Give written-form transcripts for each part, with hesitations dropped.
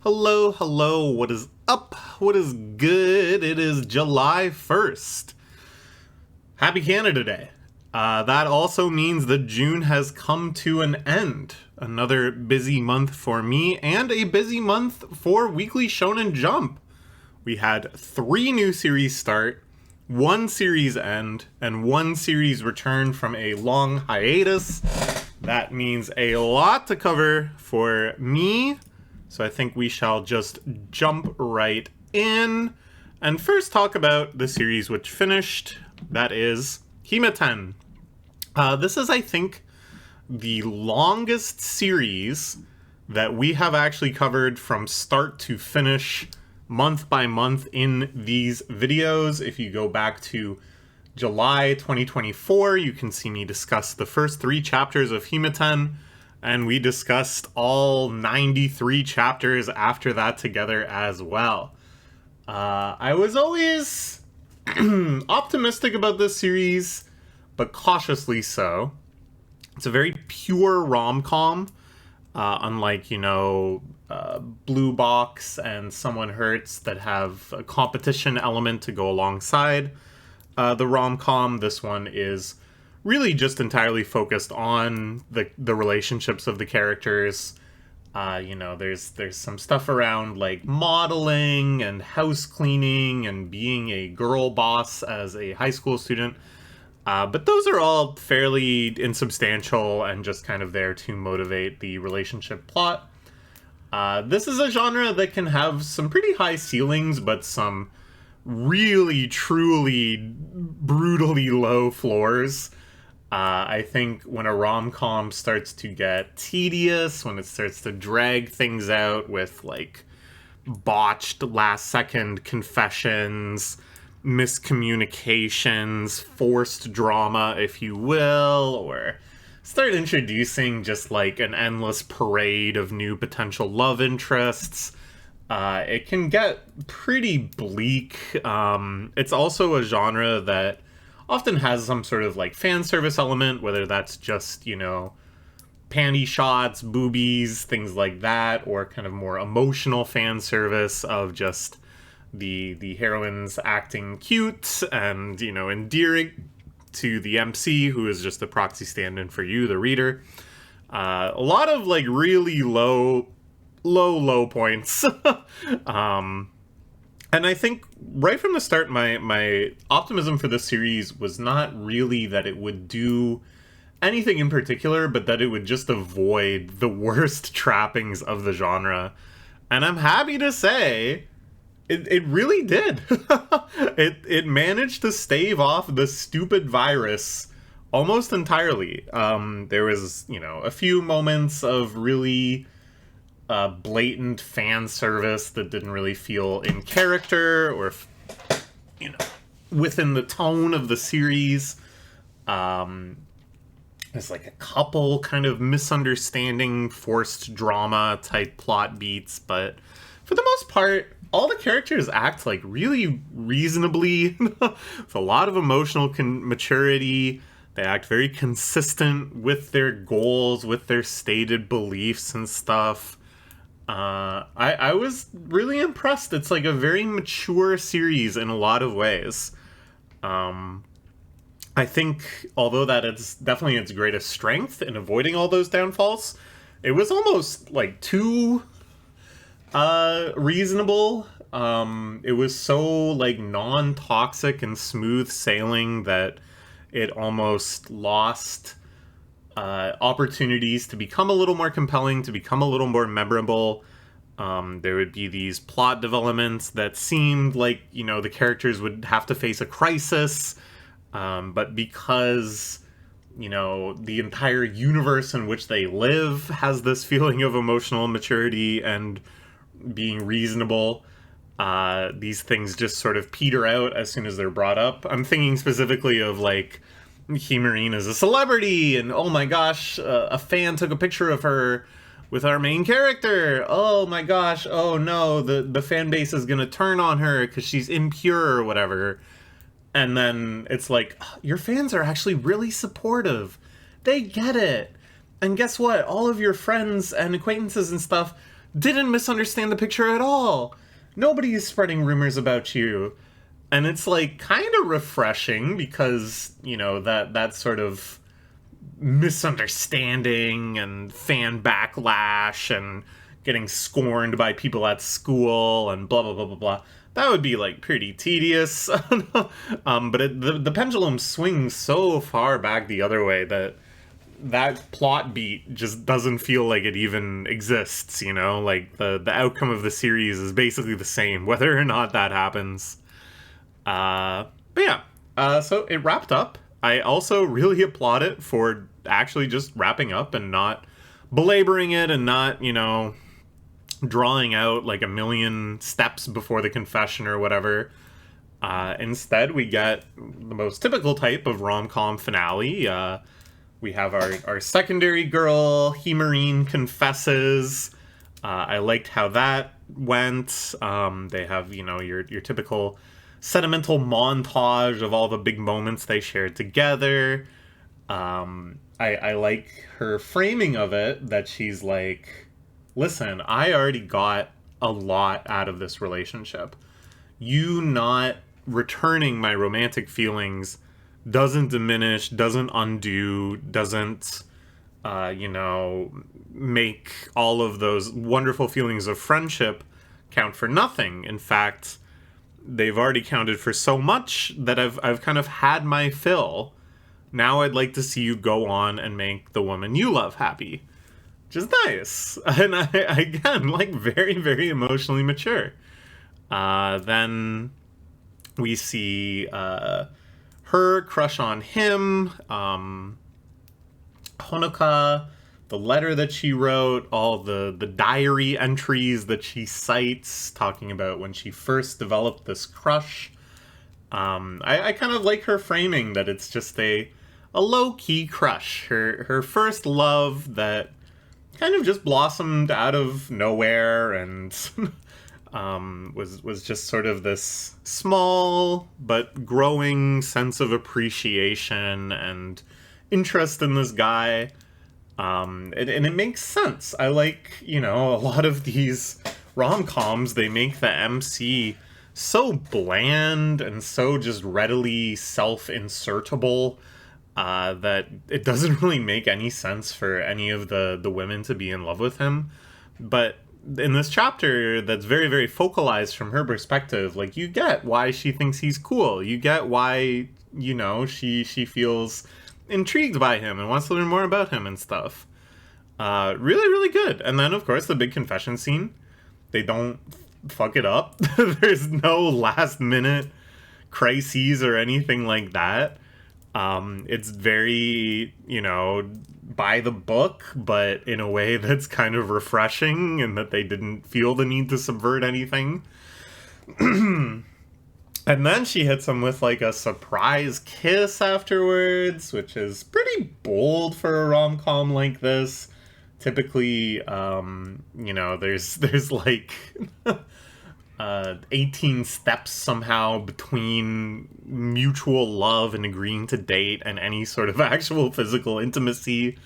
Hello, hello, what is up? What is good? It is July 1st. Happy Canada Day. That also means that June has come to an end. Another busy month for me, and a busy month for Weekly Shonen Jump. We had 3 new series start, 1 series end, and 1 series return from a long hiatus. That means a lot to cover for me. So I think we shall just jump right in and first talk about the series which finished. That is Hima-ten. This is, I think, the longest series that we have actually covered from start to finish, month by month in these videos. If you go back to July 2024, you can see me discuss the first 3 chapters of Hima-ten. And we discussed all 93 chapters after that together as well. I was always optimistic about this series, but cautiously so. It's a very pure rom-com, unlike, Blue Box and Someone Hertz that have a competition element to go alongside the rom-com. This one is really just entirely focused on the relationships of the characters. There's some stuff around like modeling and house cleaning and being a girl boss as a high school student. But those are all fairly insubstantial and just kind of there to motivate the relationship plot. This is a genre that can have some pretty high ceilings, but some really, truly, brutally low floors. I think when a rom-com starts to get tedious, when it starts to drag things out with, like, botched last-second confessions, miscommunications, forced drama, if you will, or start introducing just, like, an endless parade of new potential love interests, it can get pretty bleak. It's also a genre that often has some sort of like fan service element, whether that's just, panty shots, boobies, things like that, or kind of more emotional fan service of just the heroines acting cute and, endearing to the MC, who is just a proxy stand-in for you, the reader. A lot of like really low points. And I think right from the start, my optimism for this series was not really that it would do anything in particular, but that it would just avoid the worst trappings of the genre. And I'm happy to say it really did. It managed to stave off the stupid virus almost entirely. There was, a few moments of really blatant fan service that didn't really feel in character or, within the tone of the series. There's like a couple kind of misunderstanding, forced drama type plot beats, but for the most part, all the characters act like really reasonably with a lot of emotional maturity. They act very consistent with their goals, with their stated beliefs and stuff. I was really impressed. It's like a very mature series in a lot of ways. I think, although that it's definitely its greatest strength in avoiding all those downfalls, it was almost like too reasonable. It was so like non-toxic and smooth sailing that it almost lost opportunities to become a little more compelling, to become a little more memorable. There would be these plot developments that seemed like, the characters would have to face a crisis, but because, the entire universe in which they live has this feeling of emotional maturity and being reasonable, these things just sort of peter out as soon as they're brought up. I'm thinking specifically of, like, Himurine is a celebrity, and oh my gosh, a fan took a picture of her with our main character. Oh my gosh, oh no, the fan base is gonna turn on her because she's impure or whatever. And then it's like, your fans are actually really supportive. They get it. And guess what? All of your friends and acquaintances and stuff, didn't misunderstand the picture at all. Nobody is spreading rumors about you. And it's like kind of refreshing because, you know, that sort of misunderstanding and fan backlash and getting scorned by people at school and blah blah blah blah blah. That would be like pretty tedious. But the pendulum swings so far back the other way that plot beat just doesn't feel like it even exists, you know? Like the outcome of the series is basically the same whether or not that happens. But yeah, so it wrapped up. I also really applaud it for actually just wrapping up and not belaboring it and not, you know, drawing out like a million steps before the confession or whatever. Instead, we get the most typical type of rom-com finale. We have our secondary girl, Hima-ten, confesses. I liked how that went. They have, you know, your typical sentimental montage of all the big moments they shared together. I like her framing of it, that she's like, listen, I already got a lot out of this relationship. You not returning my romantic feelings doesn't diminish, doesn't undo, doesn't, you know, make all of those wonderful feelings of friendship count for nothing. In fact, they've already counted for so much that I've kind of had my fill. Now I'd like to see you go on and make the woman you love happy. Which is nice. And I again, like, very, very emotionally mature. Then we see her crush on him, Honoka, the letter that she wrote, all the diary entries that she cites, talking about when she first developed this crush. I kind of like her framing that it's just a low-key crush. Her first love that kind of just blossomed out of nowhere and was just sort of this small but growing sense of appreciation and interest in this guy. And it makes sense. I like, you know, a lot of these rom-coms, they make the MC so bland and so just readily self-insertable that it doesn't really make any sense for any of the women to be in love with him. But in this chapter that's very, very focalized from her perspective, like, you get why she thinks he's cool. You get why, you know, she feels intrigued by him and wants to learn more about him and stuff. Really, really good. And then, of course, the big confession scene. They don't fuck it up. There's no last minute crises or anything like that. It's very, you know, by the book, but in a way that's kind of refreshing, and that they didn't feel the need to subvert anything. And then she hits him with, like, a surprise kiss afterwards, which is pretty bold for a rom-com like this. Typically, you know, there's like 18 steps somehow between mutual love and agreeing to date and any sort of actual physical intimacy.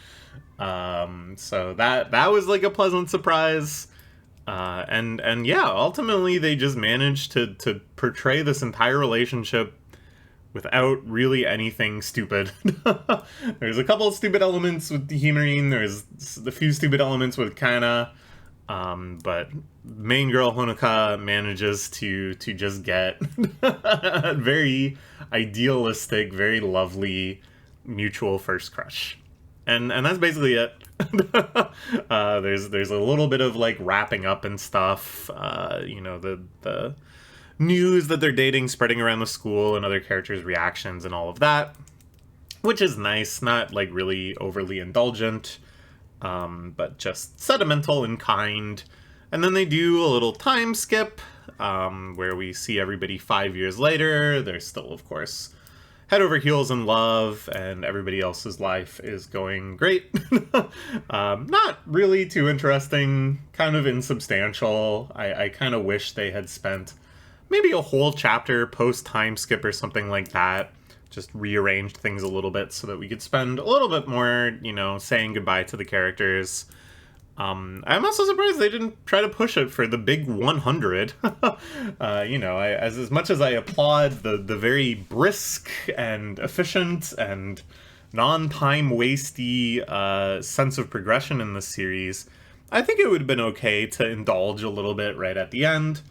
So that was like a pleasant surprise. And yeah, ultimately they just managed to portray this entire relationship without really anything stupid. There's a couple of stupid elements with Hima-ten, there's a few stupid elements with Kana, but main girl Honoka manages to just get very idealistic, very lovely mutual first crush. And that's basically it. There's a little bit of, like, wrapping up and stuff. You know, the news that they're dating spreading around the school and other characters' reactions and all of that, which is nice. Not, like, really overly indulgent, but just sentimental and kind. And then they do a little time skip, where we see everybody 5 years later. They're still, of course, head over heels in love, and everybody else's life is going great. Not really too interesting, kind of insubstantial. I kind of wish they had spent maybe a whole chapter post-time skip or something like that. Just rearranged things a little bit so that we could spend a little bit more, you know, saying goodbye to the characters. I'm also surprised they didn't try to push it for the big 100. As much as I applaud the very brisk and efficient and non-time wasty sense of progression in this series, I think it would have been okay to indulge a little bit right at the end.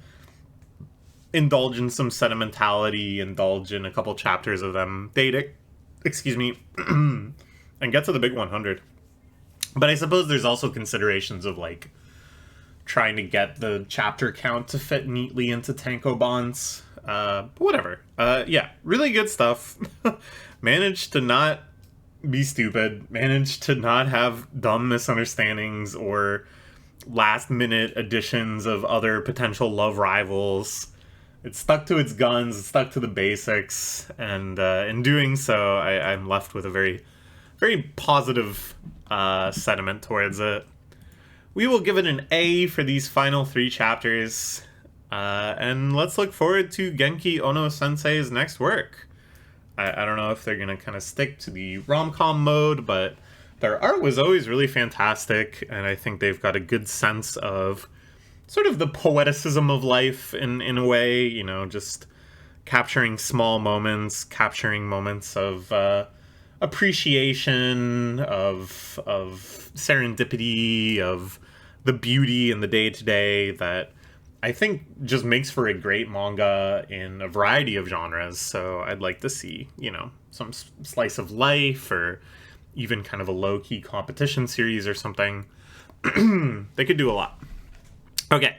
Indulge in some sentimentality, indulge in a couple chapters of them dating, and get to the big 100. But I suppose there's also considerations of, like, trying to get the chapter count to fit neatly into tankobons. Whatever. Yeah, really good stuff. Managed to not be stupid. Managed to not have dumb misunderstandings or last-minute additions of other potential love rivals. It stuck to its guns, it stuck to the basics, and in doing so, I'm left with a very, very positive sentiment towards it. We will give it an A for these final 3 chapters, and let's look forward to Genki Ono Sensei's next work. I don't know if they're going to kind of stick to the rom-com mode, but their art was always really fantastic, and I think they've got a good sense of sort of the poeticism of life in a way, you know, just capturing small moments, capturing moments of appreciation, of serendipity, of the beauty in the day-to-day that I think just makes for a great manga in a variety of genres. So I'd like to see, you know, some slice of life or even kind of a low-key competition series or something. They could do a lot. Okay,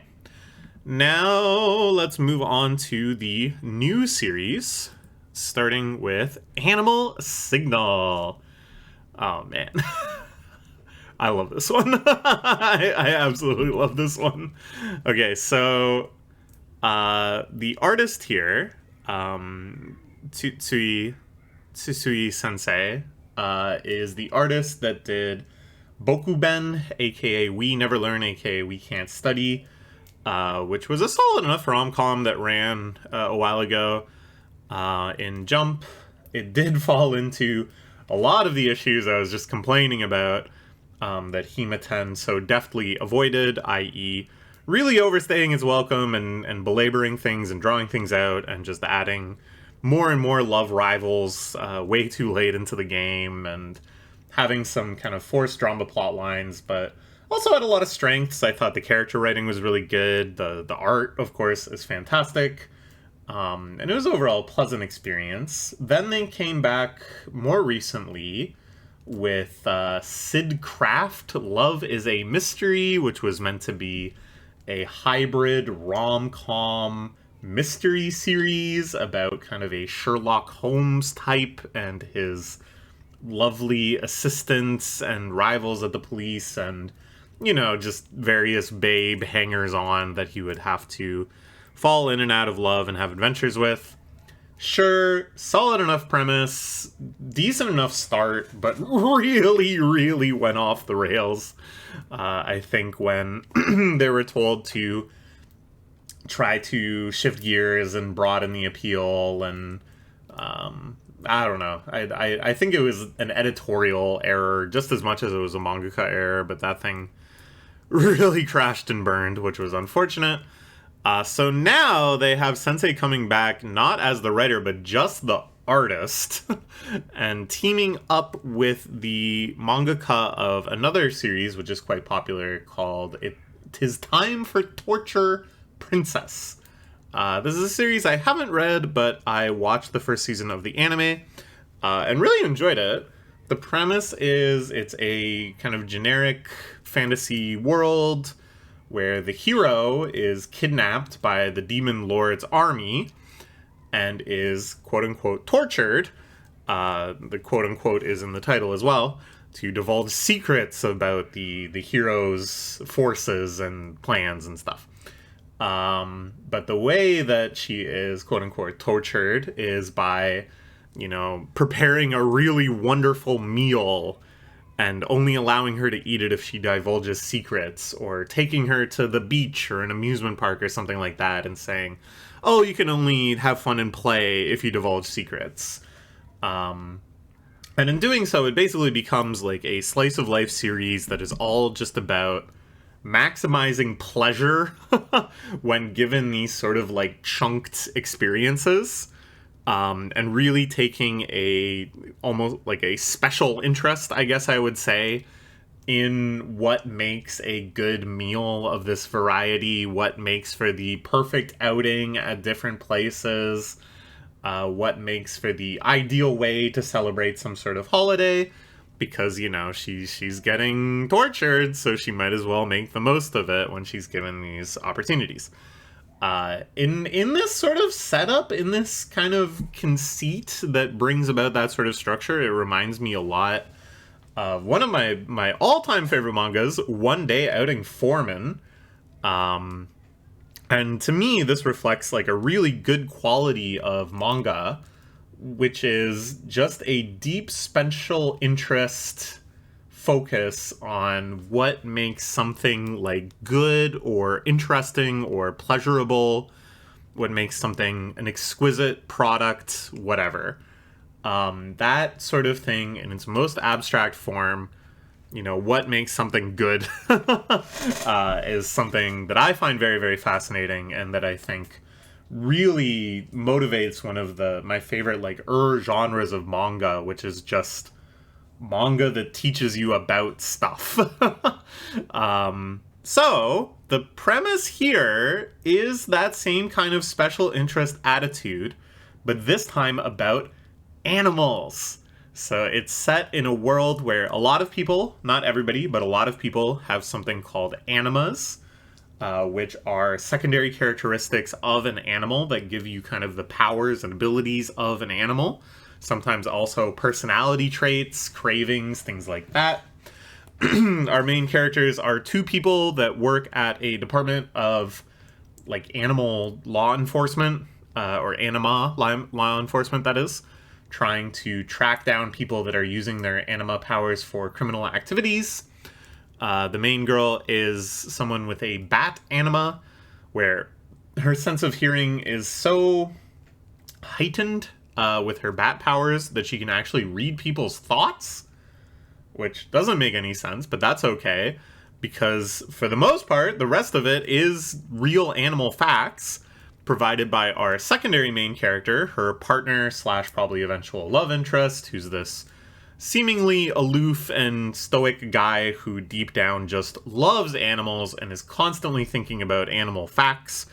now let's move on to the new series, starting with Animal Signal. Oh, man. I love this one. I absolutely love this one. Okay, so the artist here, Tsusui Sensei, is the artist that did Bokuben, aka We Never Learn, aka We Can't Study, which was a solid enough rom-com that ran a while ago in Jump. It did fall into a lot of the issues I was just complaining about that Hima-ten so deftly avoided, i.e. really overstaying its welcome and belaboring things and drawing things out and just adding more and more love rivals way too late into the game and having some kind of forced drama plot lines, but also had a lot of strengths. I thought the character writing was really good. The art, of course, is fantastic. And it was overall a pleasant experience. Then they came back more recently with Sid Craft, Love is a Mystery, which was meant to be a hybrid rom-com mystery series about kind of a Sherlock Holmes type and his lovely assistants and rivals at the police and, you know, just various babe hangers-on that he would have to fall in and out of love and have adventures with. Sure, solid enough premise, decent enough start, but really, really went off the rails, I think, when they were told to try to shift gears and broaden the appeal, and I don't know. I think it was an editorial error just as much as it was a mangaka error, but that thing really crashed and burned, which was unfortunate. So now they have Sensei coming back, not as the writer, but just the artist, and teaming up with the mangaka of another series, which is quite popular, called "'Tis Time for Torture Princess." This is a series I haven't read, but I watched the first season of the anime, and really enjoyed it. The premise is it's a kind of generic fantasy world where the hero is kidnapped by the Demon Lord's army and is, quote-unquote, tortured, the quote-unquote is in the title as well, to divulge secrets about the hero's forces and plans and stuff. But the way that she is, quote-unquote, tortured is by, you know, preparing a really wonderful meal and only allowing her to eat it if she divulges secrets, or taking her to the beach or an amusement park or something like that and saying, oh, you can only have fun and play if you divulge secrets. And in doing so, it basically becomes like a slice of life series that is all just about maximizing pleasure when given these sort of like chunked experiences, and really taking a almost like a special interest, I guess I would say, in what makes a good meal of this variety, what makes for the perfect outing at different places, what makes for the ideal way to celebrate some sort of holiday, because you know she's getting tortured, so she might as well make the most of it when she's given these opportunities. In this sort of setup, in this kind of conceit that brings about that sort of structure, it reminds me a lot of one of my all-time favorite mangas, One Day Outing Foreman. And to me, this reflects like a really good quality of manga, which is just a deep special interest focus on what makes something like good or interesting or pleasurable, what makes something an exquisite product, whatever. That sort of thing in its most abstract form, you know, what makes something good is something that I find very, very fascinating, and that I think really motivates one of my favorite like genres of manga, which is just manga that teaches you about stuff. So the premise here is that same kind of special interest attitude, but this time about animals. So it's set in a world where a lot of people, not everybody, but a lot of people have something called animas, which are secondary characteristics of an animal that give you kind of the powers and abilities of an animal. Sometimes also personality traits, cravings, things like that. Our main characters are two people that work at a department of like animal law enforcement, or anima law enforcement, that is, trying to track down people that are using their anima powers for criminal activities. The main girl is someone with a bat anima, where her sense of hearing is so heightened with her bat powers that she can actually read people's thoughts, which doesn't make any sense, but that's okay, because for the most part, the rest of it is real animal facts provided by our secondary main character, her partner slash probably eventual love interest, who's this seemingly aloof and stoic guy who deep down just loves animals and is constantly thinking about animal facts.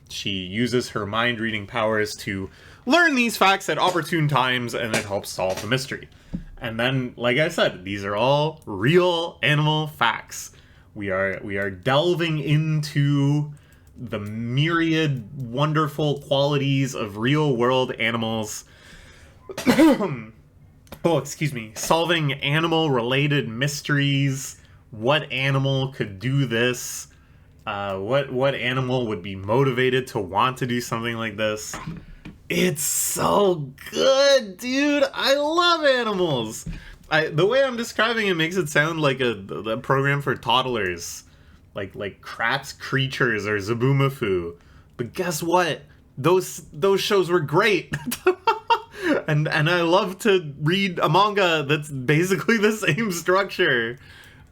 She uses her mind reading powers to learn these facts at opportune times, and it helps solve the mystery. And then, like I said, these are all real animal facts. We are delving into the myriad wonderful qualities of real world animals. Oh, excuse me. Solving animal related mysteries. What animal could do this? What animal would be motivated to want to do something like this? It's so good, dude. I love animals. The way I'm describing it makes it sound like a program for toddlers. Like Kratz Creatures or Zaboomafoo. But guess what? Those shows were great. and I love to read a manga that's basically the same structure.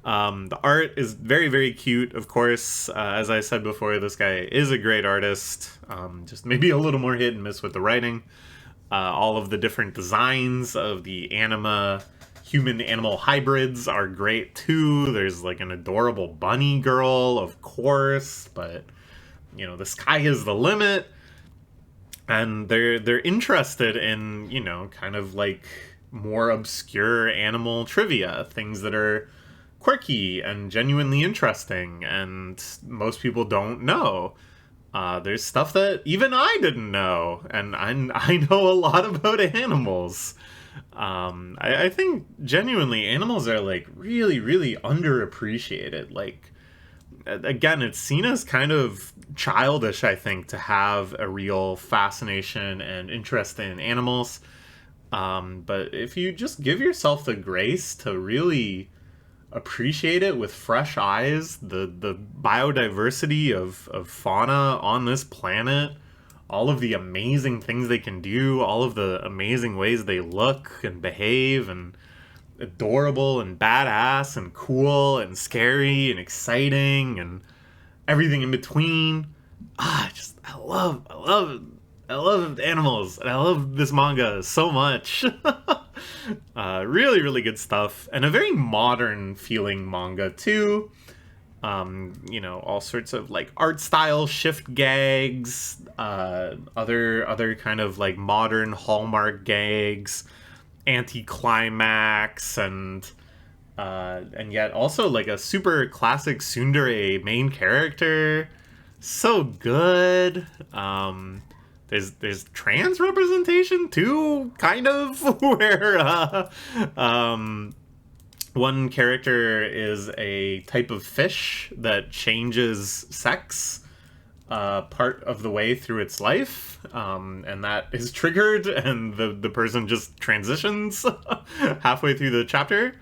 The art is very, very cute, of course. As I said before, this guy is a great artist. Just maybe a little more hit and miss with the writing. All of the different designs of the anima human-animal hybrids are great too. There's like an adorable bunny girl, of course, but you know, the sky is the limit. And they're interested in, you know, kind of like more obscure animal trivia, things that are quirky and genuinely interesting and most people don't know. There's stuff that even I didn't know, and I know a lot about animals. I think genuinely animals are like really, really underappreciated. Like, again, it's seen as kind of childish, I think, to have a real fascination and interest in animals. But if you just give yourself the grace to really appreciate it with fresh eyes, the biodiversity of fauna on this planet all of the amazing things they can do, all of the amazing ways they look and behave, and adorable and badass and cool and scary and exciting and everything in between. I love animals, and I love this manga so much. Really, really good stuff, and a very modern feeling manga too. All sorts of like art style shift gags, other kind of like modern Hallmark gags, anti-climax, and yet also like a super classic tsundere main character. So good. There's trans representation too, kind of, where one character is a type of fish that changes sex part of the way through its life, and that is triggered, and the person just transitions halfway through the chapter.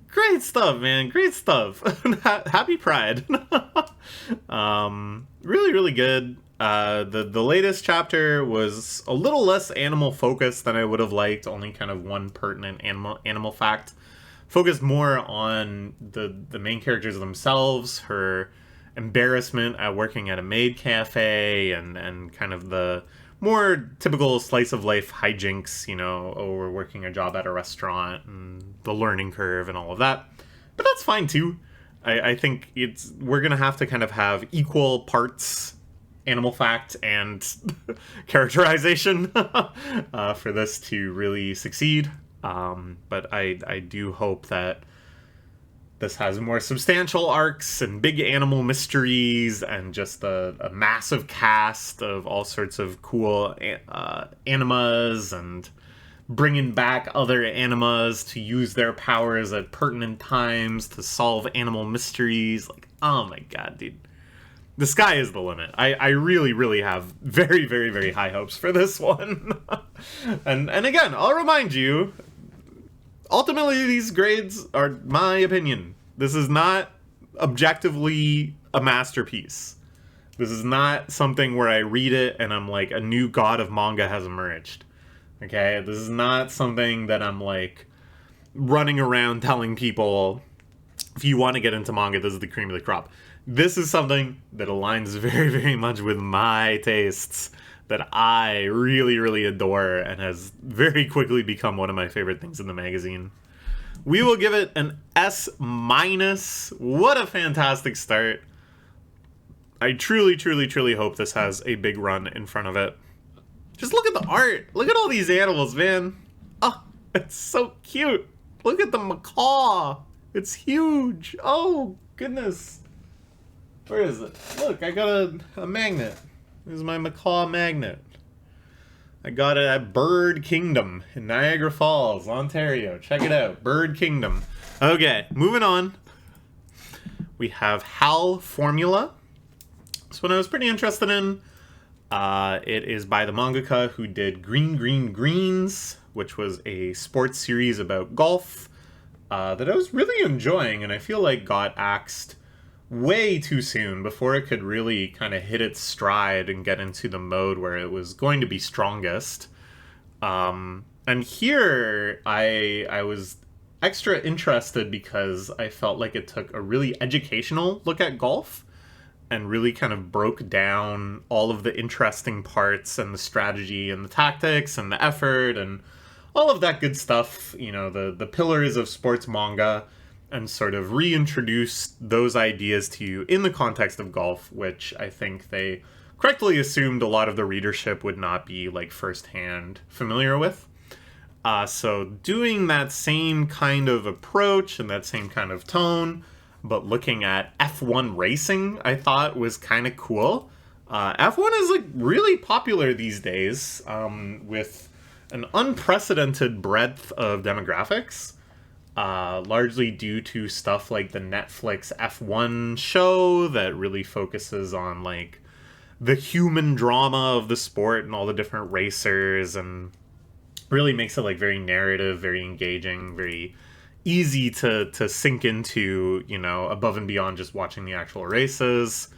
Great stuff, man. Great stuff. Happy Pride. Really, really good. The latest chapter was a little less animal focused than I would have liked. Only kind of one pertinent animal fact. Focused more on the main characters themselves, her embarrassment at working at a maid cafe, and kind of the more typical slice of life hijinks, we're working a job at a restaurant, and the learning curve and all of that. But that's fine too. I think we're gonna have to kind of have equal parts animal fact and characterization for this to really succeed. But I do hope that this has more substantial arcs and big animal mysteries, and just a massive cast of all sorts of cool animas, and bringing back other animas to use their powers at pertinent times to solve animal mysteries. Like, oh my god, dude. The sky is the limit. I really, really have very, very, very high hopes for this one. and again, I'll remind you, ultimately, these grades are my opinion. This is not objectively a masterpiece. This is not something where I read it and I'm like, a new god of manga has emerged. Okay? This is not something that I'm like running around telling people, if you want to get into manga, this is the cream of the crop. This is something that aligns very, very much with my tastes, that I really, really adore, and has very quickly become one of my favorite things in the magazine. We will give it an S-. What a fantastic start. I truly, truly, truly hope this has a big run in front of it. Just look at the art. Look at all these animals, man. Oh, it's so cute. Look at the macaw. It's huge. Oh, goodness. Where is it? Look, I got a magnet. This is my macaw magnet. I got it at Bird Kingdom in Niagara Falls, Ontario. Check it out. Bird Kingdom. Okay, moving on. We have Hal Formula. This one I was pretty interested in. It is by the mangaka who did Green Green Greens, which was a sports series about golf that I was really enjoying, and I feel like got axed way too soon before it could really kind of hit its stride and get into the mode where it was going to be strongest. And here I was extra interested because I felt like it took a really educational look at golf and really kind of broke down all of the interesting parts and the strategy and the tactics and the effort and all of that good stuff, the pillars of sports manga, and sort of reintroduce those ideas to you in the context of golf, which I think they correctly assumed a lot of the readership would not be like firsthand familiar with. So doing that same kind of approach and that same kind of tone, but looking at F1 racing, I thought was kind of cool. F1 is like really popular these days, with an unprecedented breadth of demographics. Largely due to stuff like the Netflix F1 show that really focuses on like the human drama of the sport and all the different racers, and really makes it like very narrative, very engaging, very easy to sink into, above and beyond just watching the actual races.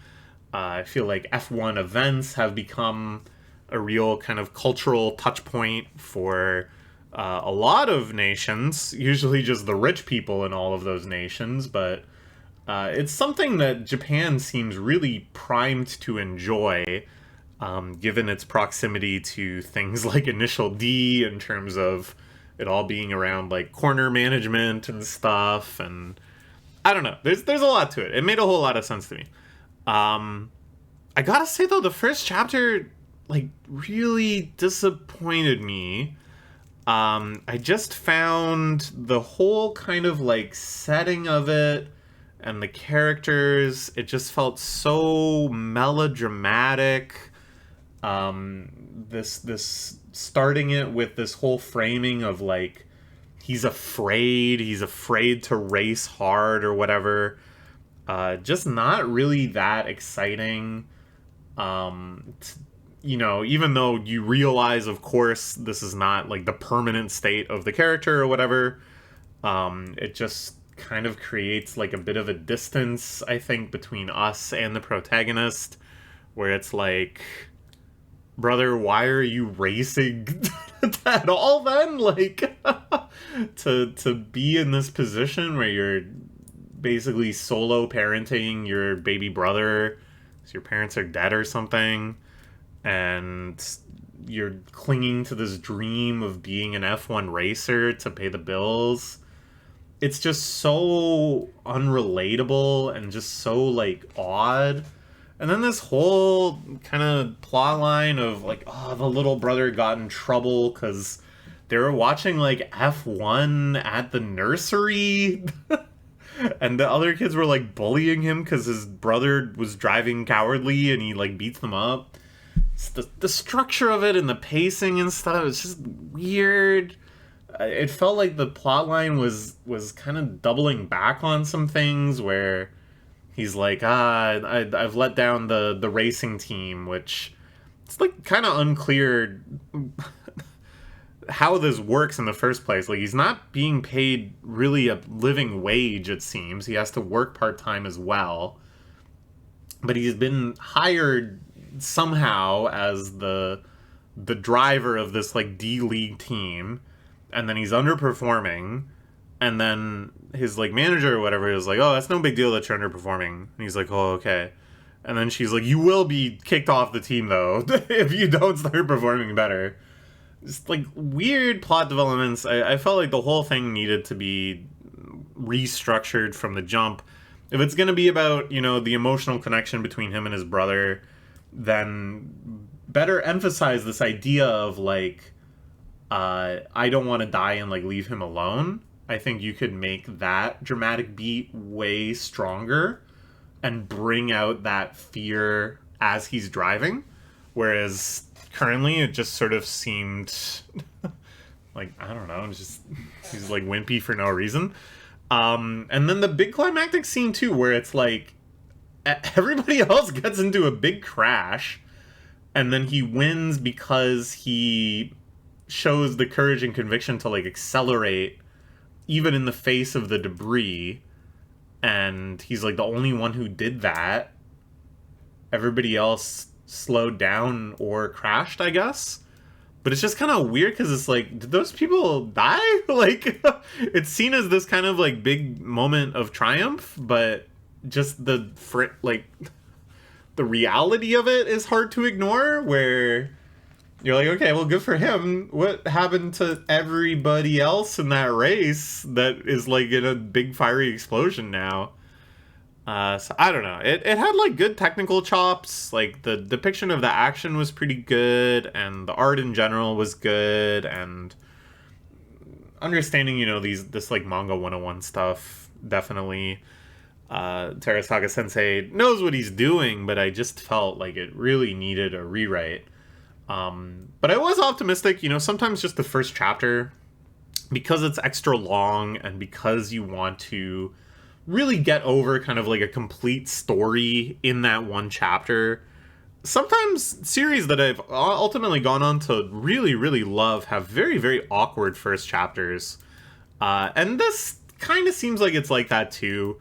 I feel like F1 events have become a real kind of cultural touch point for a lot of nations, usually just the rich people in all of those nations, but it's something that Japan seems really primed to enjoy, given its proximity to things like Initial D in terms of it all being around like corner management and stuff, and I don't know. There's a lot to it. It made a whole lot of sense to me. I gotta say though, the first chapter like really disappointed me. I just found the whole kind of like setting of it and the characters, it just felt so melodramatic. This starting it with this whole framing of like he's afraid to race hard or whatever. Just not really that exciting. You know, even though you realize, of course, this is not like the permanent state of the character or whatever, it just kind of creates like a bit of a distance, I think, between us and the protagonist, where it's like, brother, why are you racing at all then? Like, to be in this position where you're basically solo parenting your baby brother, because your parents are dead or something, and you're clinging to this dream of being an F1 racer to pay the bills. It's just so unrelatable and just so, like, odd. And then this whole kind of plot line of, like, oh, the little brother got in trouble because they were watching, like, F1 at the nursery. And the other kids were, like, bullying him because his brother was driving cowardly and he, like, beats them up. It's the structure of it and the pacing and stuff, it's just weird. It felt like the plotline was kind of doubling back on some things where he's like, I've let down the racing team, which it's like kind of unclear how this works in the first place. Like, he's not being paid really a living wage, it seems. He has to work part-time as well. But he's been hired somehow as the driver of this like D-League team, and then he's underperforming, and then his like manager or whatever is like, oh, that's no big deal that you're underperforming, and he's like, oh, okay. And then she's like, you will be kicked off the team though if you don't start performing better. Just like weird plot developments. I felt like the whole thing needed to be restructured from the jump. If it's going to be about, you know, the emotional connection between him and his brother, then better emphasize this idea of like, I don't want to die and like leave him alone. I think you could make that dramatic beat way stronger and bring out that fear as he's driving. Whereas currently it just sort of seemed like, I don't know, he's like wimpy for no reason. And then the big climactic scene too, where it's like everybody else gets into a big crash, and then he wins because he shows the courage and conviction to like accelerate even in the face of the debris, and he's like the only one who did that. Everybody else slowed down or crashed, I guess. But it's just kind of weird because it's like, did those people die? Like, it's seen as this kind of like big moment of triumph, but just the reality of it is hard to ignore, where you're like, okay, well, good for him. What happened to everybody else in that race that is like in a big fiery explosion now? So I don't know. It had like good technical chops. Like the depiction of the action was pretty good, and the art in general was good, and understanding, you know, this like manga 101 stuff, definitely. Terasaka Sensei knows what he's doing, but I just felt like it really needed a rewrite. But I was optimistic, you know, sometimes just the first chapter, because it's extra long and because you want to really get over kind of like a complete story in that one chapter. Sometimes series that I've ultimately gone on to really, really love have very, very awkward first chapters. And this kind of seems like it's like that too.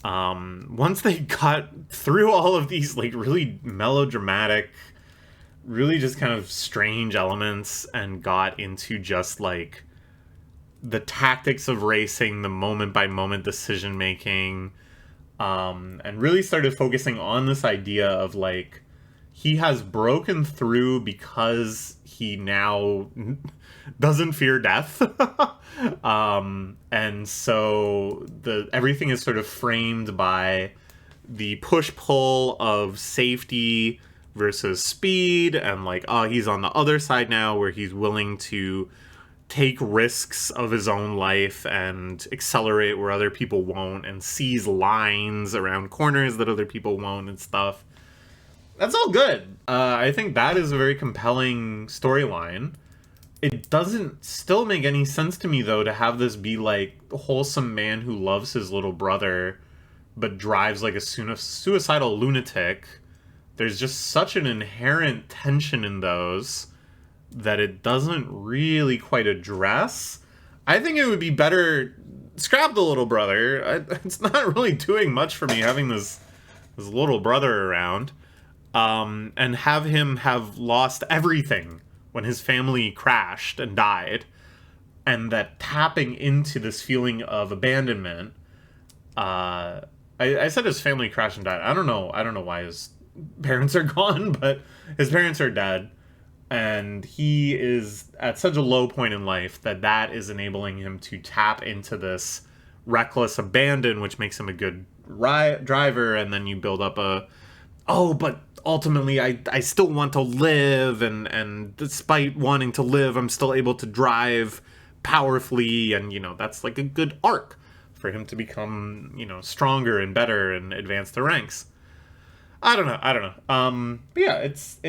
Once they got through all of these like really melodramatic really just kind of strange elements and got into just like the tactics of racing, the moment by moment decision making, and really started focusing on this idea of like he has broken through because he now doesn't fear death. And so everything is sort of framed by the push-pull of safety versus speed, and like, oh, he's on the other side now where he's willing to take risks of his own life and accelerate where other people won't, and seize lines around corners that other people won't and stuff. That's all good. I think that is a very compelling storyline. It doesn't still make any sense to me, though, to have this be like a wholesome man who loves his little brother but drives like a suicidal lunatic. There's just such an inherent tension in those that it doesn't really quite address. I think it would be better scrap the little brother. It's not really doing much for me having this little brother around, and have him have lost everything when his family crashed and died, and that tapping into this feeling of abandonment. I said his family crashed and died. I don't know why his parents are gone, but his parents are dead. And he is at such a low point in life that is enabling him to tap into this reckless abandon, which makes him a good driver. And then you build up but ultimately I still want to live. And despite wanting to live, I'm still able to drive powerfully. And, that's like a good arc for him to become, stronger and better and advance the ranks. I don't know. But yeah, it's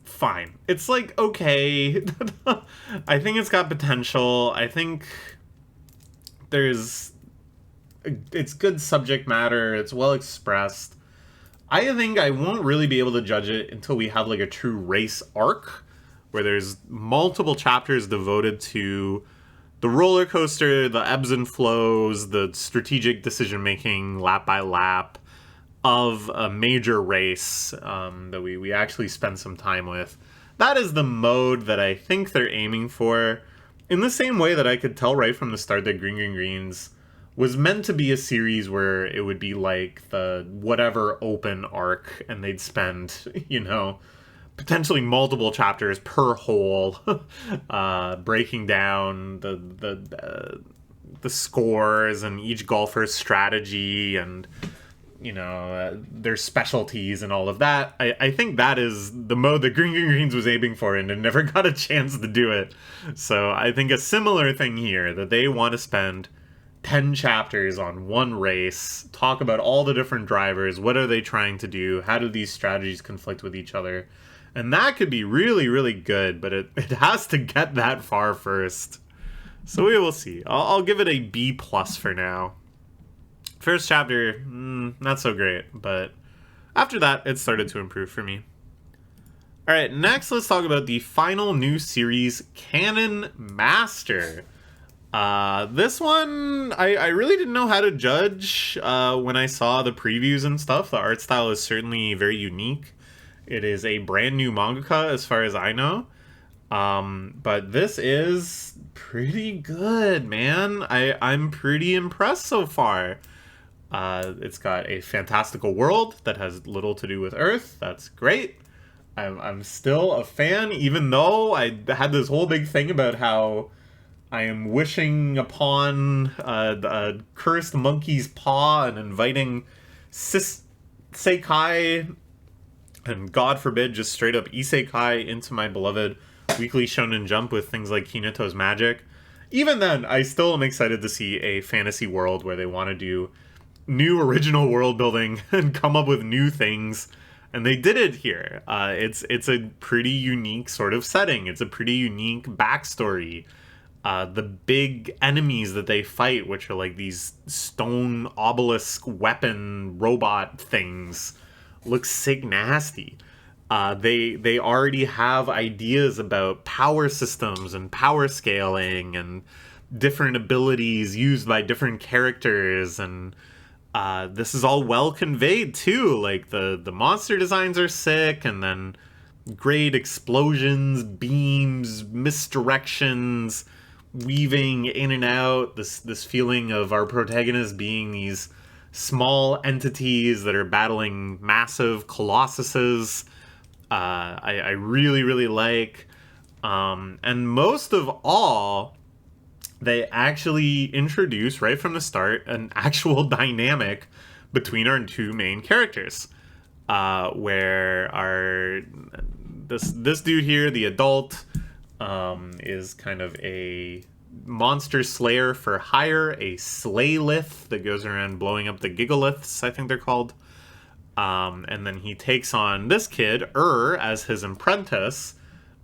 fine. It's like, okay. I think it's got potential. I think it's good subject matter. It's well expressed. I think I won't really be able to judge it until we have like a true race arc where there's multiple chapters devoted to the roller coaster, the ebbs and flows, the strategic decision making lap by lap of a major race that we actually spend some time with. That is the mode that I think they're aiming for, in the same way that I could tell right from the start that Green Green Greens was meant to be a series where it would be like the whatever open arc, and they'd spend, potentially multiple chapters per hole breaking down the scores and each golfer's strategy and their specialties and all of that. I think that is the mode that Green Green Greens was aiming for and never got a chance to do it. So I think a similar thing here, that they want to spend 10 chapters on one race, talk about all the different drivers, what are they trying to do, how do these strategies conflict with each other. And that could be really, really good, but it has to get that far first. So we will see. I'll give it a B+ for now. First chapter, not so great, but after that, it started to improve for me. Alright, next let's talk about the final new series, Canon Master. This one, I really didn't know how to judge when I saw the previews and stuff. The art style is certainly very unique. It is a brand new mangaka as far as I know. But this is pretty good, man. I'm pretty impressed so far. It's got a fantastical world that has little to do with Earth. That's great. I'm still a fan, even though I had this whole big thing about how I am wishing upon a cursed monkey's paw and inviting Sekai, and God forbid, just straight up Isekai into my beloved Weekly Shonen Jump with things like Hinato's Magic. Even then, I still am excited to see a fantasy world where they want to do new original world building and come up with new things, and they did it here. It's a pretty unique sort of setting. It's a pretty unique backstory. The big enemies that they fight, which are like these stone obelisk weapon robot things, look sick nasty. They already have ideas about power systems and power scaling and different abilities used by different characters, and This is all well conveyed too. Like the monster designs are sick, and then great explosions, beams, misdirections, weaving in and out. This feeling of our protagonists being these small entities that are battling massive colossuses. I really, really like. And most of all, they actually introduce right from the start an actual dynamic between our two main characters, where this dude here, the adult, is kind of a monster slayer for hire, a slaylith that goes around blowing up the gigaliths, I think they're called. And then he takes on this kid, as his apprentice,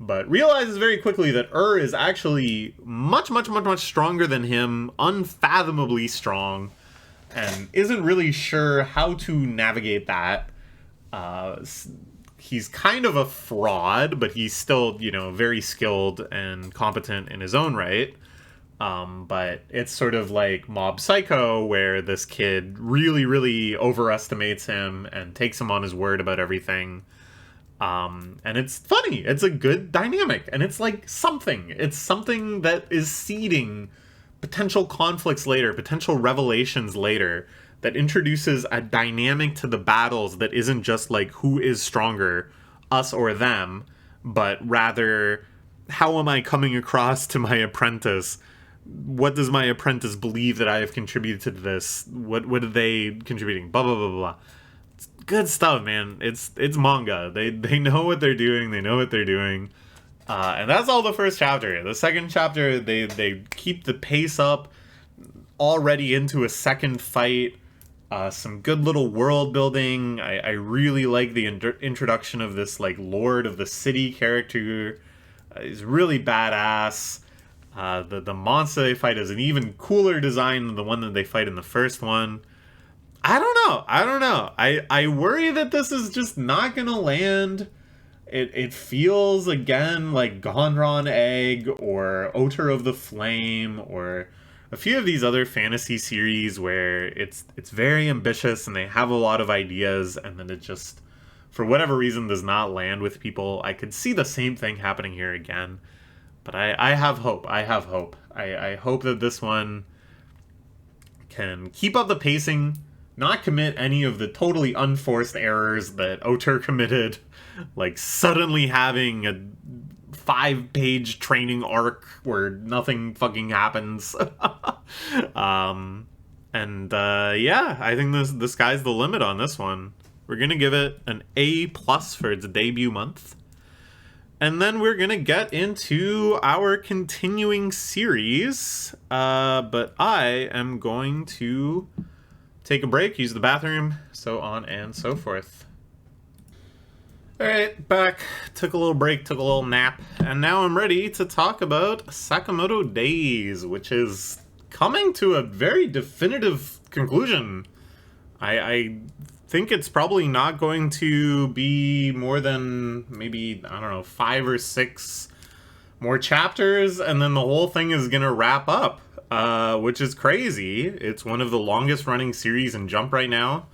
but realizes very quickly that is actually much, much, much, much stronger than him, unfathomably strong, and isn't really sure how to navigate that. He's kind of a fraud, but he's still, very skilled and competent in his own right. But it's sort of like Mob Psycho, where this kid really, really overestimates him and takes him on his word about everything. And it's funny. It's a good dynamic. And it's like something. It's something that is seeding potential conflicts later, potential revelations later, that introduces a dynamic to the battles that isn't just like who is stronger, us or them, but rather how am I coming across to my apprentice? What does my apprentice believe that I have contributed to this? What are they contributing? Blah, blah, blah, blah. It's good stuff, man. It's manga. They know what they're doing. They know what they're doing. And that's all the first chapter. The second chapter, they keep the pace up already into a second fight. Some good little world building. I really like the introduction of this like Lord of the City character. He's really badass. The monster they fight is an even cooler design than the one that they fight in the first one. I don't know. I worry that this is just not gonna land. It feels again like Gonron Egg or Otter of the Flame or a few of these other fantasy series where it's very ambitious and they have a lot of ideas, and then it just, for whatever reason, does not land with people. I could see the same thing happening here again. But I have hope. I hope that this one can keep up the pacing, not commit any of the totally unforced errors that Otter committed, like suddenly having a 5-page training arc where nothing fucking happens. Yeah, I think the sky's the limit on this one. We're gonna give it an A+ for its debut month. And then we're going to get into our continuing series. But I am going to take a break, use the bathroom, so on and so forth. Alright, back. Took a little break, took a little nap. And now I'm ready to talk about Sakamoto Days, which is coming to a very definitive conclusion. I think it's probably not going to be more than maybe, 5 or 6 more chapters, and then the whole thing is gonna wrap up, which is crazy. It's one of the longest running series in Jump right now.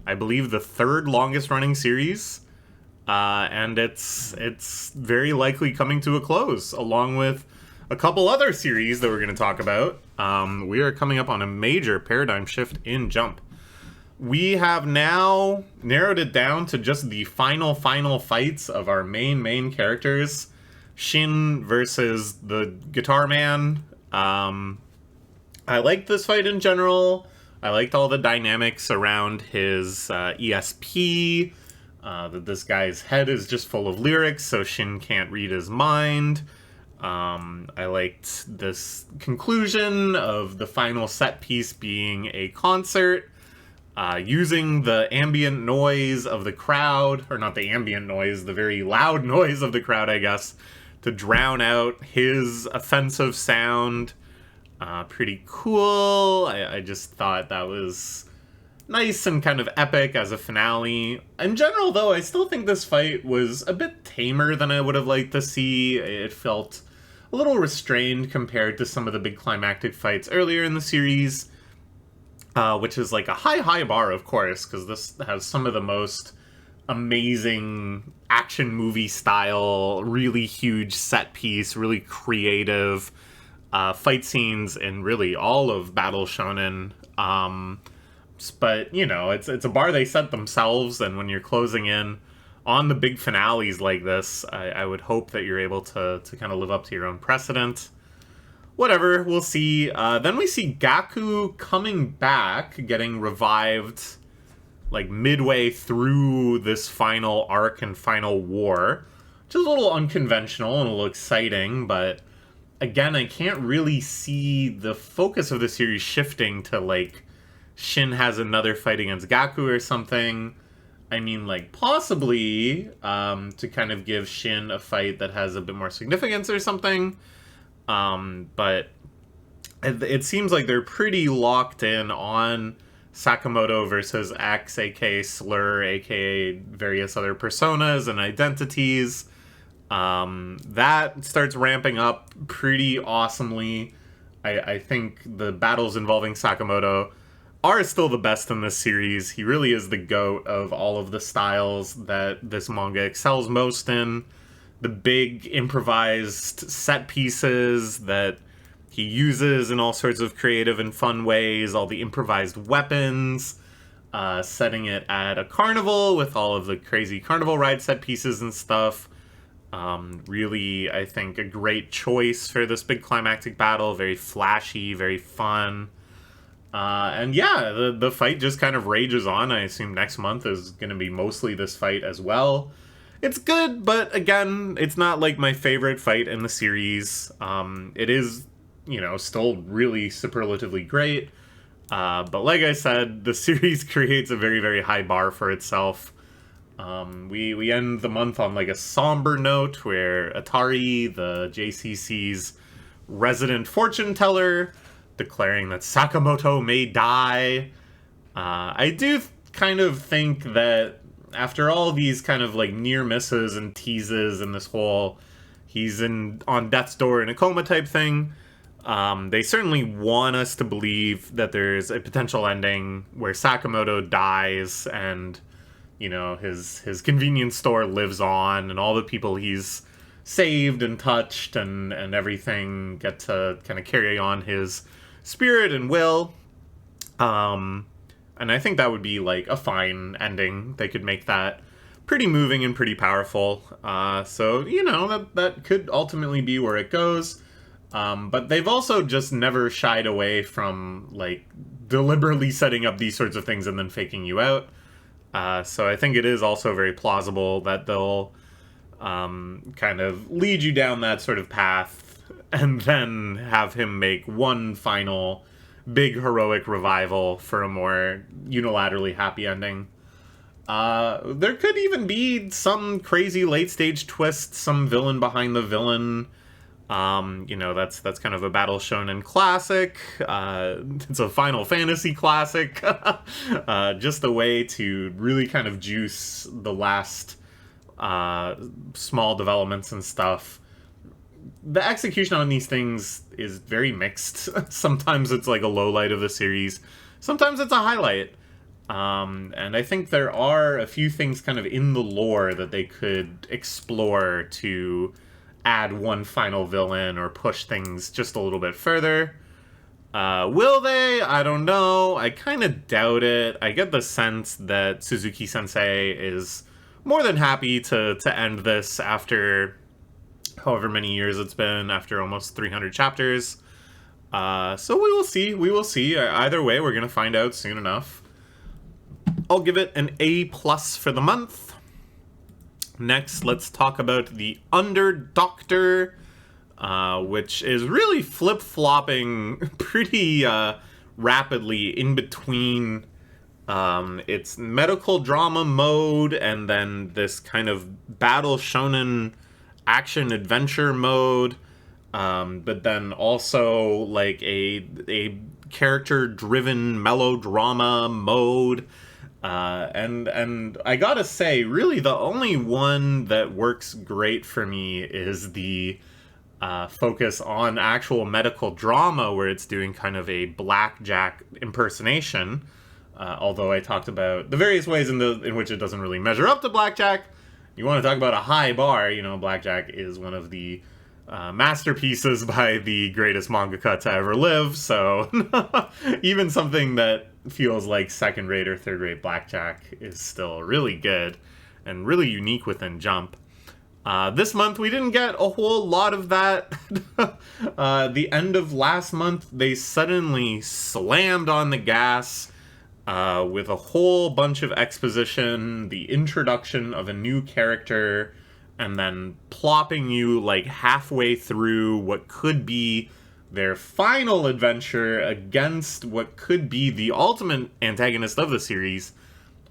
I believe the 3rd longest running series, and it's very likely coming to a close, along with a couple other series that we're gonna talk about. We are coming up on a major paradigm shift in Jump. We have now narrowed it down to just the final fights of our main characters. Shin versus the Guitar Man. I liked this fight in general. I liked all the dynamics around his ESP. That this guy's head is just full of lyrics, so Shin can't read his mind. I liked this conclusion of the final set piece being a concert. Using the ambient noise of the crowd, or not the ambient noise, the very loud noise of the crowd, I guess, to drown out his offensive sound. Pretty cool. I just thought that was nice and kind of epic as a finale. In general, though, I still think this fight was a bit tamer than I would have liked to see. It felt a little restrained compared to some of the big climactic fights earlier in the series. which is like a high bar, of course, because this has some of the most amazing action movie style, really huge set piece, really creative fight scenes in really all of Battle Shonen. But, you know, it's a bar they set themselves, and when you're closing in on the big finales like this, I would hope that you're able to kind of live up to your own precedent. Whatever, we'll see. Then we see Gaku coming back, getting revived, like, midway through this final arc and final war. Which is a little unconventional and a little exciting, but again, I can't really see the focus of the series shifting to, like, Shin has another fight against Gaku or something. I mean, like, possibly to kind of give Shin a fight that has a bit more significance or something. But it seems like they're pretty locked in on Sakamoto versus X, aka Slur, aka various other personas and identities. That starts ramping up pretty awesomely. I think the battles involving Sakamoto are still the best in this series. He really is the GOAT of all of the styles that this manga excels most in. The big improvised set pieces that he uses in all sorts of creative and fun ways, all the improvised weapons, setting it at a carnival with all of the crazy carnival ride set pieces and stuff. Really, I think, a great choice for this big climactic battle. Very flashy, very fun. And yeah, the fight just kind of rages on. I assume next month is going to be mostly this fight as well. It's good, but again, it's not like my favorite fight in the series. It is, you know, still really superlatively great. But like I said, the series creates a very high bar for itself. We end the month on like a somber note where Atari, the JCC's resident fortune teller, declaring that Sakamoto may die. I do kind of think that after all these kind of like near misses and teases and this whole he's on death's door in a coma type thing, they certainly want us to believe that there's a potential ending where Sakamoto dies and, you know, his convenience store lives on and all the people he's saved and touched and everything get to kind of carry on his spirit and will. And I think that would be like a fine ending. They could make that pretty moving and pretty powerful. So, you know, that could ultimately be where it goes. But they've also just never shied away from like deliberately setting up these sorts of things and then faking you out. So I think it is also very plausible that they'll kind of lead you down that sort of path and then have him make one final big heroic revival for a more unilaterally happy ending. There could even be some crazy late stage twist, some villain behind the villain. You know, that's kind of a Battle Shonen classic. It's a Final Fantasy classic. Just a way to really kind of juice the last small developments and stuff. The execution on these things is very mixed. Sometimes it's like a low light of the series. Sometimes it's a highlight. And I think there are a few things kind of in the lore that they could explore to add one final villain or push things just a little bit further. Will they? I don't know. I kind of doubt it. I get the sense that Suzuki-sensei is more than happy to end this after however many years it's been, after almost 300 chapters. So we will see. We will see. Either way, we're going to find out soon enough. I'll give it an A+ for the month. Next, let's talk about the Under Doctor, which is really flip-flopping pretty rapidly in between its medical drama mode and then this kind of Battle Shonen action adventure mode, but then also like a character driven melodrama mode, and I gotta say, really the only one that works great for me is the focus on actual medical drama where it's doing kind of a blackjack impersonation. Although I talked about the various ways in which it doesn't really measure up to blackjack. You want to talk about a high bar, blackjack is one of the masterpieces by the greatest mangaka to ever live, so even something that feels like second-rate or third-rate blackjack is still really good and really unique within Jump. This month, we didn't get a whole lot of that. The end of last month, they suddenly slammed on the gas with a whole bunch of exposition, the introduction of a new character, and then plopping you like halfway through what could be their final adventure against what could be the ultimate antagonist of the series,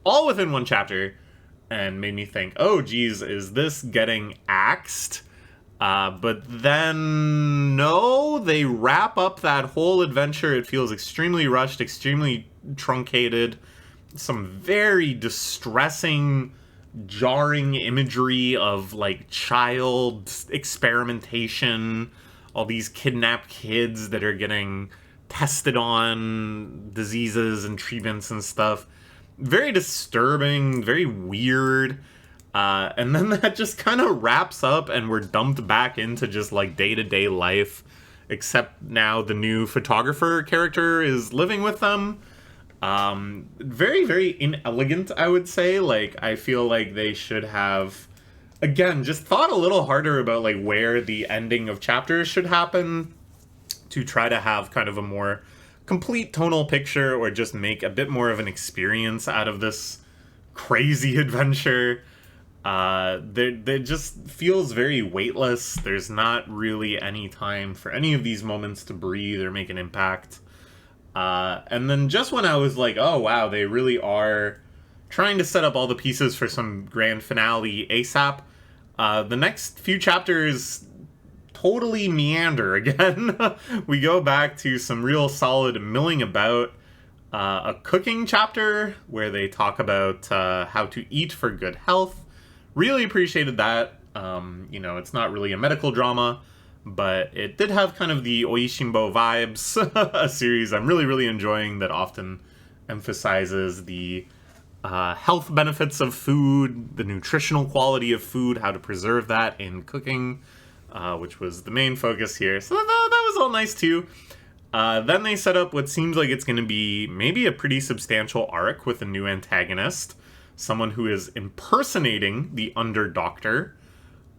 all within one chapter. And made me think, oh geez, is this getting axed? But then, no, they wrap up that whole adventure. It feels extremely rushed, extremely truncated. Some very distressing, jarring imagery of, like, child experimentation. All these kidnapped kids that are getting tested on diseases and treatments and stuff. Very disturbing, very weird, and then that just kind of wraps up and we're dumped back into just like day-to-day life, except now the new photographer character is living with them. Very, very inelegant, I would say. Like, I feel like they should have, again, just thought a little harder about like where the ending of chapters should happen to try to have kind of a more complete tonal picture, or just make a bit more of an experience out of this crazy adventure. There just feels very weightless. There's not really any time for any of these moments to breathe or make an impact. And then just when I was like, oh wow, they really are trying to set up all the pieces for some grand finale ASAP, the next few chapters totally meander again. We go back to some real solid milling about. A cooking chapter where they talk about how to eat for good health. Really appreciated that. It's not really a medical drama, but it did have kind of the Oishimbo vibes. A series I'm really, really enjoying that often emphasizes the health benefits of food, the nutritional quality of food, how to preserve that in cooking. Which was the main focus here. So that was all nice too. Then they set up what seems like it's going to be maybe a pretty substantial arc with a new antagonist. Someone who is impersonating the Under-Doctor.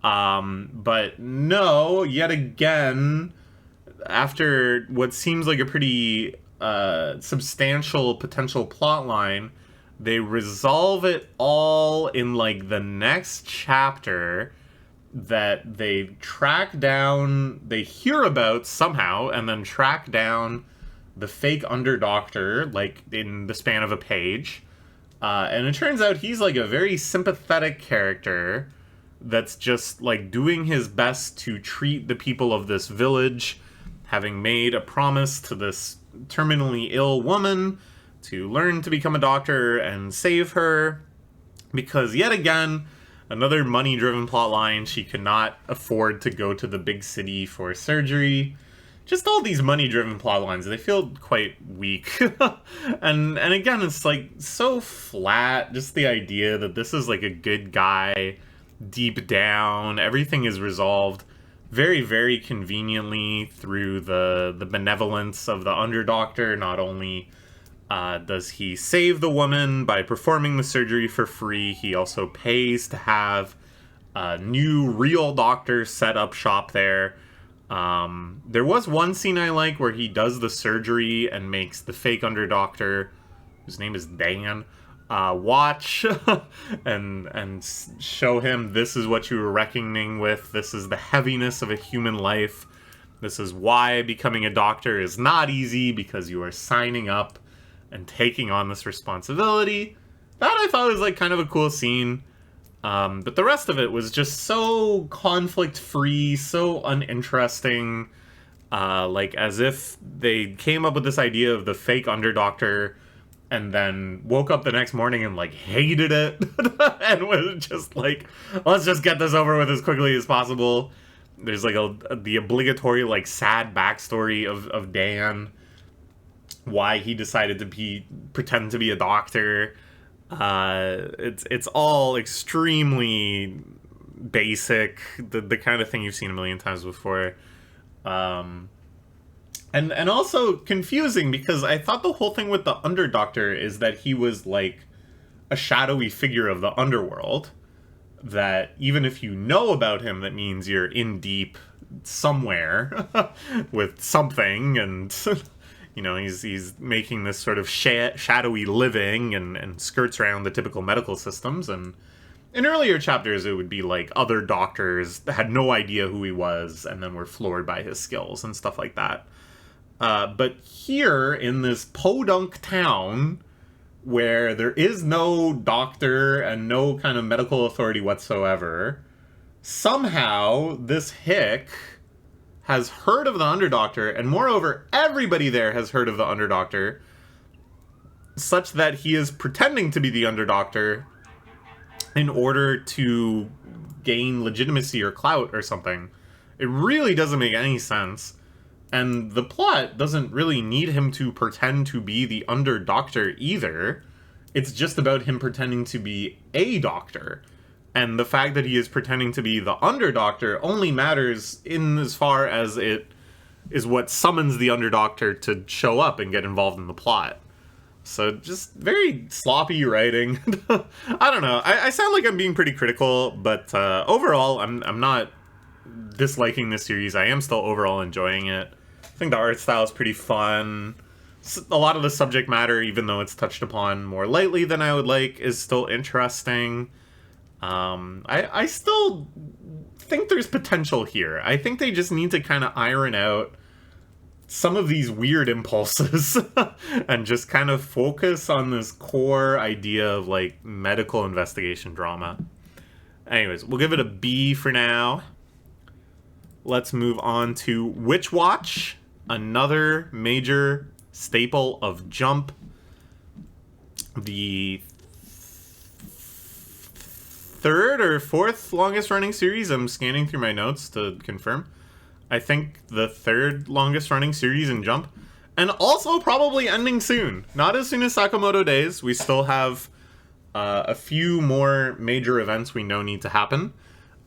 But no, yet again, after what seems like a pretty substantial potential plot line, they resolve it all in like the next chapter. That they hear about somehow, and then track down the fake Under-Doctor, like, in the span of a page. And it turns out he's, like, a very sympathetic character that's just, like, doing his best to treat the people of this village, having made a promise to this terminally ill woman to learn to become a doctor and save her. Because, yet again, another money-driven plotline. She could not afford to go to the big city for surgery. Just all these money-driven plotlines, they feel quite weak. and again, it's like so flat. Just the idea that this is like a good guy deep down. Everything is resolved very, very conveniently through the benevolence of the Under-Doctor. Not only does he save the woman by performing the surgery for free, he also pays to have a new real doctor set up shop there. There was one scene I like where he does the surgery and makes the fake Under-Doctor, whose name is Dan, watch and show him, this is what you were reckoning with, this is the heaviness of a human life, this is why becoming a doctor is not easy, because you are signing up and taking on this responsibility. That I thought was like kind of a cool scene. But the rest of it was just so conflict-free, so uninteresting. Like as if they came up with this idea of the fake Under-Doctor and then woke up the next morning and like hated it and was just like, let's just get this over with as quickly as possible. There's like the obligatory like sad backstory of Dan, why he decided to pretend to be a doctor. It's all extremely basic, the kind of thing you've seen a million times before. And also confusing, because I thought the whole thing with the Underdoctor is that he was like a shadowy figure of the underworld, that even if you know about him, that means you're in deep somewhere with something, and you know, he's making this sort of shadowy living and skirts around the typical medical systems. And in earlier chapters, it would be like other doctors had no idea who he was and then were floored by his skills and stuff like that. But here, in this podunk town, where there is no doctor and no kind of medical authority whatsoever, somehow this hick has heard of the Underdoctor, and moreover, everybody there has heard of the Underdoctor, such that he is pretending to be the Underdoctor in order to gain legitimacy or clout or something. It really doesn't make any sense. And the plot doesn't really need him to pretend to be the Underdoctor either. It's just about him pretending to be a doctor. And the fact that he is pretending to be the Underdoctor only matters in as far as it is what summons the Underdoctor to show up and get involved in the plot. So just very sloppy writing. I don't know. I sound like I'm being pretty critical, but overall, I'm not disliking this series. I am still overall enjoying it. I think the art style is pretty fun. A lot of the subject matter, even though it's touched upon more lightly than I would like, is still interesting. I still think there's potential here. I think they just need to kind of iron out some of these weird impulses and just kind of focus on this core idea of like medical investigation drama. Anyways, we'll give it a B for now. Let's move on to Witch Watch, another major staple of Jump. The third or fourth longest running series. I'm scanning through my notes to confirm. I think the third longest running series in Jump. And also probably ending soon. Not as soon as Sakamoto Days. We still have a few more major events we know need to happen.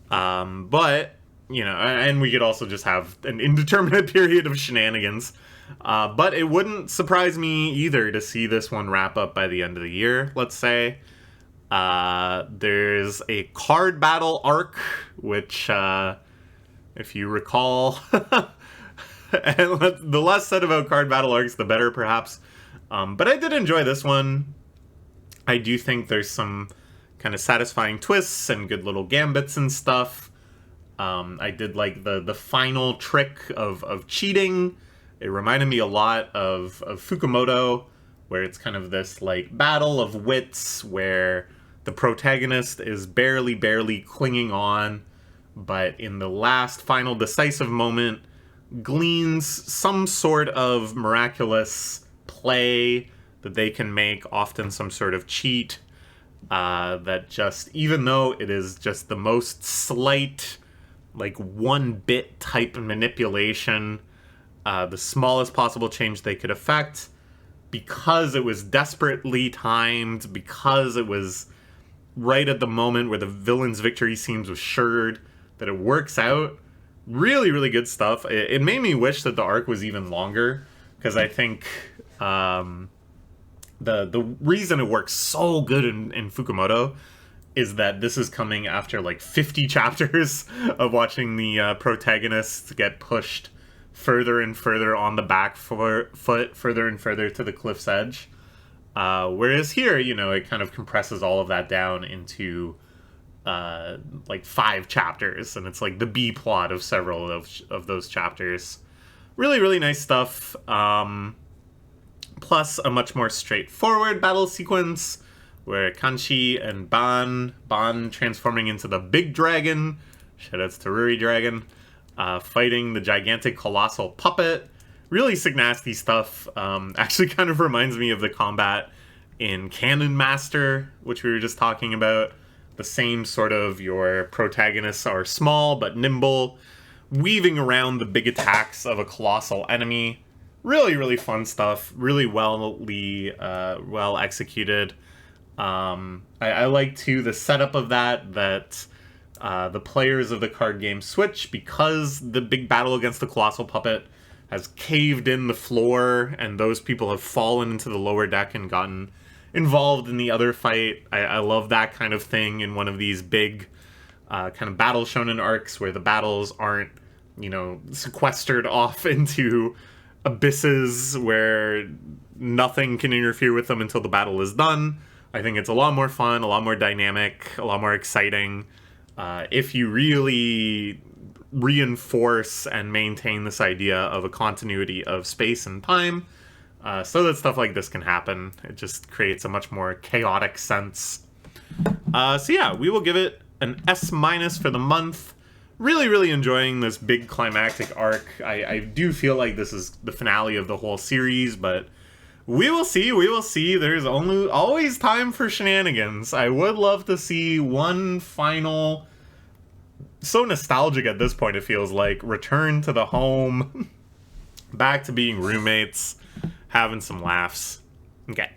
But, you know, and we could also just have an indeterminate period of shenanigans. But it wouldn't surprise me either to see this one wrap up by the end of the year, let's say. There's a card battle arc, which, if you recall, and the less said about card battle arcs, the better, perhaps. But I did enjoy this one. I do think there's some kind of satisfying twists and good little gambits and stuff. I did like the final trick of cheating. It reminded me a lot of Fukumoto, where it's kind of this like battle of wits where the protagonist is barely clinging on, but in the last final decisive moment gleans some sort of miraculous play that they can make, often some sort of cheat, that just, even though it is just the most slight, like 1-bit type manipulation, the smallest possible change they could affect, because it was desperately timed, because it was right at the moment where the villain's victory seems assured, that it works out. Really, really good stuff. It made me wish that the arc was even longer, because I think the reason it works so good in Fukumoto is that this is coming after like 50 chapters of watching the protagonist get pushed further and further on the back foot, further and further to the cliff's edge. Whereas here, you know, it kind of compresses all of that down into like 5 chapters, and it's like the B plot of several of those chapters. Really, really nice stuff. Plus a much more straightforward battle sequence where Kanshi and Ban transforming into the big dragon, shoutouts to Ruri Dragon, fighting the gigantic colossal puppet. Really sick, nasty stuff. Actually kind of reminds me of the combat in Cannon Master, which we were just talking about. The same sort of, your protagonists are small but nimble. weaving around the big attacks of a colossal enemy. Really, really fun stuff. Really well executed. I like, too, the setup of that the players of the card game switch because the big battle against the colossal puppet has caved in the floor, and those people have fallen into the lower deck and gotten involved in the other fight. I love that kind of thing in one of these big kind of battle shonen arcs where the battles aren't, sequestered off into abysses where nothing can interfere with them until the battle is done. I think it's a lot more fun, a lot more dynamic, a lot more exciting. If you really reinforce and maintain this idea of a continuity of space and time, so that stuff like this can happen. It just creates a much more chaotic sense. So yeah, we will give it an S- for the month. Really, really enjoying this big climactic arc. I do feel like this is the finale of the whole series, but we will see. There's always time for shenanigans. I would love to see one final, so nostalgic at this point it feels like, return to the home, back to being roommates, having some laughs. Okay.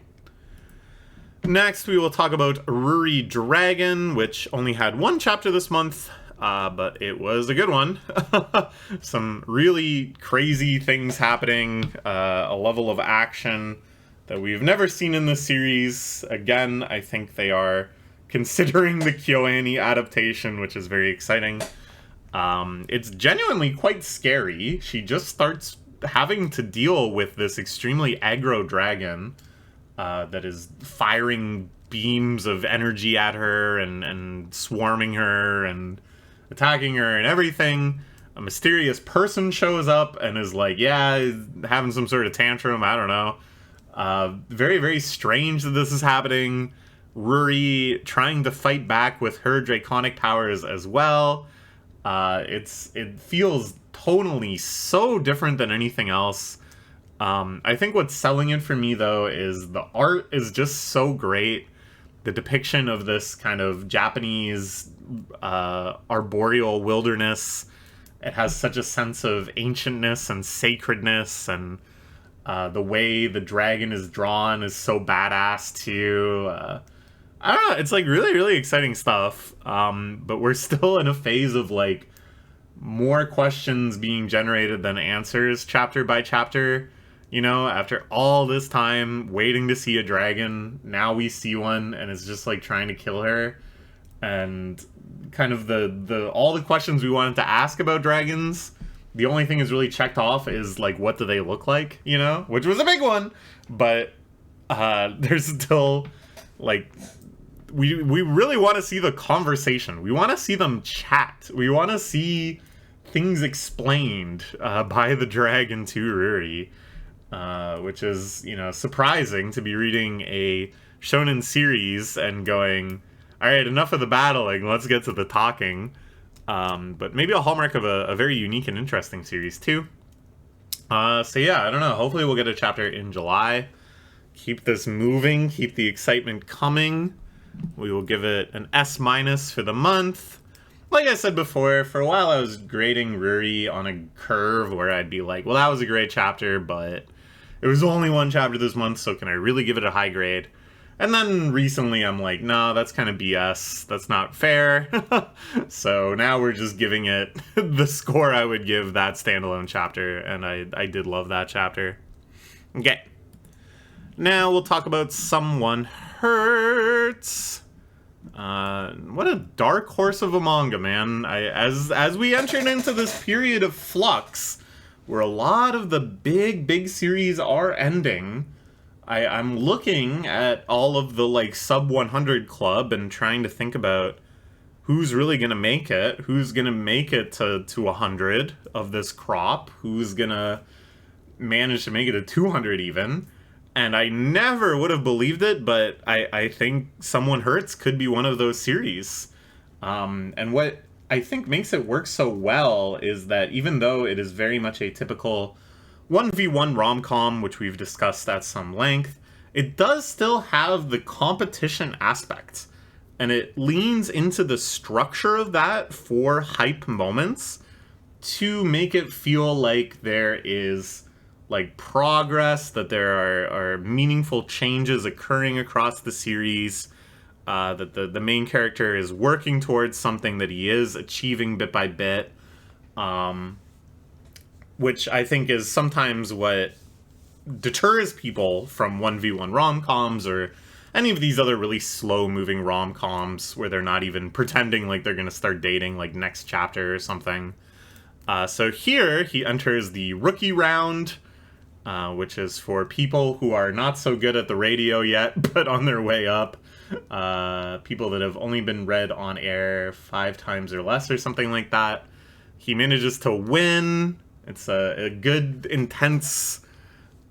Next, we will talk about Ruri Dragon, which only had one chapter this month, but it was a good one. Some really crazy things happening, a level of action that we've never seen in this series. Again, I think they are considering the KyoAni adaptation, which is very exciting. It's genuinely quite scary. She just starts having to deal with this extremely aggro dragon that is firing beams of energy at her and swarming her and attacking her and everything. A mysterious person shows up and is like, yeah, having some sort of tantrum, I don't know. Very, very strange that this is happening. Ruri trying to fight back with her draconic powers as well. It feels tonally so different than anything else. I think what's selling it for me, though, is the art is just so great. The depiction of this kind of Japanese arboreal wilderness, it has such a sense of ancientness and sacredness, and the way the dragon is drawn is so badass, too. I don't know, it's like really, really exciting stuff, but we're still in a phase of like more questions being generated than answers chapter by chapter. After all this time waiting to see a dragon, now we see one and it's just like trying to kill her. And kind of the all the questions we wanted to ask about dragons, the only thing is really checked off is like, what do they look like, which was a big one. But there's still like, we really want to see the conversation. We want to see them chat. We want to see things explained by the dragon to Ruri. Which is, surprising to be reading a shonen series and going, all right, enough of the battling, let's get to the talking. But maybe a hallmark of a very unique and interesting series, too. So yeah, I don't know. Hopefully we'll get a chapter in July. Keep this moving. Keep the excitement coming. We will give it an S- for the month. Like I said before, for a while I was grading Ruri on a curve where I'd be like, well, that was a great chapter, but it was only one chapter this month, so can I really give it a high grade? And then recently I'm like, no, that's kind of BS. That's not fair. So now we're just giving it the score I would give that standalone chapter, and I did love that chapter. Okay. Now we'll talk about Someone Hertz. What a dark horse of a manga, man. As we entered into this period of flux, where a lot of the big series are ending, I'm looking at all of the like sub 100 club and trying to think about who's really gonna make it, who's gonna make it to 100 of this crop, who's gonna manage to make it to 200 even. And I never would have believed it, but I think Someone Hertz could be one of those series. And what I think makes it work so well is that even though it is very much a typical 1v1 rom-com, which we've discussed at some length, it does still have the competition aspect. And it leans into the structure of that for hype moments. to make it feel like there is like progress, that there are meaningful changes occurring across the series, that the main character is working towards something that he is achieving bit by bit, which I think is sometimes what deters people from 1v1 rom-coms or any of these other really slow-moving rom-coms where they're not even pretending like they're going to start dating like next chapter or something. So here he enters the rookie round, which is for people who are not so good at the radio yet, but on their way up. People that have only been read on air 5 times or less or something like that. He manages to win. It's a good, intense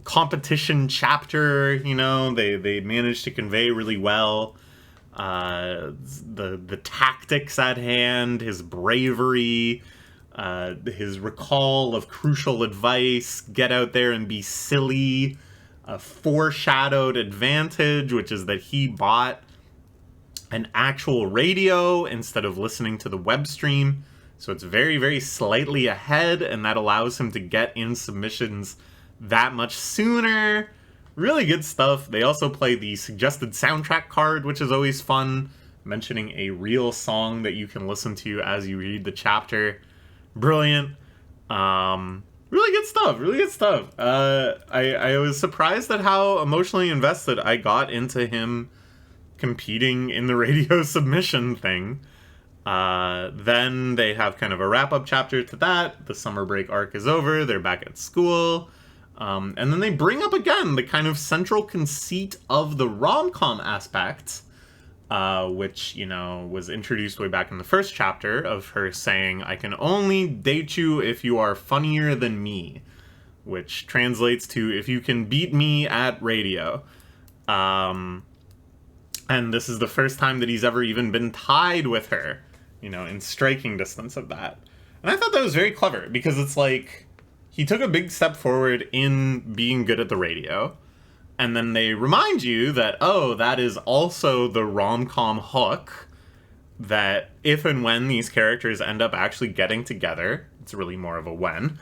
competition chapter, you know. They managed to convey really well the tactics at hand, his bravery, his recall of crucial advice, get out there and be silly, a foreshadowed advantage, which is that he bought an actual radio instead of listening to the web stream. So it's very, very slightly ahead, and that allows him to get in submissions that much sooner. Really good stuff. They also play the suggested soundtrack card, which is always fun, mentioning a real song that you can listen to as you read the chapter. Brilliant. Really good stuff. Really good stuff. I was surprised at how emotionally invested I got into him competing in the radio submission thing. Then they have kind of a wrap-up chapter to that. The summer break arc is over. They're back at school. And then they bring up again the kind of central conceit of the rom-com aspect, which, you know, was introduced way back in the first chapter of her saying, "I can only date you if you are funnier than me," which translates to if you can beat me at radio. And this is the first time that he's ever even been tied with her, you know, in striking distance of that. And I thought that was very clever, because it's like, he took a big step forward in being good at the radio, and then they remind you that, oh, that is also the rom-com hook, that if and when these characters end up actually getting together, it's really more of a when,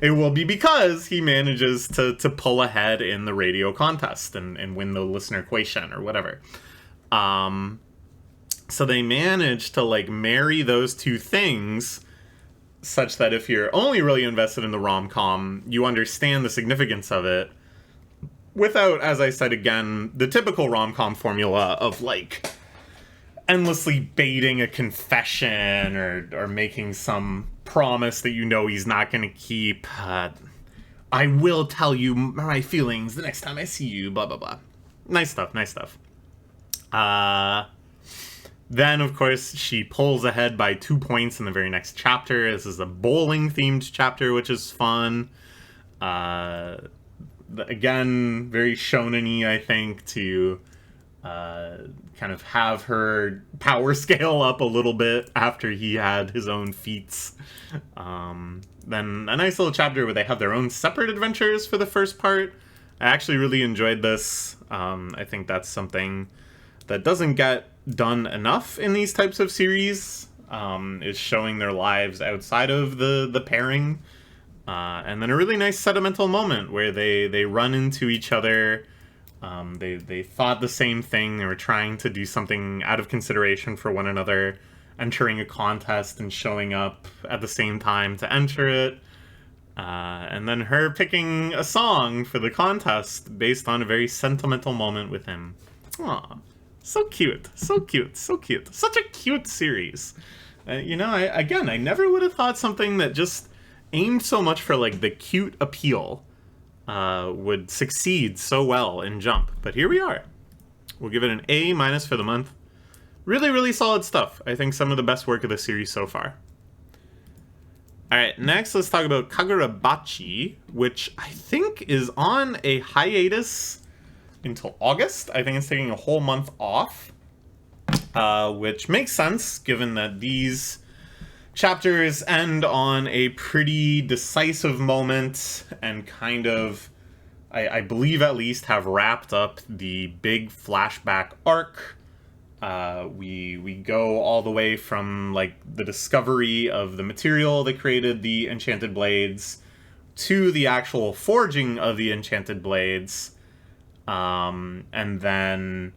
it will be because he manages to pull ahead in the radio contest and win the listener quotient or whatever. So they manage to like marry those two things such that if you're only really invested in the rom-com, you understand the significance of it without, as I said again, the typical rom-com formula of like endlessly baiting a confession or making some promise that you know he's not going to keep. I will tell you my feelings the next time I see you, blah, blah, blah. Nice stuff, nice stuff. Then, of course, she pulls ahead by 2 points in the very next chapter. This is a bowling-themed chapter, which is fun. Again, very shonen-y, I think, to kind of have her power scale up a little bit after he had his own feats. Then a nice little chapter where they have their own separate adventures for the first part. I actually really enjoyed this. I think that's something that doesn't get done enough in these types of series, is showing their lives outside of the pairing. And then a really nice sentimental moment where they run into each other. They thought the same thing. They were trying to do something out of consideration for one another, entering a contest and showing up at the same time to enter it. And then her picking a song for the contest based on a very sentimental moment with him. Aw, so cute, so cute, so cute. Such a cute series. You know, I never would have thought something that just aimed so much for like the cute appeal would succeed so well in Jump. But here we are. We'll give it an A- for the month. Really, really solid stuff. I think some of the best work of the series so far. Alright, next let's talk about Kagurabachi, which I think is on a hiatus until August. I think it's taking a whole month off, which makes sense given that these chapters end on a pretty decisive moment and kind of, I believe at least, have wrapped up the big flashback arc We go all the way from like the discovery of the material that created the enchanted blades to the actual forging of the enchanted blades, and then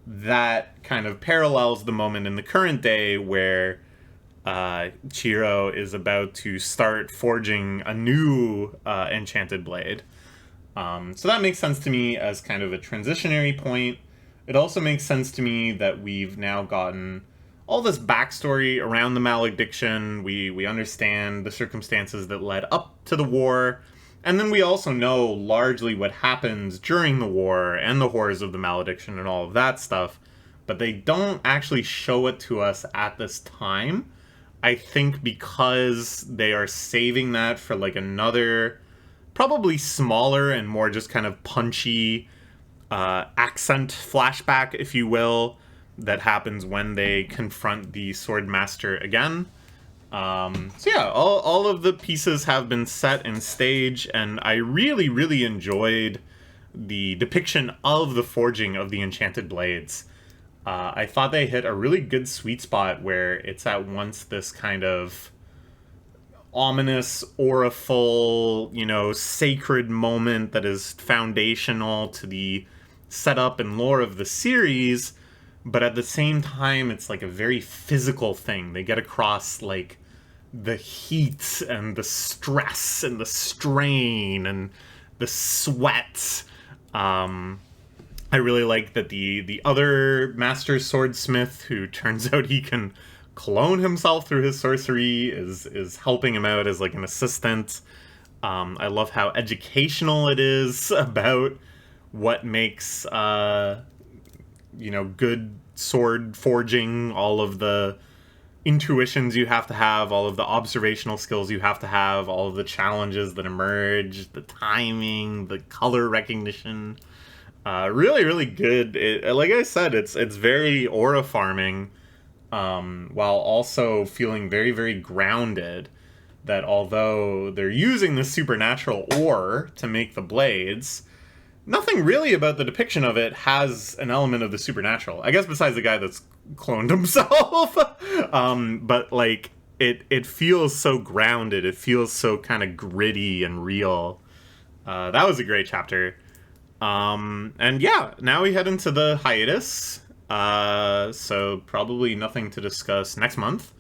that kind of parallels the moment in the current day where Chiro is about to start forging a new enchanted blade. So that makes sense to me as kind of a transitionary point. It also makes sense to me that we've now gotten all this backstory around the malediction. We understand the circumstances that led up to the war, and then we also know largely what happens during the war and the horrors of the malediction and all of that stuff, but they don't actually show it to us at this time. I think because they are saving that for like another, probably smaller and more just kind of punchy accent flashback, if you will, that happens when they confront the Swordmaster again. So yeah, all of the pieces have been set in stage, and I really, really enjoyed the depiction of the forging of the enchanted blades. I thought they hit a really good sweet spot where it's at once this kind of ominous, auriful, sacred moment that is foundational to the setup and lore of the series, but at the same time it's like a very physical thing. They get across like the heat and the stress and the strain and the sweat. I really like that the other master swordsmith, who turns out he can clone himself through his sorcery, is helping him out as like an assistant. I love how educational it is about what makes good sword forging, all of the intuitions you have to have, all of the observational skills you have to have, all of the challenges that emerge, the timing, the color recognition. Really, really good. Like I said, it's very aura farming, while also feeling very, very grounded. That although they're using the supernatural ore to make the blades, nothing really about the depiction of it has an element of the supernatural. I guess besides the guy that's cloned himself. But like it feels so grounded. It feels so kind of gritty and real. That was a great chapter. And yeah, now we head into the hiatus. So probably nothing to discuss next month.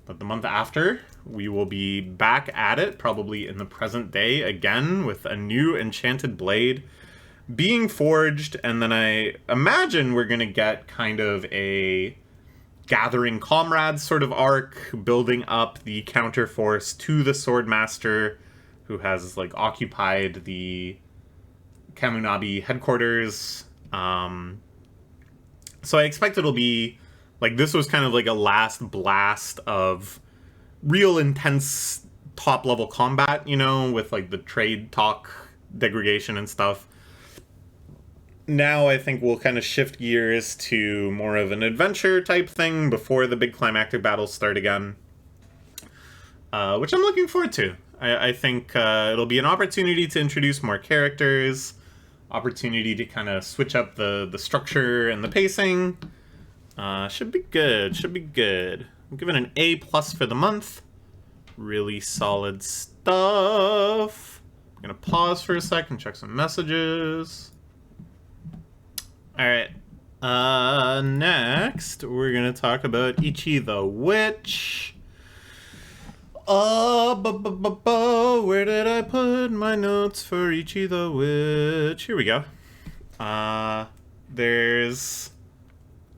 But the month after, we will be back at it, probably in the present day again, with a new enchanted blade being forged, and then I imagine we're going to get kind of a gathering comrades sort of arc, building up the counterforce to the Swordmaster, who has like occupied the Kamunabi headquarters. So I expect it'll be like, this was kind of like a last blast of real intense top level combat, with like the trade talk degradation and stuff. Now I think we'll kind of shift gears to more of an adventure type thing before the big climactic battles start again, which I'm looking forward to. I think it'll be an opportunity to introduce more characters, opportunity to kind of switch up the structure and the pacing. Should be good. I'm giving an A+ for the month. Really solid stuff. I'm gonna pause for a second, check some messages. Alright, next we're gonna talk about Ichi the Witch. Where did I put my notes for Ichi the Witch? Here we go. There's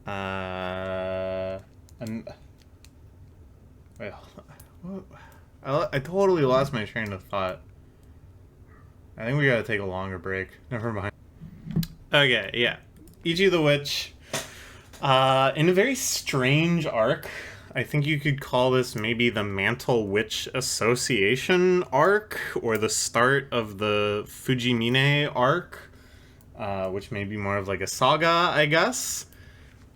wait, I totally lost my train of thought. I think we gotta take a longer break. Never mind. Okay, yeah. Ichi the Witch. In a very strange arc. I think you could call this maybe the Mantle Witch Association arc, or the start of the Fujimine arc, which may be more of like a saga, I guess.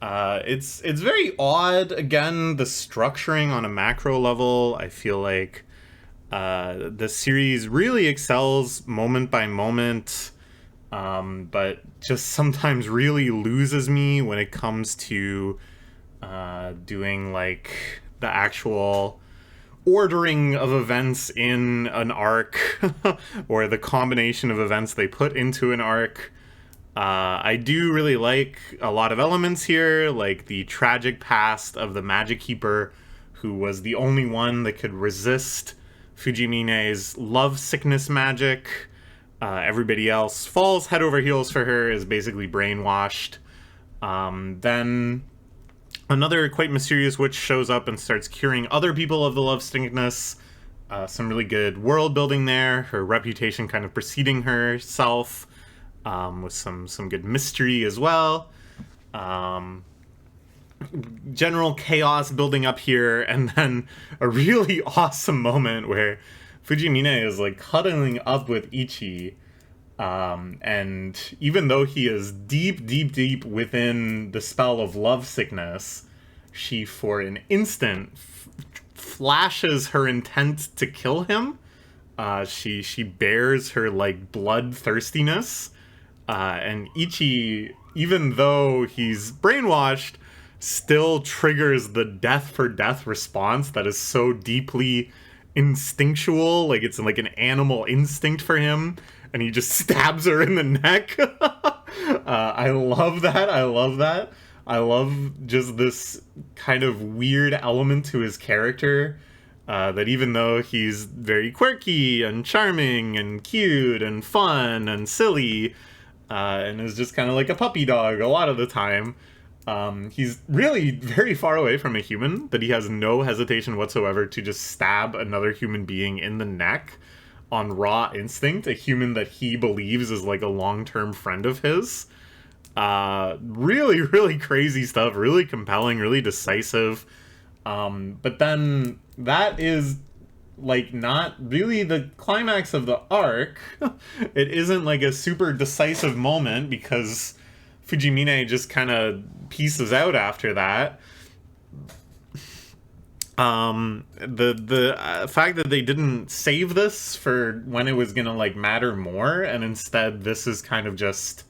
It's very odd. Again, the structuring on a macro level, I feel like the series really excels moment by moment, but just sometimes really loses me when it comes to doing like the actual ordering of events in an arc or the combination of events they put into an arc. I do really like a lot of elements here, like the tragic past of the Magic Keeper, who was the only one that could resist Fujimine's love sickness magic. Everybody else falls head over heels for her, is basically brainwashed. Then another quite mysterious witch shows up and starts curing other people of the love sickness. Some really good world building there. Her reputation kind of preceding herself, with some good mystery as well. General chaos building up here, and then a really awesome moment where Fujimine is like cuddling up with Ichi. And even though he is deep within the spell of love sickness, she for an instant flashes her intent to kill him. She bears her like bloodthirstiness, and Ichi, even though he's brainwashed, still triggers the death for death response that is so deeply instinctual. Like it's like an animal instinct for him, and he just stabs her in the neck. I love that. I love just this kind of weird element to his character, that even though he's very quirky and charming and cute and fun and silly, and is just kind of like a puppy dog a lot of the time, he's really very far away from a human, that he has no hesitation whatsoever to just stab another human being in the neck on raw instinct, a human that he believes is like a long-term friend of his. Really crazy stuff, really compelling, really decisive. But then that is like not really the climax of the arc. It isn't like a super decisive moment because Fujimine just kind of pieces out after that. The fact that they didn't save this for when it was gonna like matter more, and instead this is kind of just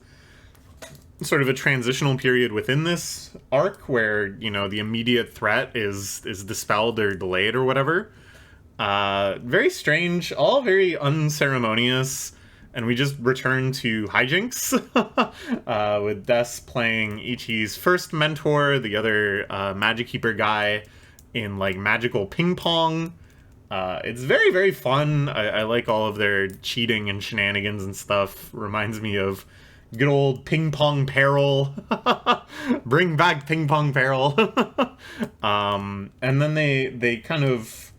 sort of a transitional period within this arc where, you know, the immediate threat is dispelled or delayed or whatever. Very strange, all very unceremonious. And we just return to hijinks, with Des playing Ichi's first mentor, the other Magic Keeper guy, in like magical ping pong. It's very fun. I like all of their cheating and shenanigans and stuff. Reminds me of good old ping pong peril. Bring back ping pong peril. And then they kind of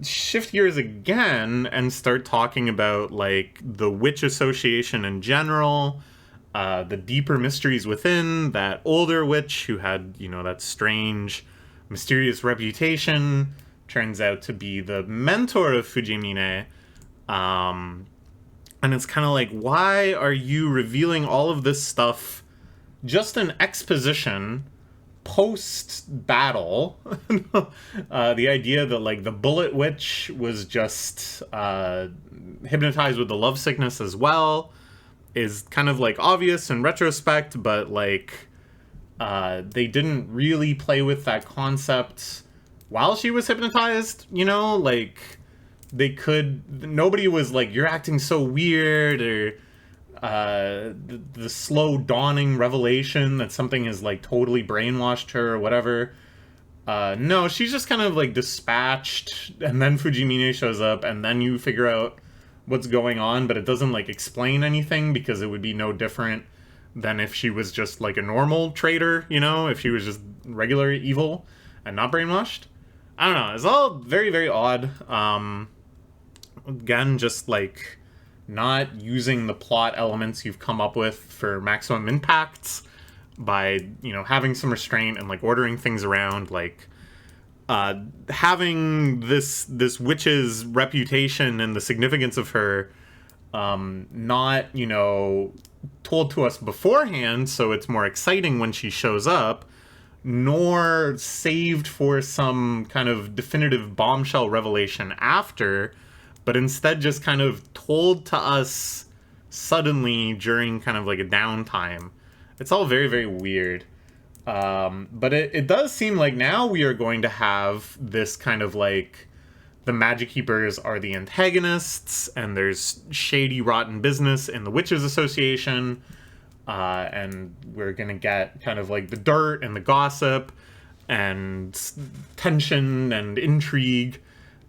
shift gears again and start talking about like the witch association in general, the deeper mysteries within that older witch who had, you know, that strange mysterious reputation, turns out to be the mentor of Fujimine. And it's kind of like, why are you revealing all of this stuff just in exposition post-battle? The idea that like the bullet witch was just hypnotized with the love sickness as well is kind of like obvious in retrospect, but like they didn't really play with that concept while she was hypnotized, you know? Like nobody was like, you're acting so weird, or the slow dawning revelation that something has like totally brainwashed her or whatever. No, she's just kind of like dispatched, and then Fujimine shows up, and then you figure out what's going on, but it doesn't like explain anything because it would be no different than if she was just like a normal traitor, you know, if she was just regular evil and not brainwashed. I don't know, it's all very odd. Again, just like not using the plot elements you've come up with for maximum impacts by, you know, having some restraint and like ordering things around, like having this witch's reputation and the significance of her not, you know, told to us beforehand so it's more exciting when she shows up, nor saved for some kind of definitive bombshell revelation after, but instead just kind of told to us suddenly during kind of like a downtime. It's all very weird. But it does seem like now we are going to have this kind of like the Magic Keepers are the antagonists, and there's shady, rotten business in the Witches Association, and we're gonna get kind of like the dirt and the gossip and tension and intrigue.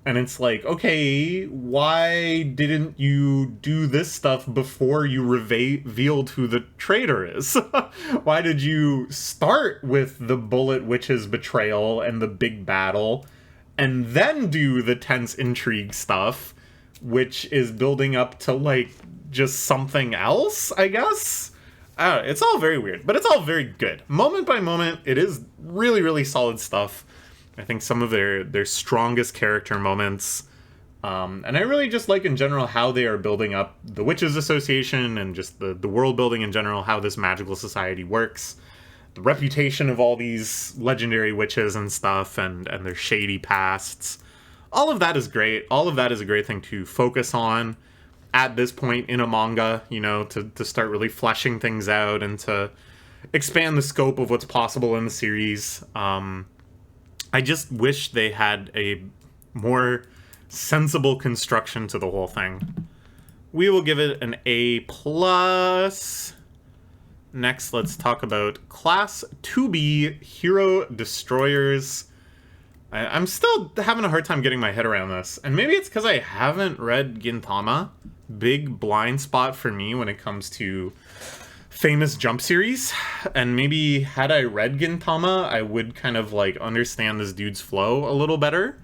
And it's like, okay, why didn't you do this stuff before you revealed who the traitor is? Why did you start with the Bullet Witch's betrayal and the big battle, and then do the tense intrigue stuff, which is building up to, like, just something else, I guess? I don't know, it's all very weird, but it's all very good. Moment by moment, it is really, really solid stuff. I think some of their strongest character moments. And I really just like, in general, how they are building up the Witches Association and just the world building in general, how this magical society works. The reputation of all these legendary witches and stuff, and their shady pasts. All of that is great. All of that is a great thing to focus on at this point in a manga, you know, to start really fleshing things out and to expand the scope of what's possible in the series. I just wish they had a more sensible construction to the whole thing. We will give it an A+. Next, let's talk about Class 2B Hero Destroyerz. I'm still having a hard time getting my head around this, and maybe it's because I haven't read Gintama. Big blind spot for me when it comes to famous Jump series, and maybe had I read Gintama, I would kind of like understand this dude's flow a little better.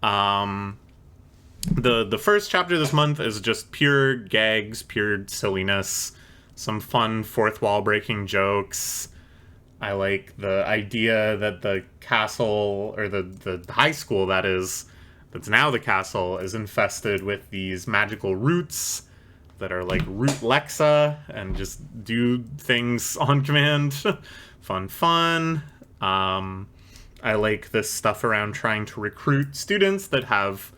The first chapter this month is just pure gags, pure silliness, some fun fourth wall breaking jokes. I like the idea that the castle, or the high school that's now the castle, is infested with these magical roots that are like root Lexa and just do things on command. Fun. I like this stuff around trying to recruit students that have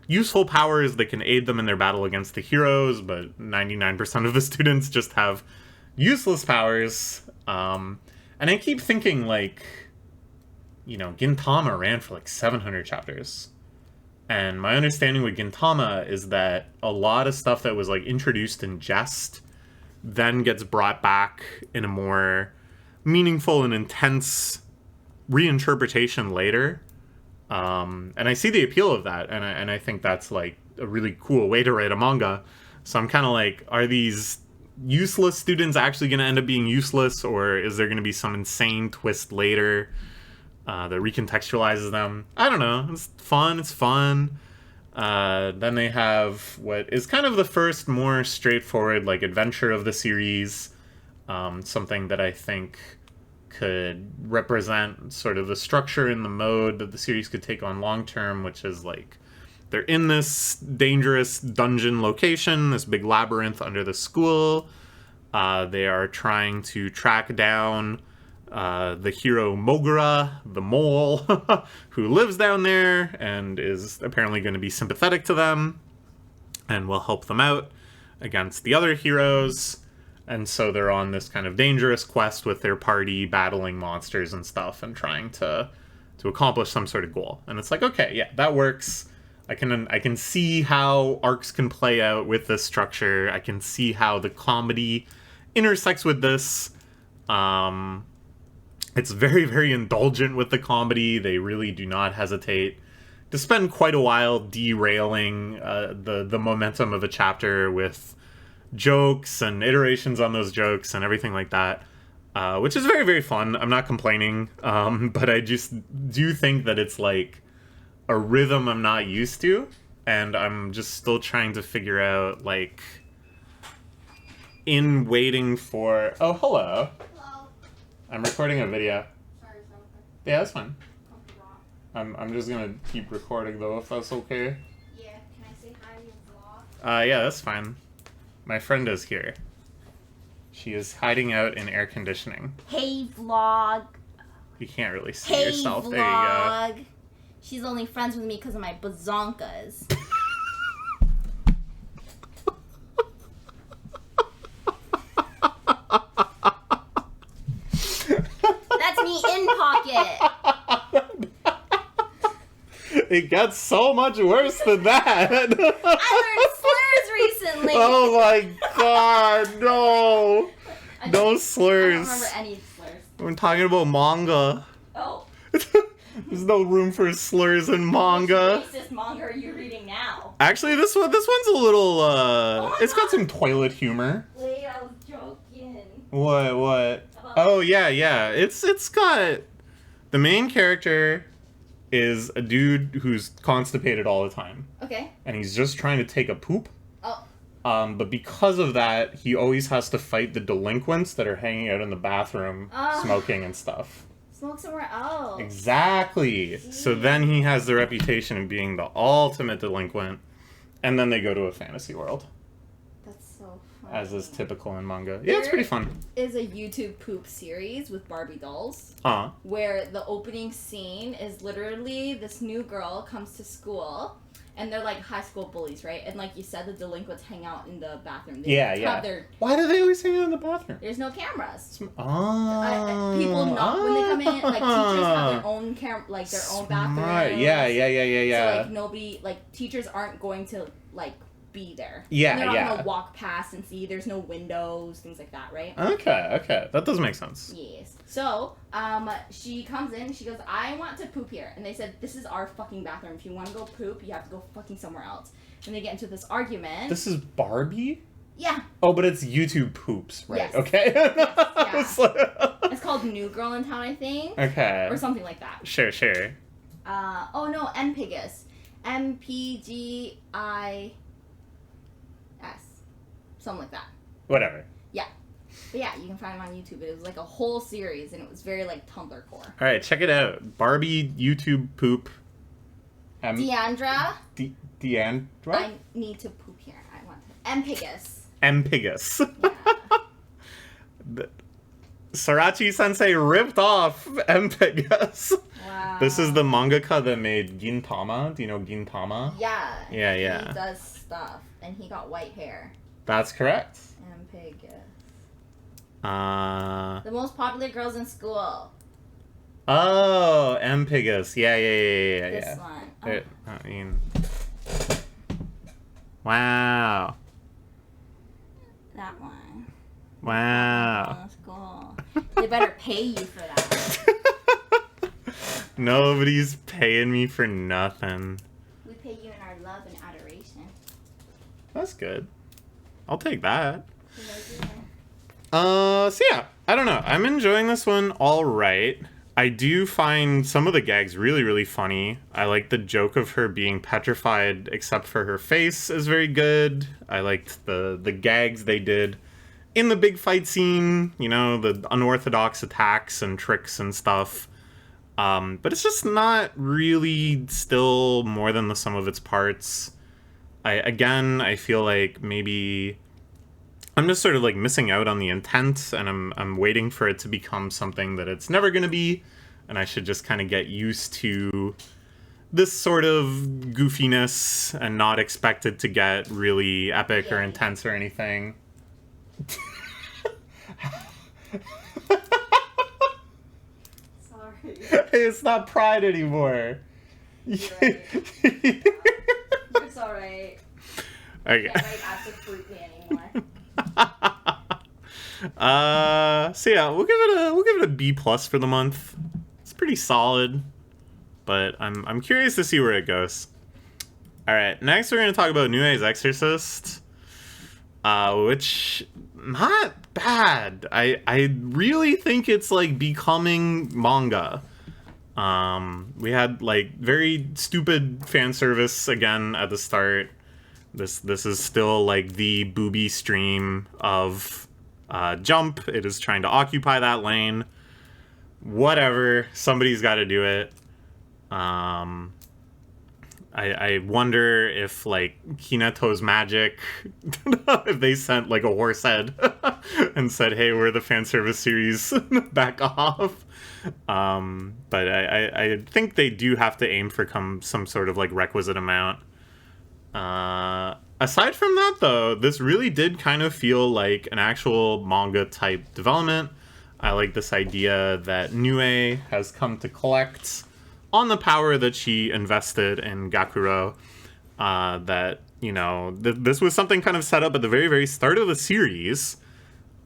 useful powers that can aid them in their battle against the heroes, but 99% of the students just have useless powers. And I keep thinking, like, you know, Gintama ran for like 700 chapters. And my understanding with Gintama is that a lot of stuff that was like introduced in jest then gets brought back in a more meaningful and intense reinterpretation later. And I see the appeal of that, and I think that's like a really cool way to write a manga. So I'm kind of like, are these useless students actually going to end up being useless, or is there going to be some insane twist later that recontextualizes them? I don't know. It's fun. Then they have what is kind of the first more straightforward like adventure of the series. Something that I think could represent sort of the structure and the mode that the series could take on long term, which is like they're in this dangerous dungeon location, this big labyrinth under the school. They are trying to track down the hero Mogura, the mole, who lives down there and is apparently going to be sympathetic to them and will help them out against the other heroes. And so they're on this kind of dangerous quest with their party, battling monsters and stuff, and trying to accomplish some sort of goal. And it's like, okay, yeah, that works. I can see how arcs can play out with this structure. I can see how the comedy intersects with this. It's very, very indulgent with the comedy. They really do not hesitate to spend quite a while derailing the momentum of a chapter with jokes and iterations on those jokes and everything like that, which is very, very fun. I'm not complaining, but I just do think that it's like a rhythm I'm not used to, and I'm just still trying to figure out, like, in waiting for... Oh, hello. Hello. I'm recording a video. Sorry, something. Yeah, that's fine. I'm just gonna keep recording, though, if that's okay. Yeah, can I say hi to your vlog? Yeah, that's fine. My friend is here. She is hiding out in air conditioning. Hey, vlog. You can't really see Hey, yourself. vlog. There you go. She's only friends with me because of my bazonkas. That's It gets so much worse than that. I learned slurs recently. Oh my god, no. No slurs. I don't remember any slurs. We're talking about manga. Oh. There's no room for slurs in manga. Which racist manga are you reading now? Actually, this one's a little, it's got some toilet humor. Wait, I was joking. What? Oh, yeah. It's got... The main character is a dude who's constipated all the time. Okay. And he's just trying to take a poop. Oh. But because of that, he always has to fight the delinquents that are hanging out in the bathroom, smoking and stuff. Smoke somewhere else. Exactly. Jeez. So then he has the reputation of being the ultimate delinquent, and then they go to a fantasy world. That's so funny. As is typical in manga. Yeah, it's pretty fun. Is a YouTube poop series with Barbie dolls. Where the opening scene is literally this new girl comes to school. And they're like high school bullies, right? And like you said, the delinquents hang out in the bathroom. They have Why do they always hang out in the bathroom? There's no cameras. People knock when they come in. Like teachers have their own their own bathroom. Yeah. So like nobody, like teachers aren't going to like be there. Yeah, and they're not gonna walk past and see. There's no windows, things like that, right? Okay. That does make sense. Yes. So, she comes in, she goes, I want to poop here. And they said, this is our fucking bathroom. If you want to go poop, you have to go fucking somewhere else. And they get into this argument. This is Barbie? Yeah. Oh, but it's YouTube poops, right? Yes. Okay. Yes, yeah. It's called New Girl in Town, I think. Okay. Or something like that. Sure. Mpgis. Mpgis. Something like that. Whatever. Yeah. But yeah, you can find them on YouTube. It was like a whole series, and it was very like Tumblr core. All right, check it out. Barbie YouTube poop. Deandra. Deandra? I need to poop here. I want to. Mpgis. Yeah. Sarachi Sensei ripped off Mpgis. Wow. This is the mangaka that made Gintama. Do you know Gintama? Yeah. Yeah. He does stuff, and he got white hair. That's correct. Mpgis. The most popular girls in school. Oh, Mpgis. Yeah. This one. Oh. I mean... Wow. That one. Wow. That's cool. They better pay you for that. Nobody's paying me for nothing. We pay you in our love and adoration. That's good. I'll take that. So yeah, I don't know. I'm enjoying this one all right. I do find some of the gags really, really funny. I like the joke of her being petrified except for her face is very good. I liked the gags they did in the big fight scene, you know, the unorthodox attacks and tricks and stuff. But it's just not really still more than the sum of its parts. I feel like maybe I'm just sort of like missing out on the intent, and I'm waiting for it to become something that it's never going to be, and I should just kind of get used to this sort of goofiness and not expect it to get really epic or intense or anything. Sorry. It's not Pride anymore. You're right. It's alright. Okay. I can't write absolutely anymore. So yeah, we'll give it a B+ for the month. It's pretty solid, but I'm curious to see where it goes. All right, next we're gonna talk about Nue's Exorcist, which not bad. I really think it's like becoming manga. We had like very stupid fan service again at the start. This is still like the booby stream of Jump. It is trying to occupy that lane. Whatever, somebody's got to do it. I wonder if like Kinato's magic, if they sent like a horse head and said, "Hey, we're the fan service series, back off." But I think they do have to aim for some sort of like requisite amount. Aside from that, though, this really did kind of feel like an actual manga type development. I like this idea that Nue has come to collect on the power that she invested in Gakuro. That, you know, this was something kind of set up at the very, very start of the series.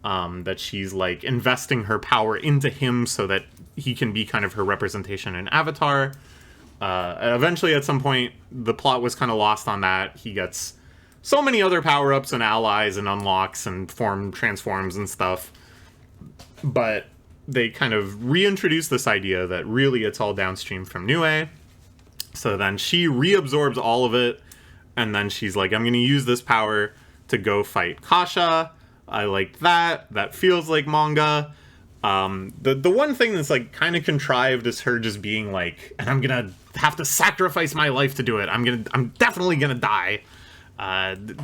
That she's, like, investing her power into him so that he can be kind of her representation in Avatar. Eventually, at some point, the plot was kind of lost on that. He gets so many other power-ups and allies and unlocks and transforms and stuff. But they kind of reintroduced this idea that really it's all downstream from Nue. So then she reabsorbs all of it, and then she's like, I'm going to use this power to go fight Kasha. I like that. That feels like manga. The one thing that's, like, kind of contrived is her just being like, and I'm going to have to sacrifice my life to do it. I'm definitely going to die.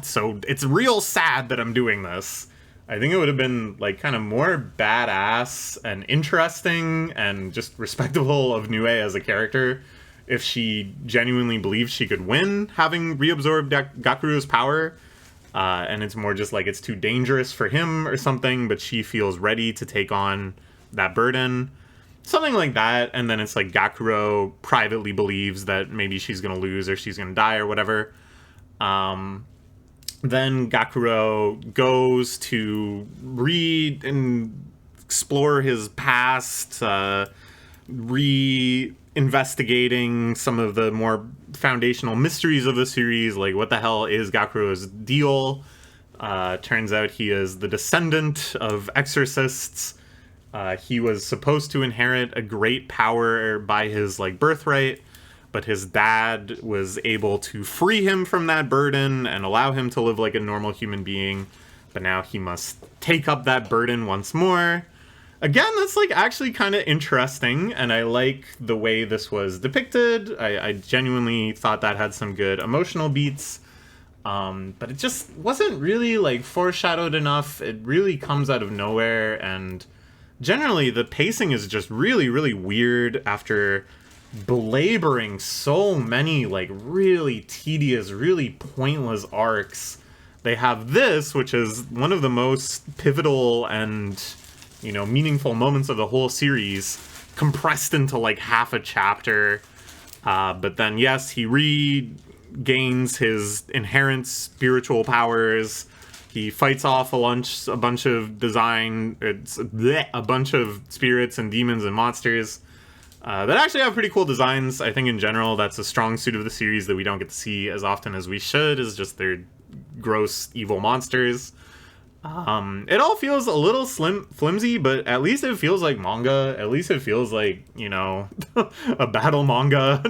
So it's real sad that I'm doing this. I think it would have been, like, kind of more badass and interesting and just respectable of Nue as a character if she genuinely believed she could win having reabsorbed Gakuru's power. And it's more just like it's too dangerous for him or something, but she feels ready to take on that burden. Something like that. And then it's like Gakuro privately believes that maybe she's going to lose or she's going to die or whatever. Then Gakuro goes to explore his past, investigating some of the more foundational mysteries of the series, like what the hell is Gakuro's deal? Turns out he is the descendant of exorcists. He was supposed to inherit a great power by his, like, birthright, but his dad was able to free him from that burden and allow him to live like a normal human being. But now he must take up that burden once more. Again, that's, like, actually kind of interesting, and I like the way this was depicted. I genuinely thought that had some good emotional beats, but it just wasn't really, like, foreshadowed enough. It really comes out of nowhere, and generally the pacing is just really, really weird after belaboring so many, like, really tedious, really pointless arcs. They have this, which is one of the most pivotal and, you know, meaningful moments of the whole series, compressed into, like, half a chapter. But then, yes, he regains his inherent spiritual powers. He fights off a bunch of spirits and demons and monsters that actually have pretty cool designs. I think in general that's a strong suit of the series that we don't get to see as often as we should, is just their gross evil monsters. It all feels a little flimsy, but at least it feels like manga. At least it feels like, you know, a battle manga,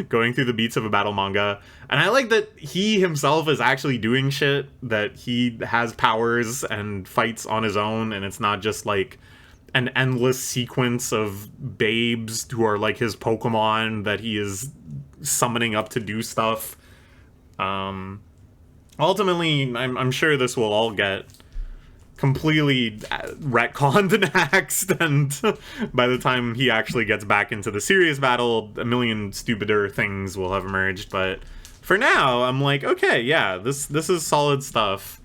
going through the beats of a battle manga. And I like that he himself is actually doing shit, that he has powers and fights on his own, and it's not just like an endless sequence of babes who are like his Pokemon that he is summoning up to do stuff. Ultimately, I'm sure this will all get completely retconned and axed, and by the time he actually gets back into the serious battle, a million stupider things will have emerged. But for now, I'm like, okay, yeah, this is solid stuff.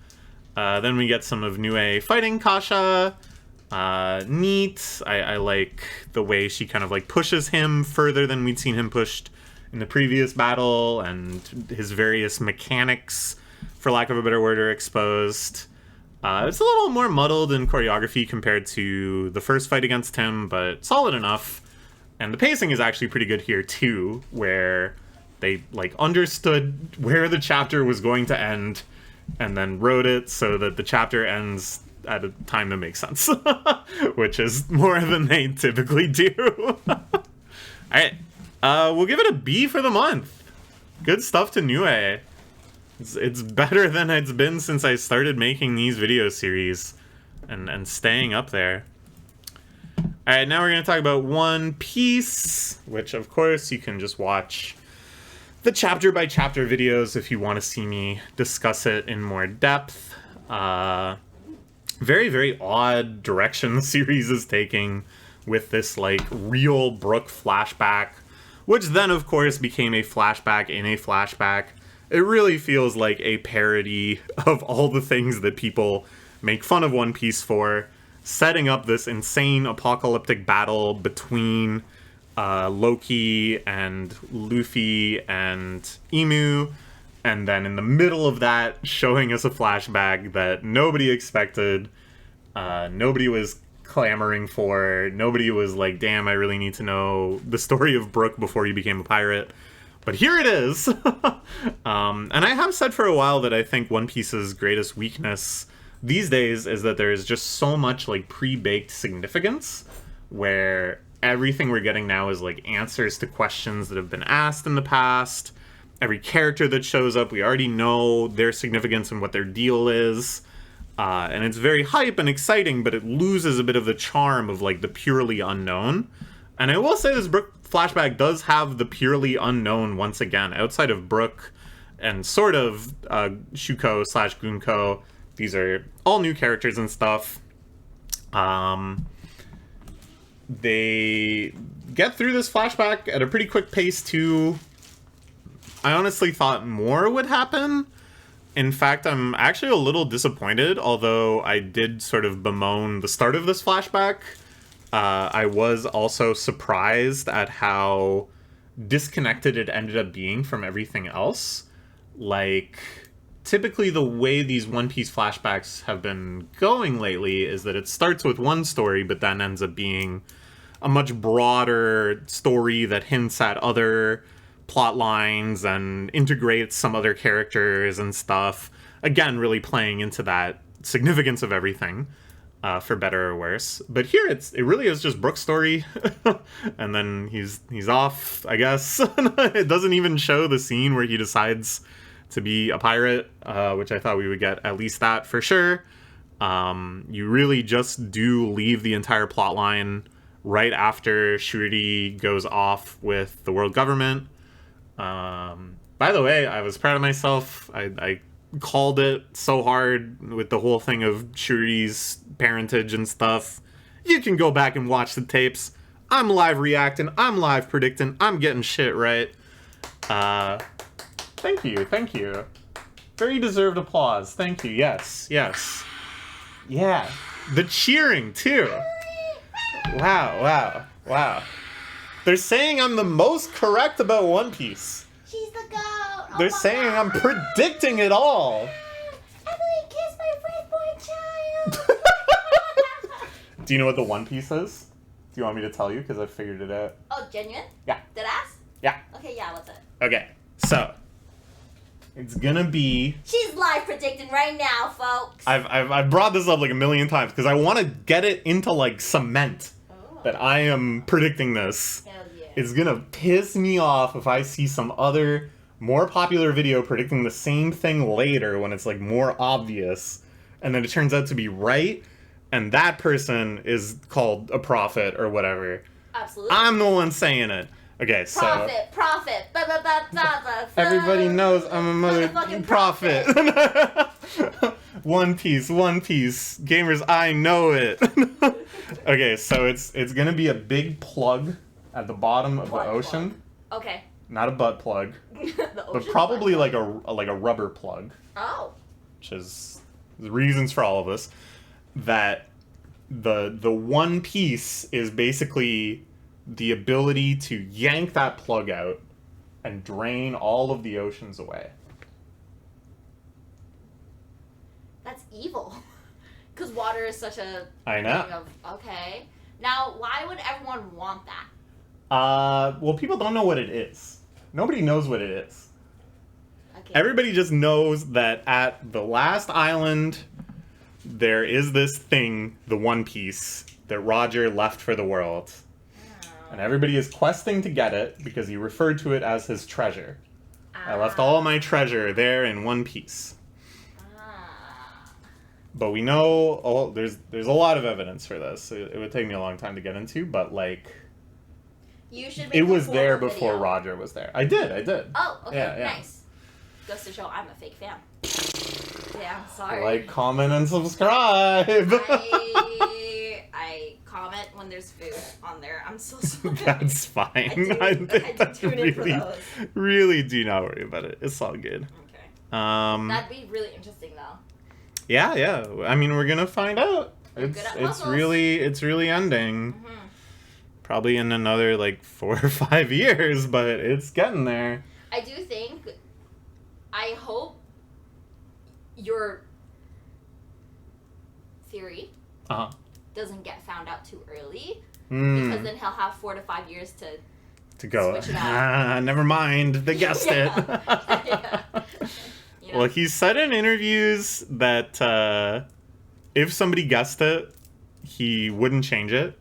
Then we get some of Nue fighting Kasha. Neat. I like the way she kind of, like, pushes him further than we'd seen him pushed in the previous battle, and his various mechanics, for lack of a better word, are exposed. It's a little more muddled in choreography compared to the first fight against him, but solid enough. And the pacing is actually pretty good here, too, where they, like, understood where the chapter was going to end and then wrote it so that the chapter ends at a time that makes sense, which is more than they typically do. Alright, we'll give it a B for the month. Good stuff to Nue. It's better than it's been since I started making these video series, and staying up there. Alright, now we're going to talk about One Piece, which of course you can just watch the chapter by chapter videos if you want to see me discuss it in more depth. Very, very odd direction the series is taking with this, like, real Brook flashback, which then of course became a flashback in a flashback. It really feels like a parody of all the things that people make fun of One Piece for, setting up this insane apocalyptic battle between Loki and Luffy and Emu, and then in the middle of that, showing us a flashback that nobody expected, nobody was clamoring for, nobody was like, damn, I really need to know the story of Brook before he became a pirate. But here it is! And I have said for a while that I think One Piece's greatest weakness these days is that there is just so much, like, pre-baked significance, where everything we're getting now is, like, answers to questions that have been asked in the past. Every character that shows up, we already know their significance and what their deal is. And it's very hype and exciting, but it loses a bit of the charm of, like, the purely unknown. And I will say this Brook flashback does have the purely unknown once again, outside of Brook and sort of Shuko/Gunko. These are all new characters and stuff. They get through this flashback at a pretty quick pace, too. I honestly thought more would happen. In fact, I'm actually a little disappointed, although I did sort of bemoan the start of this flashback. I was also surprised at how disconnected it ended up being from everything else. Like, typically the way these One Piece flashbacks have been going lately is that it starts with one story, but then ends up being a much broader story that hints at other plot lines and integrates some other characters and stuff. Again, really playing into that significance of everything, for better or worse. But here it really is just Brook's story, and then he's off, I guess. It doesn't even show the scene where he decides to be a pirate, which I thought we would get at least that for sure. You really just do leave the entire plot line right after Shuri goes off with the world government. By the way, I was proud of myself. I called it so hard with the whole thing of Shuri's parentage and stuff. You can go back and watch the tapes. I'm live reacting. I'm live predicting. I'm getting shit right. Thank you. Very deserved applause. Thank you. Yes. Yeah. The cheering, too. Wow. They're saying I'm the most correct about One Piece. She's the goat. They're saying I'm predicting it all. Emily kissed my firstborn child. Do you know what the One Piece is? Do you want me to tell you? Because I figured it out. Oh, genuine? Yeah. Deadass? Yeah. Okay, yeah, what's it? Okay, so it's gonna be. She's live predicting right now, folks. I've brought this up like a million times because I want to get it into like cement that I am predicting this. Hell yeah. It's gonna piss me off if I see some other more popular video predicting the same thing later when it's like more obvious, and then it turns out to be right, and that person is called a prophet or whatever. Absolutely. I'm the one saying it. Okay, so Prophet. everybody knows I'm a motherfucking prophet. One Piece. Gamers, I know it. Okay, so it's gonna be a big plug at the bottom of the ocean. Plug. Okay. Not a butt plug, but probably like a rubber plug. Oh. Which is the reasons for all of this. That the One Piece is basically the ability to yank that plug out and drain all of the oceans away. That's evil. Because water is such a I know. thing of, okay. Now, why would everyone want that? Well, people don't know what it is. Nobody knows what it is. Okay. Everybody just knows that at the last island, there is this thing, the One Piece, that Roger left for the world. And everybody is questing to get it because he referred to it as his treasure. I left all my treasure there in one piece. But we know there's a lot of evidence for this. It would take me a long time to get into, but like you should make it was there video. before Roger was there. I did. Oh, okay, yeah. nice. Goes to show I'm a fake fan. Yeah, I'm sorry. Like, comment, and subscribe. I comment when there's food on there. I'm so sorry. That's fine. I tune in for those. Really do not worry about it. It's all good. Okay. That'd be really interesting though. Yeah. I mean, we're gonna find out. It's really ending. Probably in another, like, 4 or 5 years, but it's getting there. I do think... I hope your theory doesn't get found out too early, because then he'll have 4 to 5 years to go, switch it out. Never mind, they guessed it. Yeah. You know? Well, he said in interviews that if somebody guessed it, he wouldn't change it.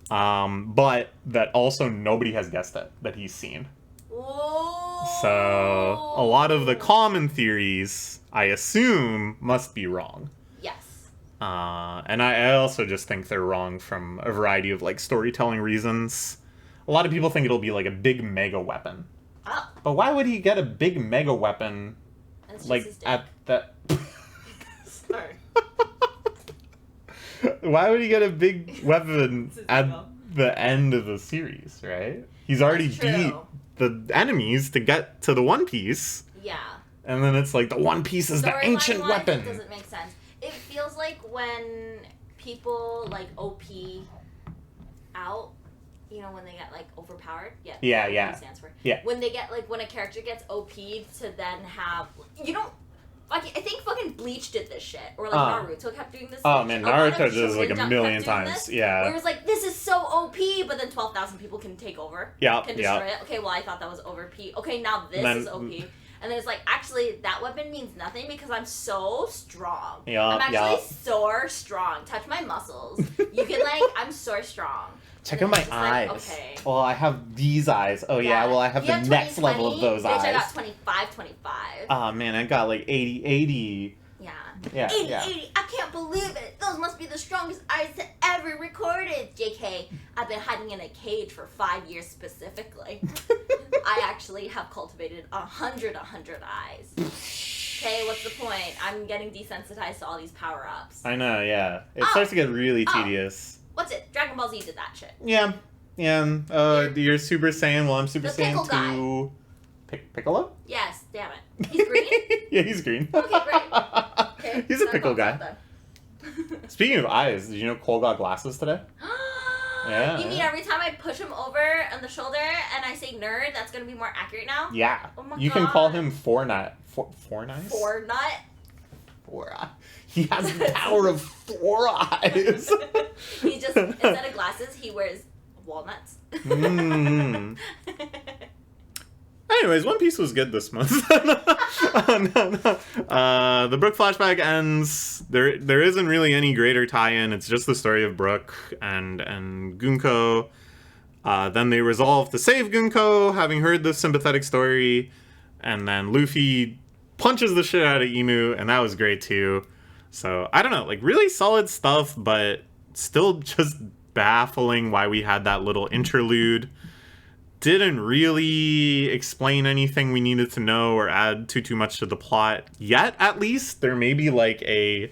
But that also nobody has guessed it that he's seen. Whoa. So a lot of the common theories, I assume, must be wrong. Yes. And I also just think they're wrong from a variety of, like, storytelling reasons. A lot of people think it'll be like a big mega weapon. Oh. But why would he get a big mega weapon, like, at the... Sorry. Why would he get a big weapon at the end of the series, right? He's already beat the enemies to get to the One Piece. Yeah. And then it's like the One Piece is the ancient weapon. It doesn't make sense. It feels like when people, like, OP out, you know, when they get, like, overpowered. Yeah. Stands for. Yeah. When they get, like, when a character gets OP'd to then have, you don't. Like, I think fucking Bleach did this shit. Or, like, Naruto kept doing this. Oh, man, Naruto does this, like, a million times. This, yeah. where it was like, this is so OP, but then 12,000 people can take over. Yeah. Can destroy it. Okay, well, I thought that was OP. Okay, now this is OP. And then it's like, actually, that weapon means nothing because I'm so strong. Yeah, I'm actually so strong. Touch my muscles. You can, like, I'm so strong. Check out my eyes. Like, okay. Well, I have these eyes. Oh, yeah, well, I have the next level of those eyes. I got 25. Oh, man, I got, like, 80. Yeah. 80. I can't believe it. Those must be the strongest eyes ever recorded. JK, I've been hiding in a cage for 5 years specifically. I actually have cultivated 100 eyes. Okay, what's the point? I'm getting desensitized to all these power-ups. I know, yeah. It starts to get really tedious. What's it? Dragon Ball Z did that shit. Yeah. You're Super Saiyan. Well, I'm Super Saiyan 2. Piccolo? Yes, damn it. He's green? Yeah, he's green. Okay, great. Okay, he's a pickle guy. Speaking of eyes, did you know Cole got glasses today? Yeah. You mean every time I push him over on the shoulder and I say nerd, that's going to be more accurate now? Yeah. Oh my you God. can call him Four-Nut. Four-Eyes? Four eye. He has the power of 4 eyes. He just, instead of glasses, he wears walnuts. Anyways, One Piece was good this month. The Brook flashback ends. There isn't really any greater tie-in. It's just the story of Brook and Gunko. Then they resolve to save Gunko, having heard the sympathetic story. And then Luffy punches the shit out of Emu, and that was great too. So, I don't know, like, really solid stuff, but still just baffling why we had that little interlude. Didn't really explain anything we needed to know or add too much to the plot yet, at least. There may be, like, a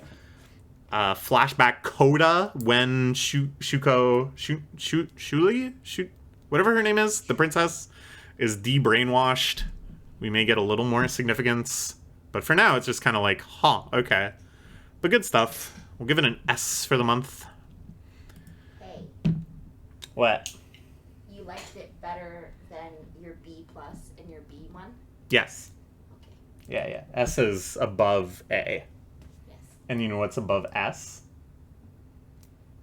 flashback coda when whatever her name is, the princess, is de-brainwashed. We may get a little more significance. But for now, it's just kind of like, okay. But good stuff. We'll give it an S for the month. Hey. What? You liked it better than your B+ and your B1? Yes. Okay. Yeah. S is above A. Yes. And you know what's above S?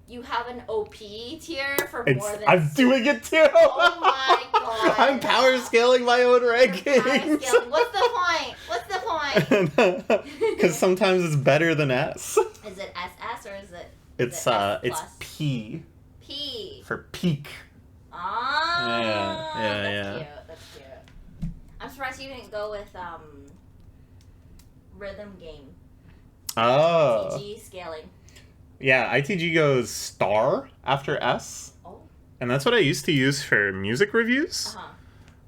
You have an OP tier for more than... I'm doing it too! Oh my God. I'm power scaling my own rankings! What's the point? Because sometimes it's better than S. Is it SS or is it... It's P. P. For peak. Yeah. That's cute. I'm surprised you didn't go with rhythm game. Oh. TG scaling. Yeah, ITG goes star after S. Oh. And that's what I used to use for music reviews. Uh-huh.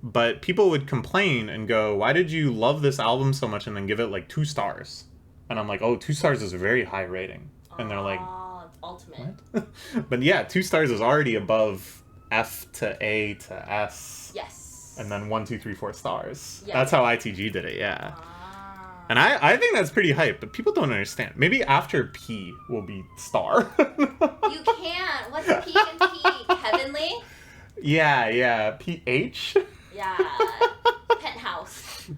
But people would complain and go, why did you love this album so much and then give it like 2 stars? And I'm like, 2 stars is a very high rating. And they're like, it's ultimate. What? But yeah, 2 stars is already above F to A to S. Yes. And then 1, 2, 3, 4 stars. Yeah. That's how ITG did it, yeah. And I think that's pretty hype, but people don't understand. Maybe after P will be star. You can't. What's P and P? Heaven Heavenly? Yeah. PH? Yeah. Penthouse.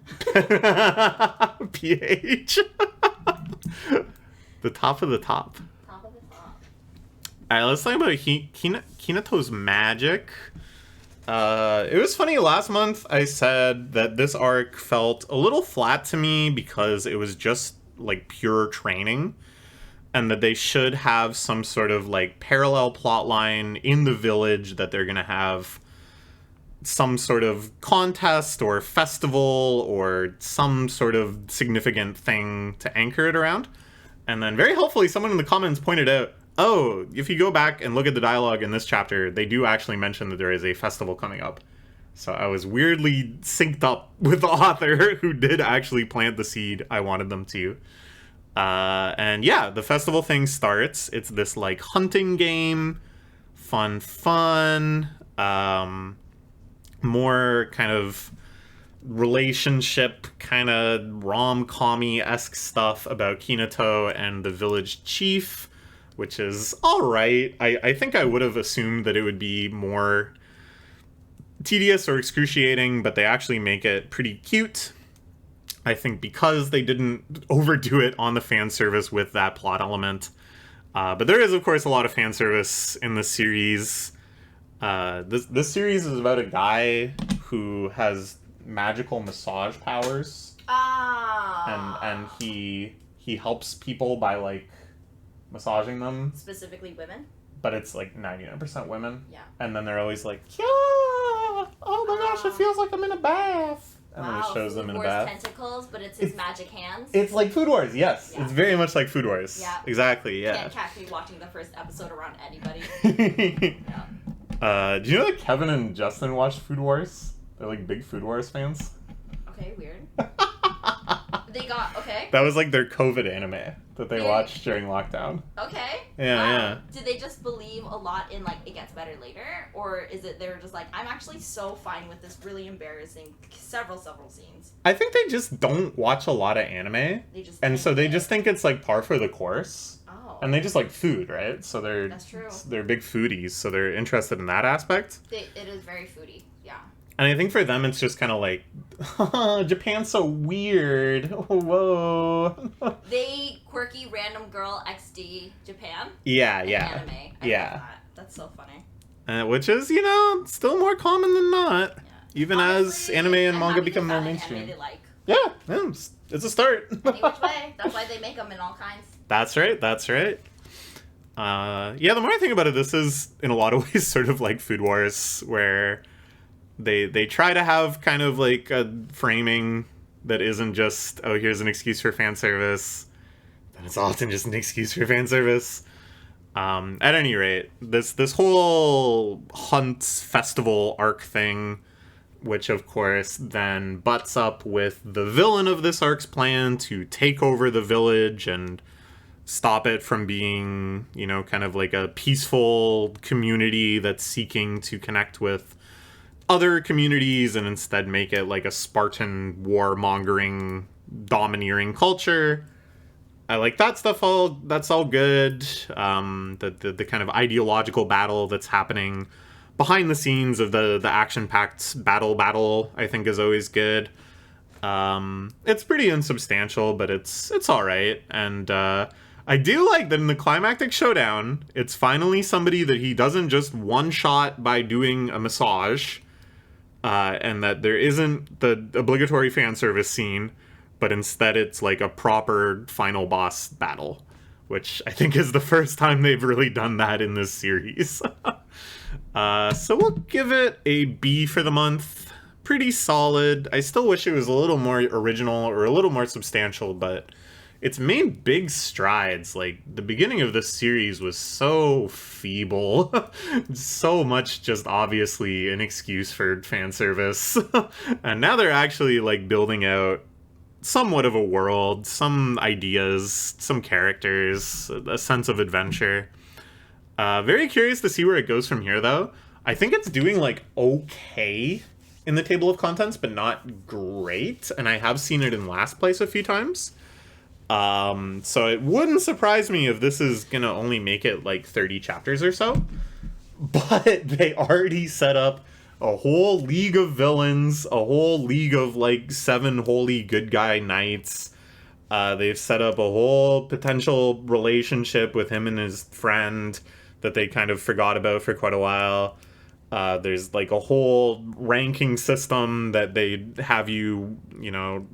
PH. The top of the top. Top of the top. Alright, let's talk about Kinato's magic. It was funny, last month I said that this arc felt a little flat to me because it was just, like, pure training. And that they should have some sort of, like, parallel plot line in the village, that they're gonna have some sort of contest or festival or some sort of significant thing to anchor it around. And then very helpfully someone in the comments pointed out, oh, if you go back and look at the dialogue in this chapter, they do actually mention that there is a festival coming up. So I was weirdly synced up with the author who did actually plant the seed I wanted them to. And yeah, the festival thing starts. It's this, like, hunting game. Fun. More kind of relationship, kind of rom-com-y-esque stuff about Kinato and the village chief, which is alright. I think I would have assumed that it would be more tedious or excruciating, but they actually make it pretty cute. I think because they didn't overdo it on the fan service with that plot element. But there is, of course, a lot of fan service in this series. This series is about a guy who has magical massage powers. And he helps people by, like, massaging them. Specifically women? But it's, like, 99% women. Yeah. And then they're always like, yeah! Oh my gosh, it feels like I'm in a bath. And then it shows them in a bath. Tentacles, but it's his magic hands. It's like Food Wars, yes. Yeah. It's very much like Food Wars. Yeah. Exactly, yeah. Can't catch me watching the first episode around anybody. Yeah. Do you know that Kevin and Justin watch Food Wars? They're, like, big Food Wars fans. Okay, weird. Okay. That was, like, their COVID anime that they watched during lockdown. Okay. Yeah. Did they just believe a lot in, like, it gets better later? Or is it they're just like, I'm actually so fine with this really embarrassing several scenes? I think they just don't watch a lot of anime. So they just think it's, like, par for the course. Oh. And they just like food, right? So That's true. They're big foodies, so they're interested in that aspect. It is very foodie, yeah. And I think for them, it's just kind of like, Japan's so weird. Whoa. They quirky random girl XD Japan. Yeah. Anime. I love that. That's so funny. Which is, still more common than not. Yeah. Even honestly, as anime and manga become more mainstream. Yeah, it's a start. Any which way. That's why they make them in all kinds. That's right. Yeah, the more I think about it, this is, in a lot of ways, sort of like Food Wars, where they try to have kind of like a framing that isn't just, oh, here's an excuse for fan service. Then it's often just an excuse for fan service. At any rate, this whole hunt festival arc thing, which of course then butts up with the villain of this arc's plan to take over the village and stop it from being, kind of like a peaceful community that's seeking to connect with other communities and instead make it like a Spartan warmongering, domineering culture. I like that stuff. That's all good. The kind of ideological battle that's happening behind the scenes of the action-packed battle, I think, is always good. It's pretty insubstantial, but it's all right. And I do like that in the climactic showdown, it's finally somebody that he doesn't just one-shot by doing a massage, and that there isn't the obligatory fan service scene, but instead it's like a proper final boss battle, which I think is the first time they've really done that in this series. So we'll give it a B for the month. Pretty solid. I still wish it was a little more original or a little more substantial, but it's made big strides. Like, the beginning of this series was so feeble. So much just obviously an excuse for fan service. And now they're actually, like, building out somewhat of a world, some ideas, some characters, a sense of adventure. Very curious to see where it goes from here, though. I think it's doing, like, okay in the table of contents, but not great. And I have seen it in last place a few times. So it wouldn't surprise me if this is gonna only make it like 30 chapters or so. But they already set up a whole league of villains, a whole league of like 7 holy good guy knights. They've set up a whole potential relationship with him and his friend that they kind of forgot about for quite a while. There's like a whole ranking system that they have you,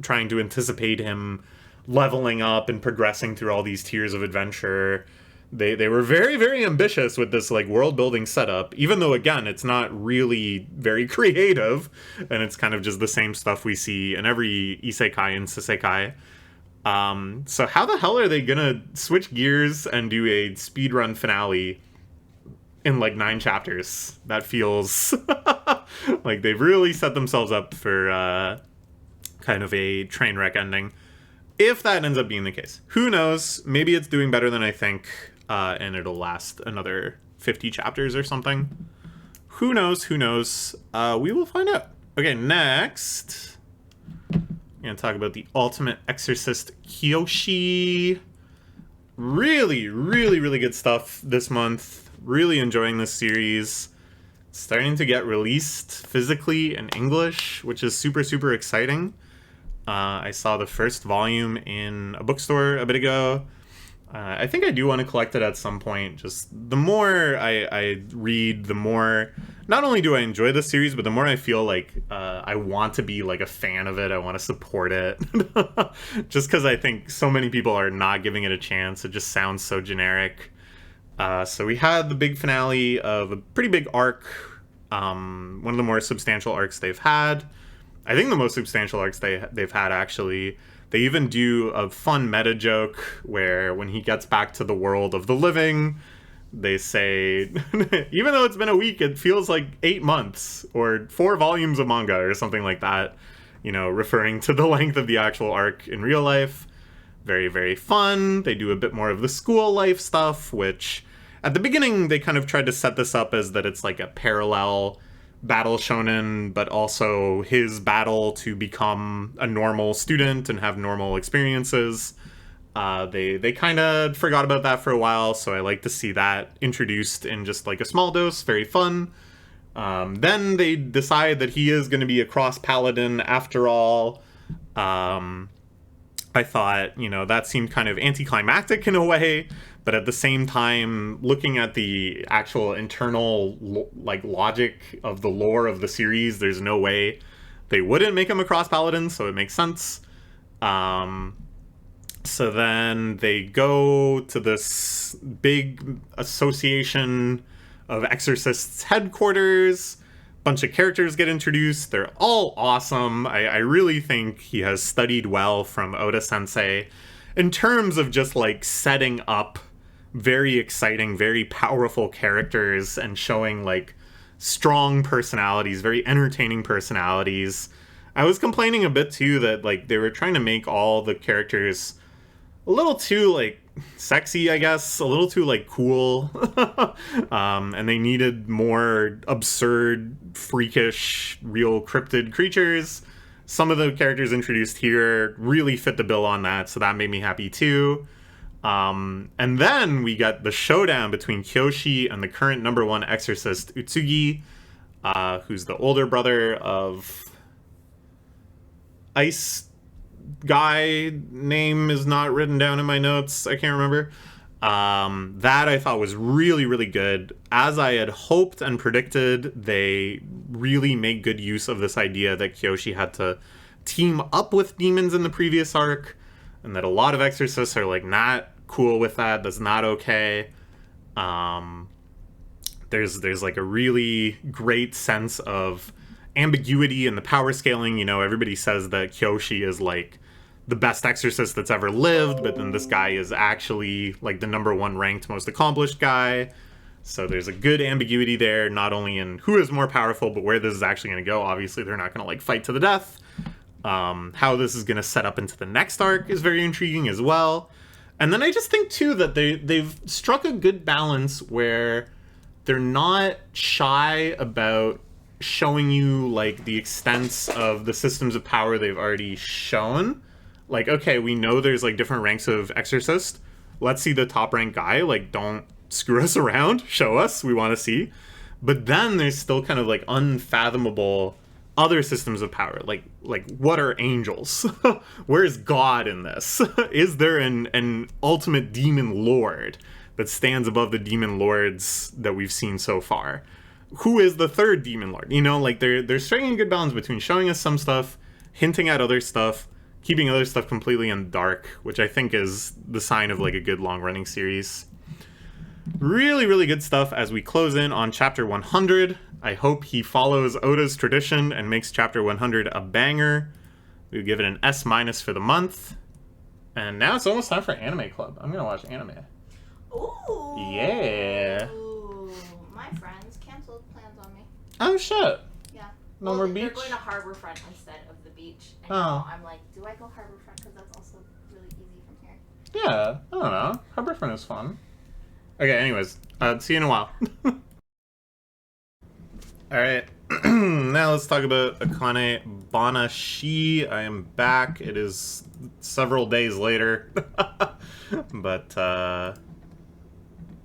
trying to anticipate him leveling up and progressing through all these tiers of adventure. They were very, very ambitious with this like world building setup, even though again it's not really very creative and it's kind of just the same stuff we see in every isekai and sesekai. So how the hell are they gonna switch gears and do a speedrun finale in like 9 chapters? That feels like they've really set themselves up for kind of a train wreck ending. If that ends up being the case, who knows? Maybe it's doing better than I think, and it'll last another 50 chapters or something. Who knows? We will find out. Okay, next, I'm going to talk about the Ultimate Exorcist Kiyoshi. Really, really, really good stuff this month. Really enjoying this series. It's starting to get released physically in English, which is super, super exciting. I saw the first volume in a bookstore a bit ago. I think I do want to collect it at some point. Just the more I read, the more not only do I enjoy the series, but the more I feel like I want to be like a fan of it. I want to support it. Just because I think so many people are not giving it a chance. It just sounds so generic. So we had the big finale of a pretty big arc. One of the more substantial arcs they've had. I think the most substantial arcs they've had, actually. They even do a fun meta joke where when he gets back to the world of the living, they say, even though it's been a week, it feels like 8 months or 4 volumes of manga or something like that, referring to the length of the actual arc in real life. Very, very fun. They do a bit more of the school life stuff, which at the beginning they kind of tried to set this up as that it's like a parallel battle shonen, but also his battle to become a normal student and have normal experiences. They kind of forgot about that for a while, so I like to see that introduced in just like a small dose. Very fun. Then they decide that he is going to be a cross paladin after all. I thought, that seemed kind of anticlimactic in a way, but at the same time, looking at the actual internal logic of the lore of the series, there's no way they wouldn't make him a cross paladin, so it makes sense. So then they go to this big association of exorcists headquarters. Bunch of characters get introduced. They're all awesome. I really think he has studied well from Oda Sensei in terms of just like setting up very exciting, very powerful characters and showing like strong personalities, very entertaining personalities. I was complaining a bit too that like they were trying to make all the characters a little too like sexy, I guess, a little too like cool. And they needed more absurd, freakish, real cryptid creatures. Some of the characters introduced here really fit the bill on that, so that made me happy too. And then we got the showdown between Kiyoshi and the current #1 exorcist, Utsugi, who's the older brother of Ice guy. Name is not written down in my notes. I can't remember. That I thought was really, really good. As I had hoped and predicted, they really make good use of this idea that Kiyoshi had to team up with demons in the previous arc, and that a lot of exorcists are like not cool with that. That's not okay. There's like a really great sense of ambiguity in the power scaling. Everybody says that Kiyoshi is like the best exorcist that's ever lived, but then this guy is actually like the #1 ranked most accomplished guy. So there's a good ambiguity there, not only in who is more powerful, but where this is actually going to go. Obviously, they're not going to like fight to the death. How this is going to set up into the next arc is very intriguing as well. And then I just think too that they've struck a good balance where they're not shy about showing you like the extents of the systems of power they've already shown. Like, okay, we know there's like different ranks of exorcist. Let's see the top rank guy. Like, don't screw us around. Show us. We want to see. But then there's still kind of like unfathomable other systems of power. Like what are angels? Where's God in this? Is there an ultimate demon lord that stands above the demon lords that we've seen so far? Who is the third demon lord? You know, like they're striking a good balance between showing us some stuff, hinting at other stuff, keeping other stuff completely in the dark, which I think is the sign of like a good long-running series. Really, really good stuff as we close in on chapter 100. I hope he follows Oda's tradition and makes chapter 100 a banger. We'll give it an S- for the month. And now it's almost time for Anime Club. I'm gonna watch anime. Ooh. Yeah. Ooh. My friends canceled plans on me. Oh shit. Yeah. No more beach? They're going to Harborfront instead of the beach. And now I'm like, do I go Harborfront? Because that's also really easy from here. Yeah, I don't know. Harborfront is fun. Okay, anyways, see you in a while. Alright, now let's talk about Akane-banashi. I am back. It is several days later. But,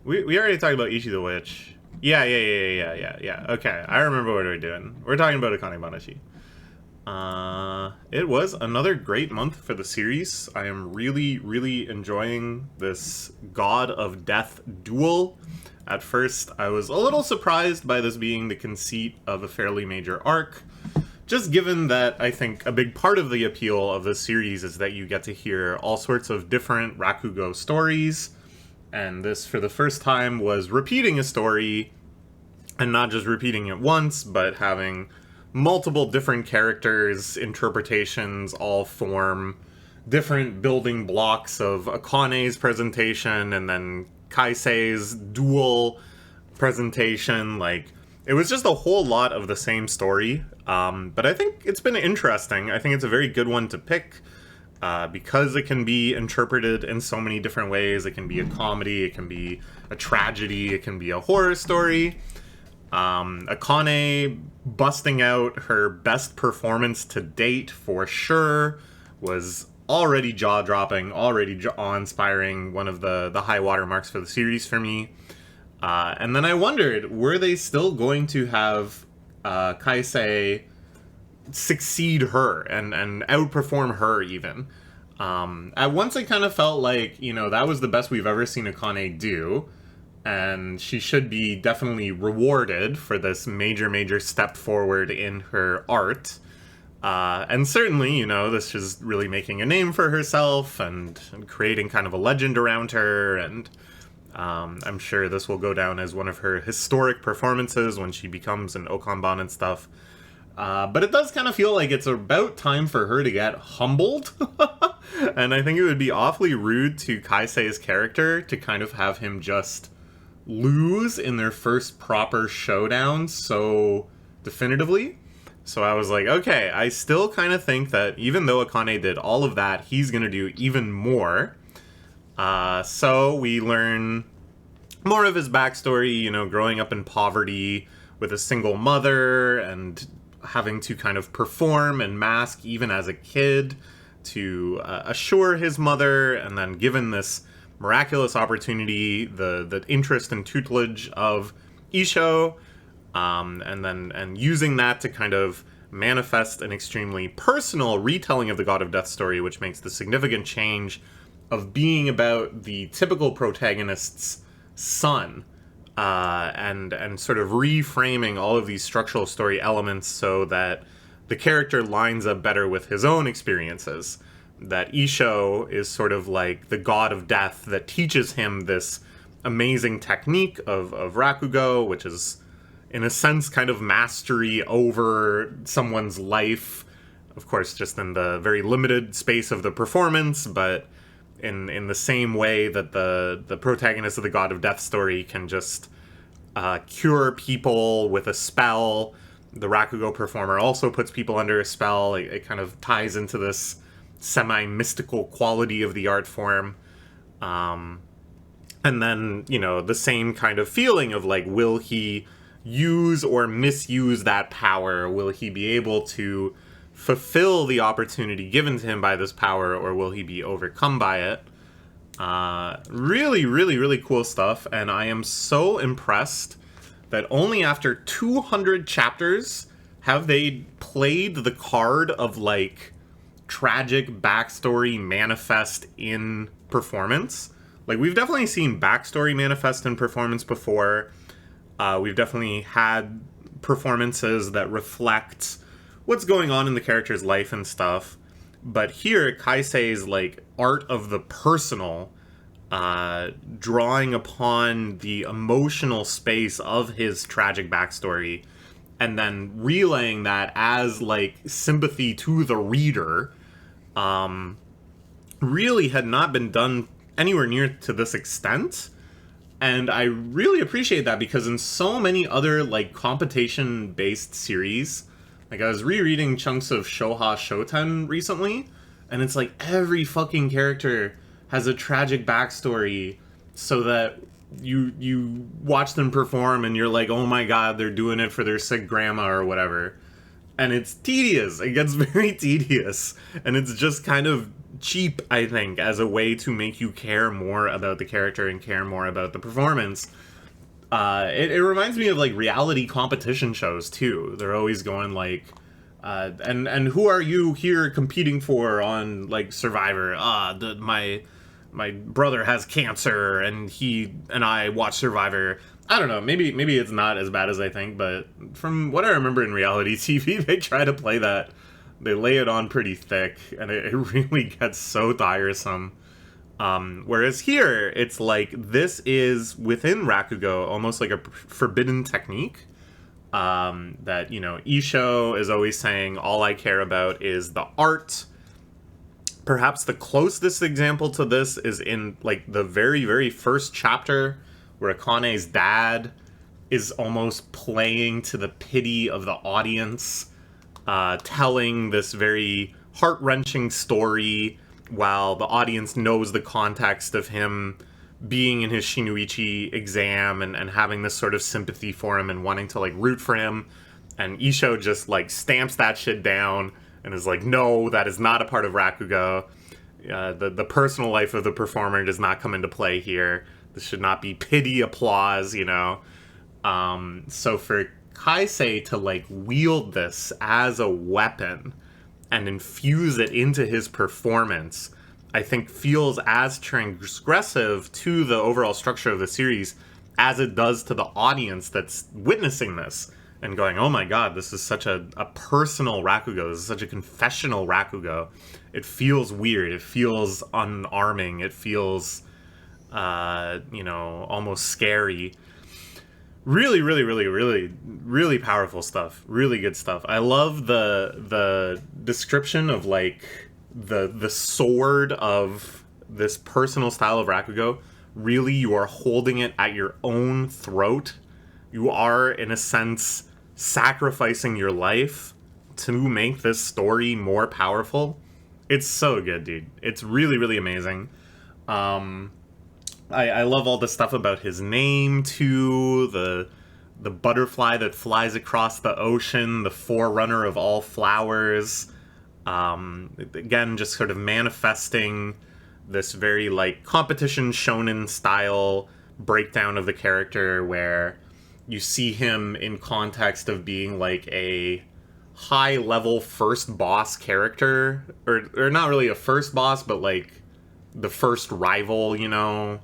we already talked about Ichi the Witch. Yeah. Okay, I remember what we're doing. We're talking about Akane-banashi. It was another great month for the series. I am really, really enjoying this God of Death duel. At first, I was a little surprised by this being the conceit of a fairly major arc, just given that I think a big part of the appeal of this series is that you get to hear all sorts of different Rakugo stories, and this, for the first time, was repeating a story, and not just repeating it once, but having multiple different characters, interpretations, all form different building blocks of Akane's presentation and then Kaisei's dual presentation. Like, it was just a whole lot of the same story, but I think it's been interesting. I think it's a very good one to pick, because it can be interpreted in so many different ways. It can be a comedy, it can be a tragedy, it can be a horror story. Akane busting out her best performance to date for sure was already jaw-dropping, already awe-inspiring, one of the high water marks for the series for me. And then I wondered, were they still going to have Kaisei succeed her and outperform her even? At once I kind of felt like, you know, that was the best we've ever seen Akane do. And she should be definitely rewarded for this major step forward in her art. And certainly, you know, this is really making a name for herself and creating kind of a legend around her. And I'm sure this will go down as one of her historic performances when she becomes an Okanban and stuff. But it does kind of feel like it's about time for her to get humbled. And I think it would be awfully rude to Kaisei's character to kind of have him just lose in their first proper showdown so definitively. So I was like, okay, I still kind of think that even though Akane did all of that, he's going to do even more. So we learn more of his backstory, you know, growing up in poverty with a single mother and having to kind of perform and mask even as a kid to assure his mother, and then given this miraculous opportunity, the interest and tutelage of Isho, and using that to kind of manifest an extremely personal retelling of the God of Death story, which makes the significant change of being about the typical protagonist's son, and sort of reframing all of these structural story elements so that the character lines up better with his own experiences. That Isho is sort of like the god of death that teaches him this amazing technique of Rakugo, which is, in a sense, kind of mastery over someone's life. Of course, just in the very limited space of the performance, but in the same way that the protagonist of the God of Death story can just cure people with a spell, the Rakugo performer also puts people under a spell. It kind of ties into this semi-mystical quality of the art form. And then, you know, the same kind of feeling of, like, will he use or misuse that power? Will he be able to fulfill the opportunity given to him by this power, or will he be overcome by it? Really, really, really cool stuff, and I am so impressed that only after 200 chapters have they played the card of, like, tragic backstory manifest in performance. Like, we've definitely seen backstory manifest in performance before. We've definitely had performances that reflect what's going on in the character's life and stuff. But here, Kaisei's, like, art of the personal, drawing upon the emotional space of his tragic backstory, and then relaying that as, like, sympathy to the reader, really had not been done anywhere near to this extent. And I really appreciate that, because in so many other, like, competition-based series, like, I was rereading chunks of Shoha Shoten recently, and it's like every fucking character has a tragic backstory so that you watch them perform and you're like, oh my god, they're doing it for their sick grandma or whatever. And it's tedious. It gets very tedious. And it's just kind of cheap, I think, as a way to make you care more about the character and care more about the performance. It reminds me of, like, reality competition shows, too. They're always going, like, and who are you here competing for on, like, Survivor? My brother has cancer, and he and I watch Survivor. I don't know, maybe it's not as bad as I think, but from what I remember in reality TV, they try to play that. They lay it on pretty thick, and it really gets so tiresome. Whereas here, it's like, this is, within Rakugo, almost like a forbidden technique. That, you know, Isho is always saying, all I care about is the art. Perhaps the closest example to this is in, like, the very, very first chapter, where Akane's dad is almost playing to the pity of the audience, telling this very heart-wrenching story, while the audience knows the context of him being in his Shinuichi exam and having this sort of sympathy for him and wanting to, like, root for him. And Isho just, like, stamps that shit down and is like, no, that is not a part of Rakugo. The personal life of the performer does not come into play here. This should not be pity applause, you know? So for Kaisei to, like, wield this as a weapon and infuse it into his performance, I think feels as transgressive to the overall structure of the series as it does to the audience that's witnessing this and going, oh my god, this is such a personal Rakugo, this is such a confessional Rakugo. It feels weird, it feels unarming, it feels, you know, almost scary. Really, really, really, really, really powerful stuff. Really good stuff. I love the description of, like, the sword of this personal style of Rakugo. Really, you are holding it at your own throat. You are, in a sense, sacrificing your life to make this story more powerful. It's so good, dude. It's really, really amazing. I love all the stuff about his name, too. The butterfly that flies across the ocean, the forerunner of all flowers. Again, just sort of manifesting this very, like, competition shonen style breakdown of the character, where you see him in context of being, like, a high-level first boss character. Or not really a first boss, but, like, the first rival, you know?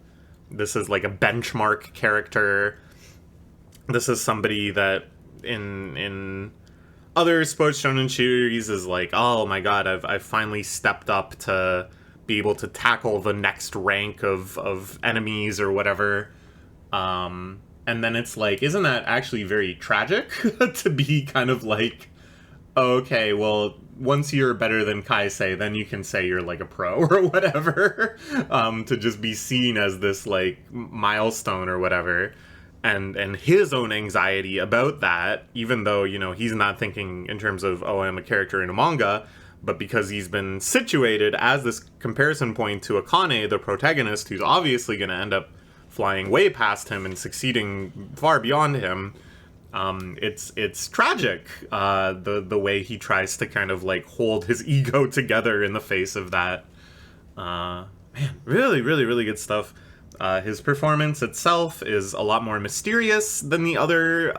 This is, like, a benchmark character. This is somebody that in other sports shonen series is like, oh my god, I've finally stepped up to be able to tackle the next rank of enemies or whatever. And then it's like, isn't that actually very tragic to be kind of like, okay, well, once you're better than Kaisei, then you can say you're, like, a pro or whatever, to just be seen as this, like, milestone or whatever. And his own anxiety about that, even though, you know, he's not thinking in terms of, oh, I'm a character in a manga, but because he's been situated as this comparison point to Akane, the protagonist, who's obviously going to end up flying way past him and succeeding far beyond him. It's tragic, the way he tries to kind of, like, hold his ego together in the face of that. Man, really, really, really good stuff. His performance itself is a lot more mysterious than the other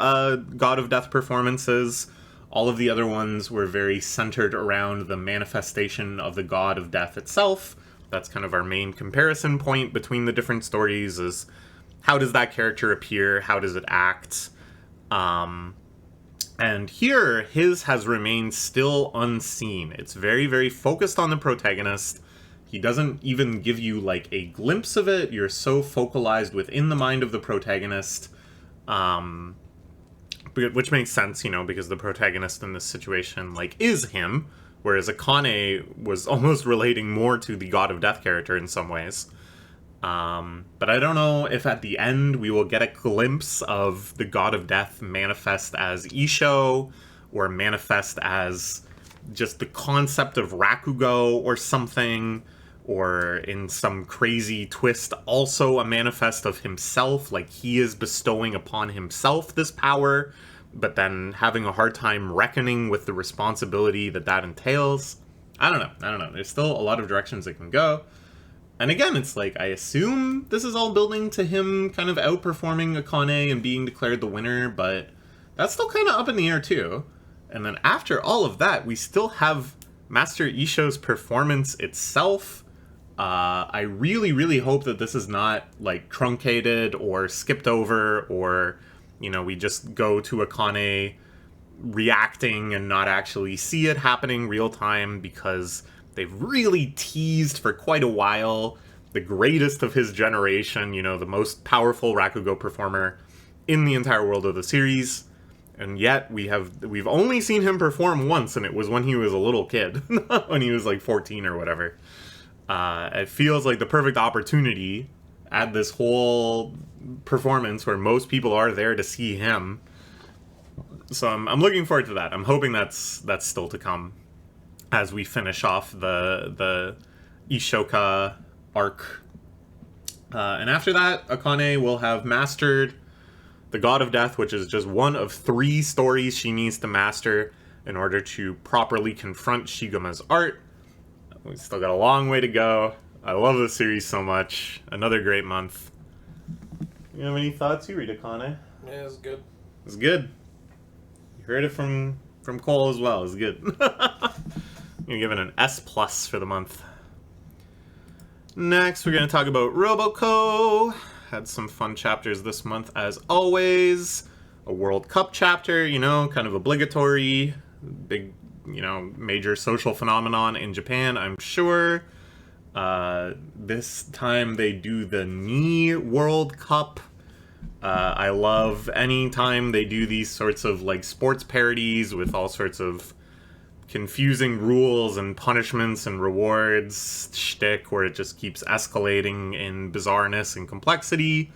God of Death performances. All of the other ones were very centered around the manifestation of the God of Death itself. That's kind of our main comparison point between the different stories, is how does that character appear? How does it act? And here, his has remained still unseen. It's very, very focused on the protagonist. He doesn't even give you, like, a glimpse of it. You're so focalized within the mind of the protagonist. Which makes sense, you know, because the protagonist in this situation, like, is him. Whereas Akane was almost relating more to the God of Death character in some ways. But I don't know if at the end we will get a glimpse of the God of Death manifest as Isho, or manifest as just the concept of Rakugo or something, or in some crazy twist also a manifest of himself, like he is bestowing upon himself this power, but then having a hard time reckoning with the responsibility that entails. I don't know. There's still a lot of directions it can go. And again, it's like, I assume this is all building to him kind of outperforming Akane and being declared the winner, but that's still kind of up in the air too. And then after all of that, we still have Master Isho's performance itself. I really, really hope that this is not, like, truncated or skipped over, or, you know, we just go to Akane reacting and not actually see it happening real time, because they've really teased for quite a while the greatest of his generation, you know, the most powerful Rakugo performer in the entire world of the series. And yet we've only seen him perform once, and it was when he was a little kid, when he was like 14 or whatever. It feels like the perfect opportunity at this whole performance where most people are there to see him. So I'm looking forward to that. I'm hoping that's still to come as we finish off the Ishoka arc. And after that, Akane will have mastered the God of Death, which is just one of 3 stories she needs to master in order to properly confront Shigama's art. We still got a long way to go. I love this series so much. Another great month. You have any thoughts? You read Akane? Yeah, it's good. It's good. You heard it from Cole as well. It's good. I'm going to give it an S+ for the month. Next, we're going to talk about Roboco. Had some fun chapters this month, as always. A World Cup chapter, you know, kind of obligatory. Big, you know, major social phenomenon in Japan, I'm sure. This time they do the Knee World Cup. I love any time they do these sorts of, like, sports parodies with all sorts of confusing rules and punishments and rewards shtick, where it just keeps escalating in bizarreness and complexity.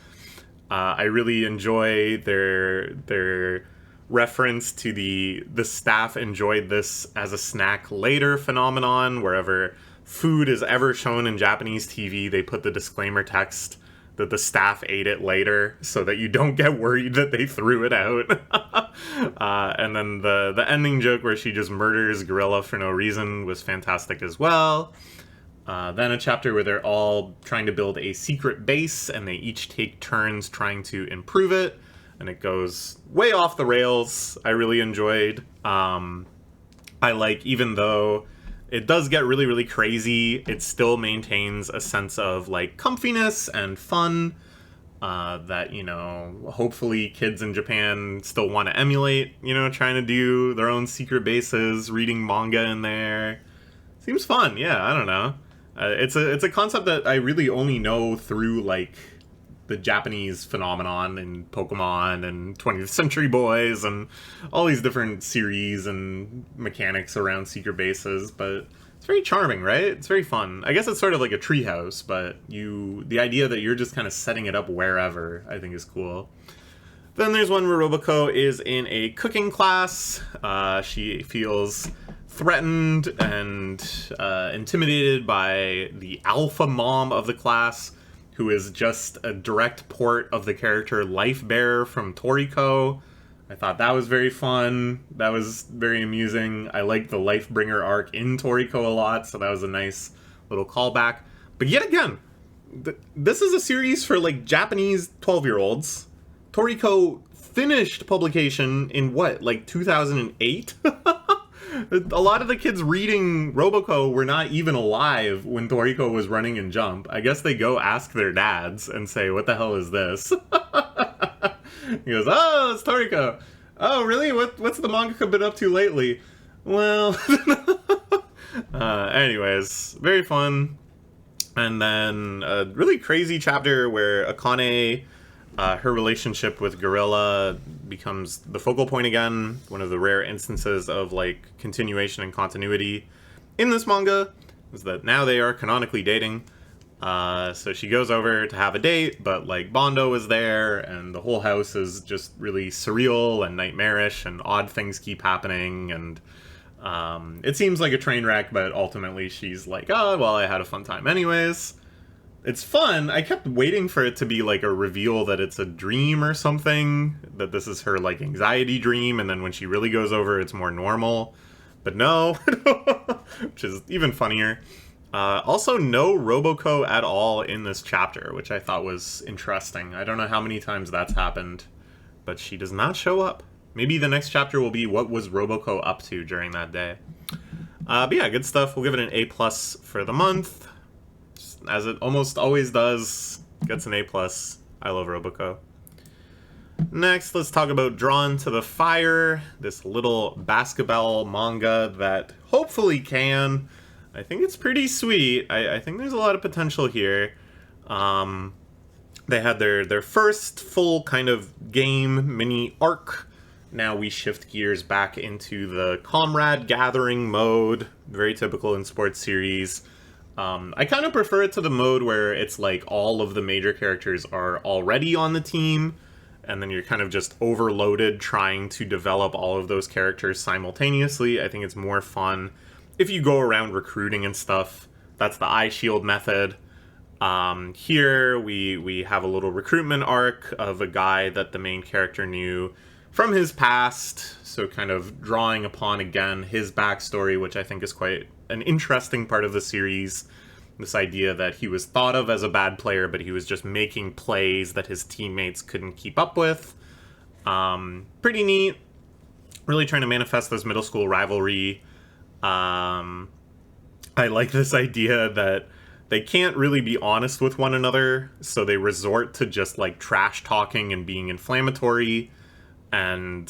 I really enjoy their reference to the staff enjoyed this as a snack later phenomenon. Wherever food is ever shown in Japanese TV, they put the disclaimer text that the staff ate it later, so that you don't get worried that they threw it out. And then the ending joke where she just murders Gorilla for no reason was fantastic as well. Then a chapter where they're all trying to build a secret base, and they each take turns trying to improve it, and it goes way off the rails. I really enjoyed. I like, even though it does get really, really crazy, it still maintains a sense of, like, comfiness and fun that, you know, hopefully kids in Japan still want to emulate, you know, trying to do their own secret bases, reading manga in there. Seems fun, yeah, I don't know. It's a concept that I really only know through, like, the Japanese phenomenon and Pokemon and 20th Century Boys and all these different series and mechanics around secret bases, but it's very charming, right? It's very fun. I guess it's sort of like a treehouse, but the idea that you're just kind of setting it up wherever, I think is cool. Then there's one where Roboco is in a cooking class. She feels threatened and intimidated by the alpha mom of the class, who is just a direct port of the character Life Bearer from Toriko. I thought that was very fun. That was very amusing. I liked the Lifebringer arc in Toriko a lot, so that was a nice little callback. But yet again, this is a series for, like, Japanese 12-year-olds. Toriko finished publication in, what, like, 2008? A lot of the kids reading Roboco were not even alive when Toriko was running in Jump. I guess they go ask their dads and say, what the hell is this? He goes, oh, it's Toriko. Oh, really? What's the mangaka been up to lately? Well, anyways, very fun. And then a really crazy chapter where Akane, her relationship with Gorilla becomes the focal point again. One of the rare instances of, like, continuation and continuity in this manga is that now they are canonically dating. So she goes over to have a date, but, like, Bondo is there, and the whole house is just really surreal and nightmarish, and odd things keep happening, and it seems like a train wreck, but ultimately she's like, oh, well, I had a fun time anyways. It's fun. I kept waiting for it to be, like, a reveal that it's a dream or something, that this is her, like, anxiety dream, and then when she really goes over, it's more normal. But no, which is even funnier. Also, no Roboco at all in this chapter, which I thought was interesting. I don't know how many times that's happened, but she does not show up. Maybe the next chapter will be what was Roboco up to during that day. But yeah, good stuff. We'll give it an A+ for the month. As it almost always does, gets an A+. I love Roboco. Next, let's talk about Drawn to the Fire, this little basketball manga that hopefully can. I think it's pretty sweet. I think there's a lot of potential here. They had their first full kind of game mini arc. Now we shift gears back into the comrade gathering mode, very typical in sports series. I kind of prefer it to the mode where it's like all of the major characters are already on the team, and then you're kind of just overloaded trying to develop all of those characters simultaneously. I think it's more fun if you go around recruiting and stuff. That's the eye shield method. Here we have a little recruitment arc of a guy that the main character knew from his past, so kind of drawing upon, again, his backstory, which I think is quite an interesting part of the series. This idea that he was thought of as a bad player, but he was just making plays that his teammates couldn't keep up with. Pretty neat. Really trying to manifest this middle school rivalry. I like this idea that they can't really be honest with one another, so they resort to just, like, trash talking and being inflammatory. And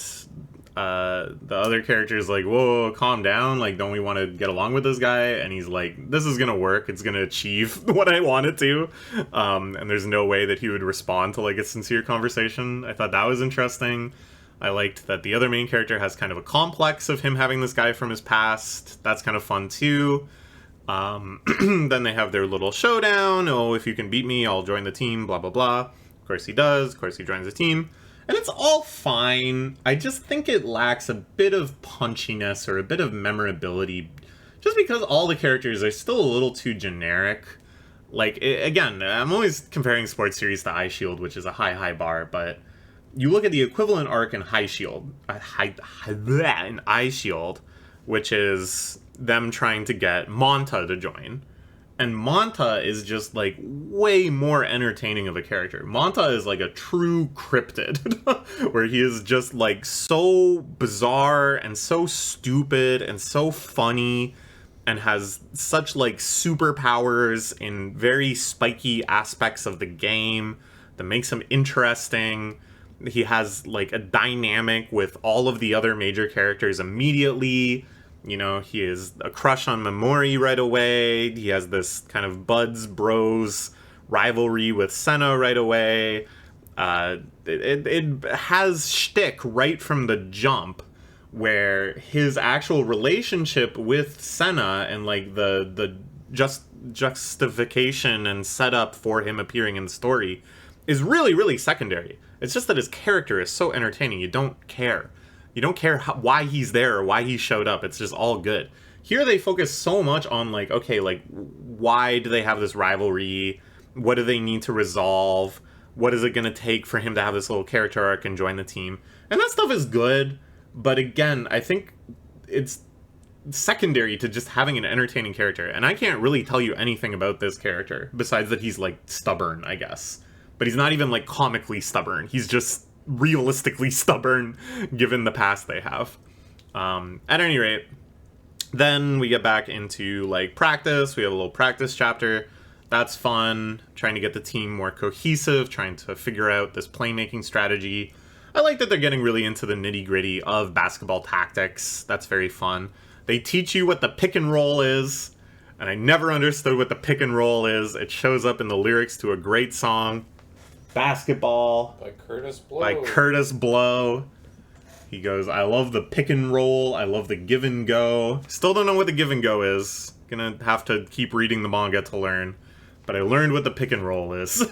the other character is like, whoa, calm down, like, don't we want to get along with this guy? And he's like, this is gonna work, it's gonna achieve what I want it to. And there's no way that he would respond to, like, a sincere conversation. I thought that was interesting. I liked that the other main character has kind of a complex of him having this guy from his past. That's kind of fun too. Then they have their little showdown. Oh, if you can beat me, I'll join the team, blah, blah, blah. Of course he does. Of course he joins the team. And it's all fine. I just think it lacks a bit of punchiness or a bit of memorability, just because all the characters are still a little too generic. Like, again, I'm always comparing sports series to Eye Shield, which is a high bar, but you look at the equivalent arc in Eye Shield, which is them trying to get Manta to join. And Manta is just, like, way more entertaining of a character. Manta is, like, a true cryptid, where he is just, like, so bizarre and so stupid and so funny and has such, like, superpowers in very spiky aspects of the game that makes him interesting. He has, like, a dynamic with all of the other major characters immediately. You know, he is a crush on Memori right away. He has this kind of buds bros rivalry with Senna right away. It has shtick right from the jump, where his actual relationship with Senna and, like, the justification and setup for him appearing in the story is really, really secondary. It's just that his character is so entertaining, you don't care. You don't care why he's there or why he showed up. It's just all good. Here they focus so much on, like, okay, like, why do they have this rivalry? What do they need to resolve? What is it going to take for him to have this little character arc and join the team? And that stuff is good. But again, I think it's secondary to just having an entertaining character. And I can't really tell you anything about this character besides that he's like stubborn, I guess. But he's not even like comically stubborn. He's just realistically stubborn given the past they have. At any rate, then we get back into like practice. We have a little practice chapter. That's fun. Trying to get the team more cohesive, trying to figure out this playmaking strategy. I like that they're getting really into the nitty-gritty of basketball tactics. That's very fun. They teach you what the pick and roll is, and I never understood what the pick and roll is. It shows up in the lyrics to a great song, Basketball by Curtis Blow. He goes, I love the pick and roll, I love the give and go. Still don't know what the give and go is. Gonna have to keep reading the manga to learn. But I learned what the pick and roll is.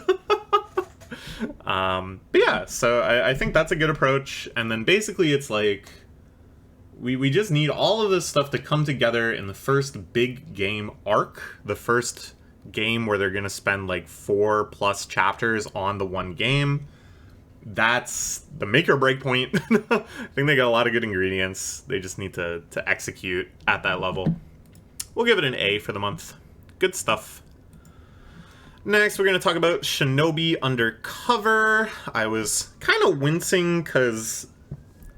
But yeah, so I think that's a good approach. And then basically it's like, we just need all of this stuff to come together in the first big game arc. The first game where they're going to spend like 4+ chapters on the one game. That's the make or break point. I think they got a lot of good ingredients. They just need to execute at that level. We'll give it an A for the month. Good stuff. Next, we're going to talk about Shinobi Undercover. I was kind of wincing because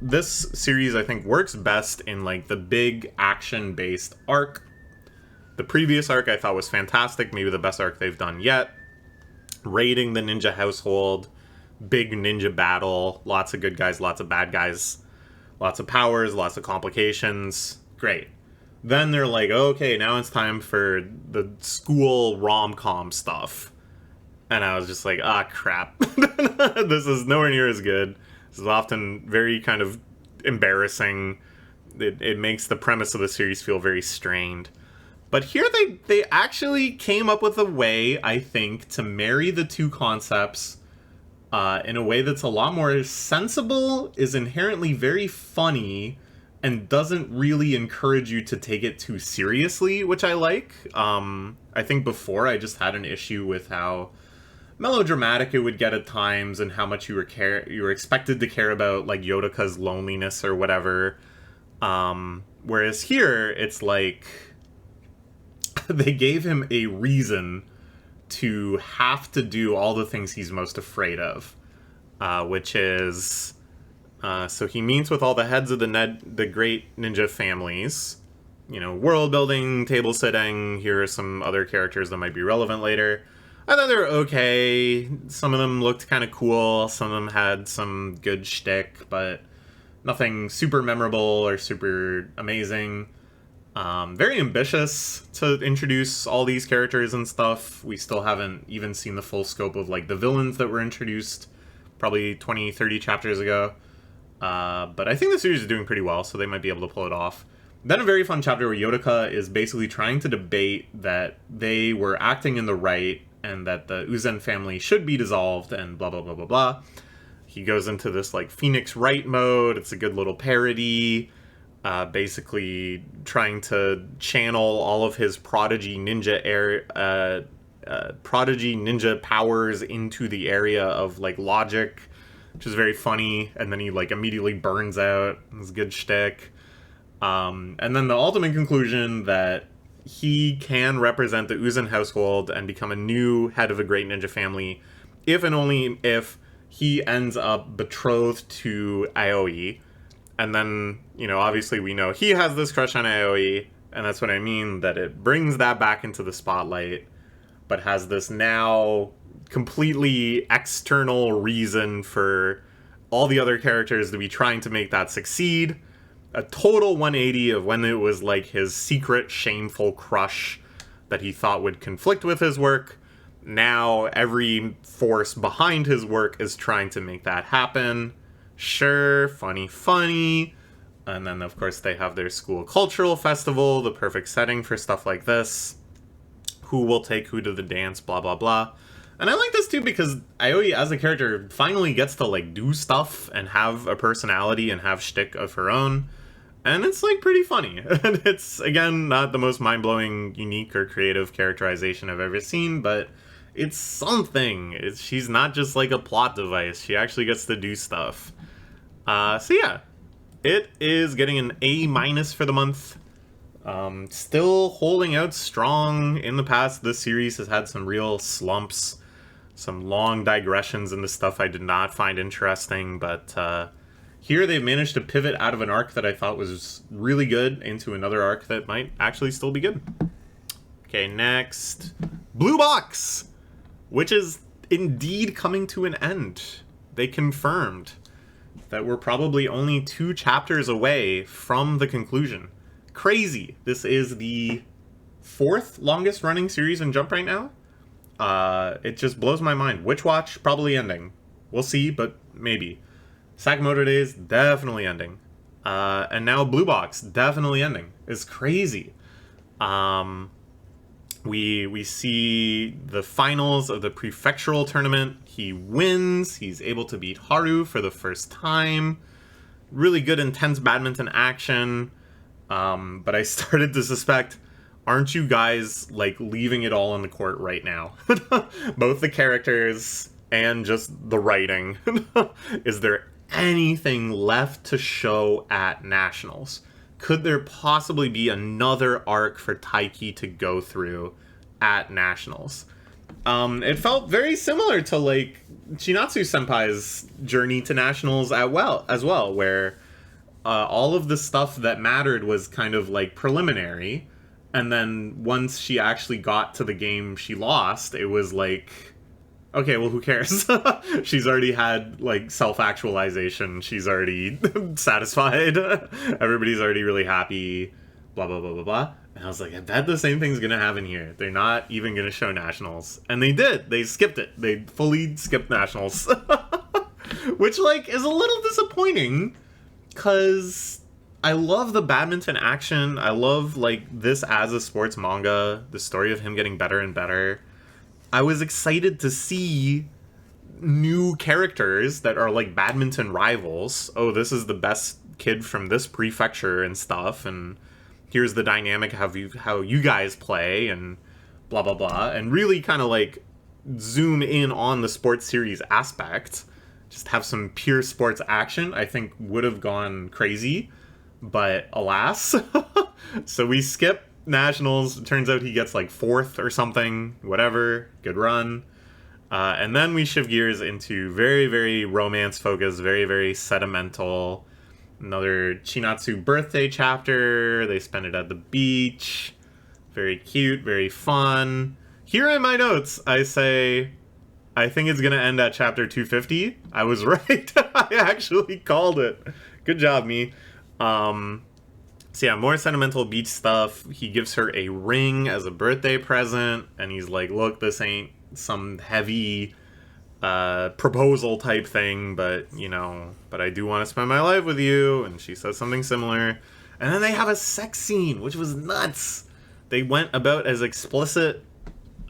this series, I think, works best in like the big action-based arc. The previous arc I thought was fantastic, maybe the best arc they've done yet. Raiding the ninja household, big ninja battle, lots of good guys, lots of bad guys, lots of powers, lots of complications. Great. Then they're like, okay, now it's time for the school rom-com stuff. And I was just like, crap. This is nowhere near as good. This is often very kind of embarrassing. It makes the premise of the series feel very strained. But here they actually came up with a way, I think, to marry the two concepts in a way that's a lot more sensible, is inherently very funny, and doesn't really encourage you to take it too seriously, which I like. I think before I just had an issue with how melodramatic it would get at times and how much you were expected to care about like Yotaka's loneliness or whatever. Whereas here, it's like they gave him a reason to have to do all the things he's most afraid of, which is... so he meets with all the heads of the great ninja families. You know, world building, table sitting. Here are some other characters that might be relevant later. I thought they were okay. Some of them looked kind of cool. Some of them had some good shtick, but nothing super memorable or super amazing. Very ambitious to introduce all these characters and stuff. We still haven't even seen the full scope of like the villains that were introduced probably 20, 30 chapters ago. But I think the series is doing pretty well, so they might be able to pull it off. Then a very fun chapter where Yotaka is basically trying to debate that they were acting in the right and that the Uzen family should be dissolved and blah, blah, blah, blah, blah. He goes into this like Phoenix Wright mode. It's a good little parody. Basically trying to channel all of his prodigy ninja powers into the area of like logic, which is very funny, and then he like immediately burns out. It's good shtick. And then the ultimate conclusion that he can represent the Uzen household and become a new head of a great ninja family if and only if he ends up betrothed to Aoi. And then, you know, obviously we know he has this crush on Aoi, and that's what I mean, that it brings that back into the spotlight, but has this now completely external reason for all the other characters to be trying to make that succeed. A total 180 of when it was like his secret shameful crush that he thought would conflict with his work. Now every force behind his work is trying to make that happen. Sure, funny. And then of course they have their school cultural festival, the perfect setting for stuff like this. Who will take who to the dance, blah blah blah. And I like this too because Aoi as a character finally gets to like do stuff and have a personality and have shtick of her own. And it's like pretty funny. And it's, again, not the most mind-blowing, unique, or creative characterization I've ever seen, but it's something. She's not just like a plot device. She actually gets to do stuff. So yeah, it is getting an A- for the month. Still holding out strong. In the past, this series has had some real slumps, some long digressions into stuff I did not find interesting, but here they've managed to pivot out of an arc that I thought was really good into another arc that might actually still be good. Okay, next. Blue Box! Which is indeed coming to an end. They confirmed that we're probably only 2 chapters away from the conclusion. Crazy. This is the 4th longest running series in Jump right now. It just blows my mind. Witch Watch probably ending. We'll see, but maybe. Sakamoto Days definitely ending. And now Blue Box definitely ending. It's crazy. We see the finals of the prefectural tournament. He wins. He's able to beat Haru for the first time. Really good, intense badminton action. But I started to suspect, aren't you guys, like, leaving it all on the court right now? Both the characters and just the writing. Is there anything left to show at Nationals? Could there possibly be another arc for Taiki to go through at Nationals? It felt very similar to, like, Chinatsu Senpai's journey to Nationals as well, where all of the stuff that mattered was kind of, like, preliminary, and then once she actually got to the game she lost, it was like, okay, well, who cares? She's already had, like, self-actualization. She's already satisfied. Everybody's already really happy. Blah, blah, blah, blah, blah. And I was like, I bet the same thing's going to happen here. They're not even going to show Nationals. And they did. They skipped it. They fully skipped Nationals. Which, like, is a little disappointing. Because I love the badminton action. I love, like, this as a sports manga. The story of him getting better and better. I was excited to see new characters that are, like, badminton rivals. Oh, this is the best kid from this prefecture and stuff, and here's the dynamic of how you guys play, and blah, blah, blah. And really kind of, like, zoom in on the sports series aspect. Just have some pure sports action, I think would have gone crazy. But alas. So we skip Nationals. It turns out he gets like 4th or something. Whatever. Good run. And then we shift gears into very, very romance-focused, very, very sentimental. Another Chinatsu birthday chapter. They spend it at the beach. Very cute, very fun. Here in my notes, I say, I think it's going to end at chapter 250. I was right. I actually called it. Good job, me. So yeah, more sentimental beach stuff. He gives her a ring as a birthday present, and he's like, look, this ain't some heavy proposal type thing, but, you know, but I do want to spend my life with you. And she says something similar. And then they have a sex scene, which was nuts. They went about as explicit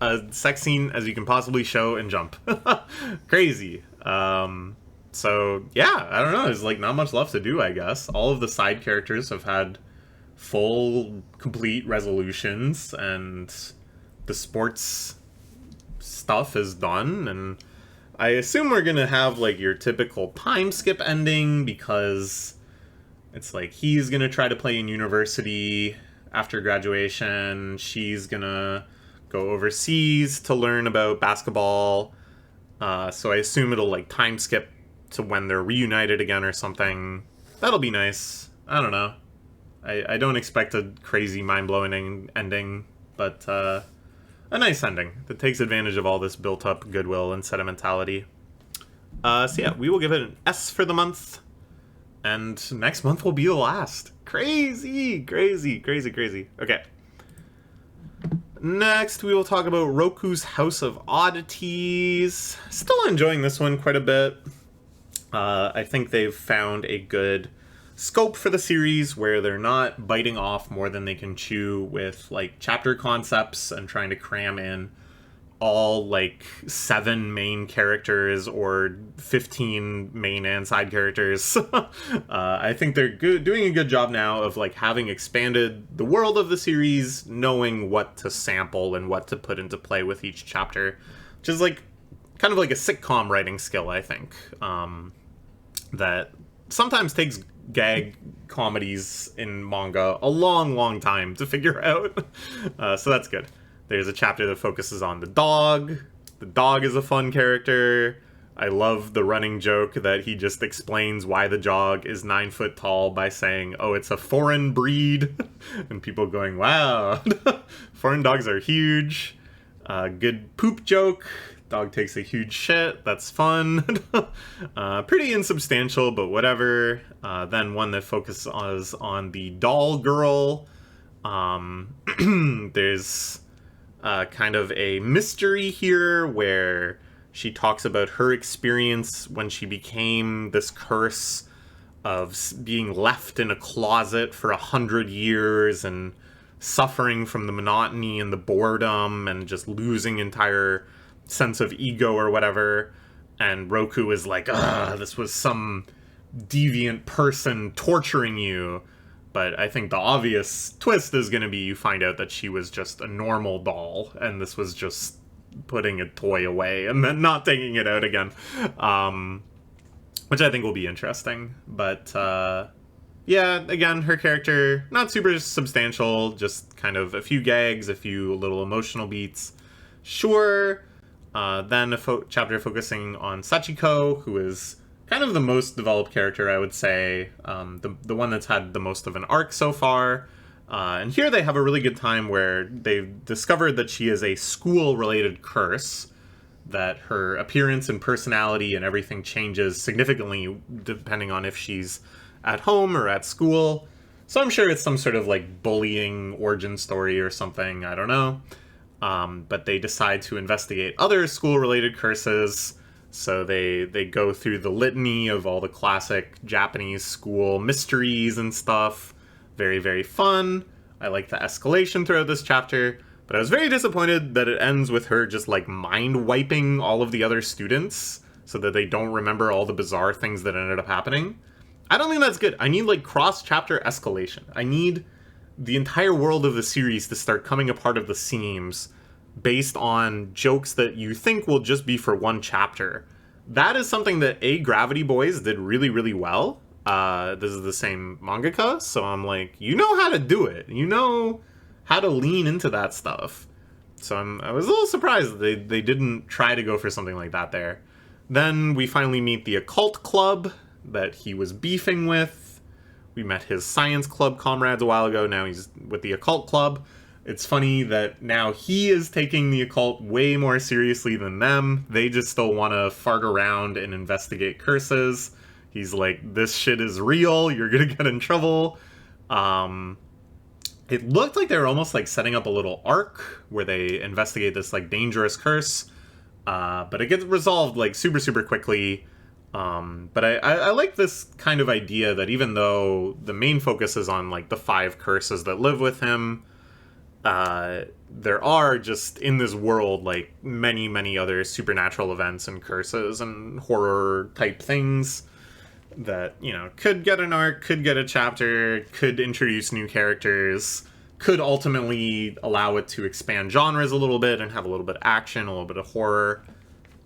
a sex scene as you can possibly show and Jump. Crazy. So, yeah, I don't know. There's, like, not much left to do, I guess. All of the side characters have had full, complete resolutions, and the sports stuff is done, and I assume we're gonna have, like, your typical time skip ending, because it's like he's gonna try to play in university after graduation, she's gonna go overseas to learn about basketball, so I assume it'll, like, time skip to when they're reunited again or something. That'll be nice. I don't know. I don't expect a crazy mind-blowing ending, but a nice ending that takes advantage of all this built-up goodwill and sentimentality. So yeah, we will give it an S for the month, and next month will be the last. Crazy, crazy, crazy, crazy. Okay. Next, we will talk about Roku's House of Oddities. Still enjoying this one quite a bit. I think they've found a good scope for the series where they're not biting off more than they can chew with, like, chapter concepts and trying to cram in all, like, 7 main characters or 15 main and side characters. I think they're doing a good job now of, like, having expanded the world of the series, knowing what to sample and what to put into play with each chapter, which is, like, kind of like a sitcom writing skill, I think, that sometimes takes gag comedies in manga a long time to figure out. So that's good. There's a chapter that focuses on the dog. The dog is a fun character. I love the running joke that he just explains why the dog is 9 foot tall by saying, oh, it's a foreign breed. And people going, wow, foreign dogs are huge. Good poop joke. Dog takes a huge shit. That's fun. Pretty insubstantial, but whatever. Then one that focuses on the doll girl. There's kind of a mystery here where she talks about her experience when she became this curse of being left in a closet for 100 years and suffering from the monotony and the boredom and just losing entire sense of ego or whatever. And Roku is like, this was some deviant person torturing you. But I think the obvious twist is going to be you find out that she was just a normal doll and this was just putting a toy away and then not taking it out again, which I think will be interesting. But yeah, again, her character not super substantial, just kind of a few gags, a few little emotional beats. Sure. Then a chapter focusing on Sachiko, who is kind of the most developed character, I would say, the one that's had the most of an arc so far. And here they have a really good time where they've discovered that she is a school-related curse, that her appearance and personality and everything changes significantly depending on if she's at home or at school. So I'm sure it's some sort of like bullying origin story or something, I don't know. But they decide to investigate other school-related curses. So they go through the litany of all the classic Japanese school mysteries and stuff. Very, very fun. I like the escalation throughout this chapter, but I was very disappointed that it ends with her just like mind wiping all of the other students so that they don't remember all the bizarre things that ended up happening. I don't think that's good. I need like cross-chapter escalation. I need the entire world of the series to start coming apart of the seams based on jokes that you think will just be for one chapter. That is something that Gravity Boys did really, really well. This is the same mangaka, so I'm like, you know how to do it. You know how to lean into that stuff. So I was a little surprised that they didn't try to go for something like that there. Then we finally meet the occult club that he was beefing with. We met his science club comrades a while ago. Now he's with the occult club. It's funny that now he is taking the occult way more seriously than them. They just still want to fart around and investigate curses. He's like, this shit is real, you're gonna get in trouble. It looked like they were almost like setting up a little arc where they investigate this like dangerous curse. But it gets resolved like super quickly. But I like this kind of idea that even though the main focus is on like the 5 curses that live with him, there are just in this world like many other supernatural events and curses and horror type things that, you know, could get an arc, could get a chapter, could introduce new characters, could ultimately allow it to expand genres a little bit and have a little bit of action, a little bit of horror.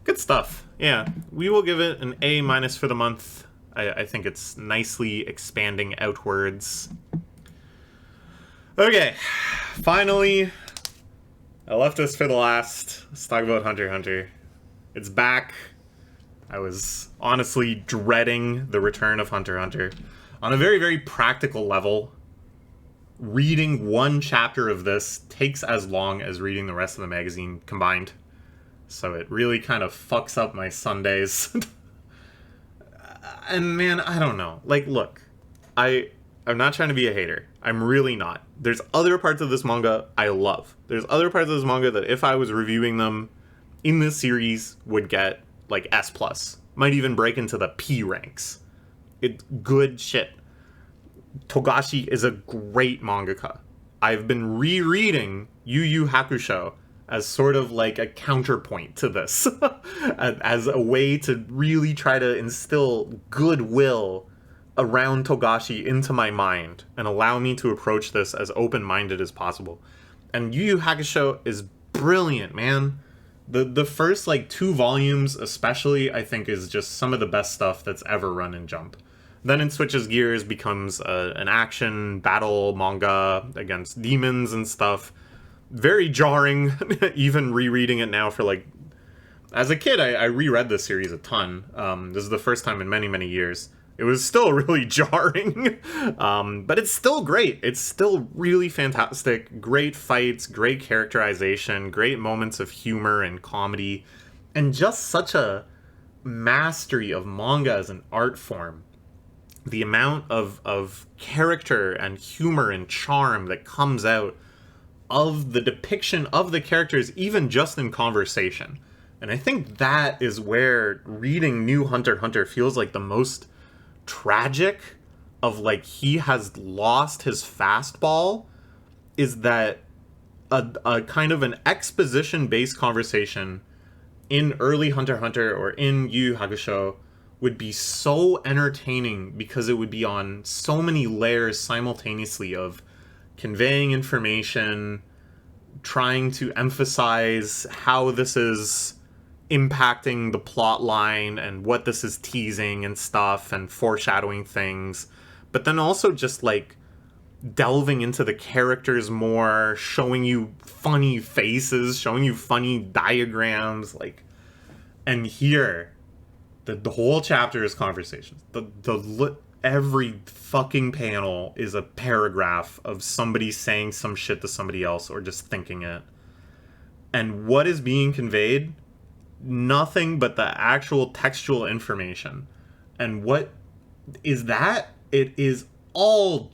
Good stuff. Yeah, we will give it an A- for the month. I think it's nicely expanding outwards. Okay, finally, I left this for the last. Let's talk about Hunter x Hunter. It's back. I was honestly dreading the return of Hunter x Hunter. On a very practical level, reading one chapter of this takes as long as reading the rest of the magazine combined. So it really kind of fucks up my Sundays. And man, I don't know. Like, look, I'm not trying to be a hater. I'm really not. There's other parts of this manga I love. There's other parts of this manga that if I was reviewing them in this series would get like S+. Might even break into the P ranks. It's good shit. Togashi is a great mangaka. I've been rereading Yu Yu Hakusho as sort of like a counterpoint to this. As a way to really try to instill goodwill around Togashi into my mind and allow me to approach this as open-minded as possible. And Yu Yu Hakusho is brilliant, man. The first, like, 2 volumes especially, I think is just some of the best stuff that's ever run in Jump. Then it switches gears, becomes an action battle manga against demons and stuff. Very jarring, even rereading it now for like... As a kid, I reread this series a ton. This is the first time in many, many years. It was still really jarring, but it's still great. It's still really fantastic. Great fights, great characterization, great moments of humor and comedy, and just such a mastery of manga as an art form. The amount of character and humor and charm that comes out of the depiction of the characters, even just in conversation. And I think that is where reading New Hunter x Hunter feels like the most tragic, of like he has lost his fastball, is that a kind of an exposition-based conversation in early Hunter x Hunter or in Yu Yu Hakusho would be so entertaining because it would be on so many layers simultaneously of conveying information, trying to emphasize how this is impacting the plot line and what this is teasing and stuff and foreshadowing things, but then also just like delving into the characters more, showing you funny faces, showing you funny diagrams, like, and here the whole chapter is conversations. Every fucking panel is a paragraph of somebody saying some shit to somebody else or just thinking it. And what is being conveyed? Nothing but the actual textual information. And what is that? It is all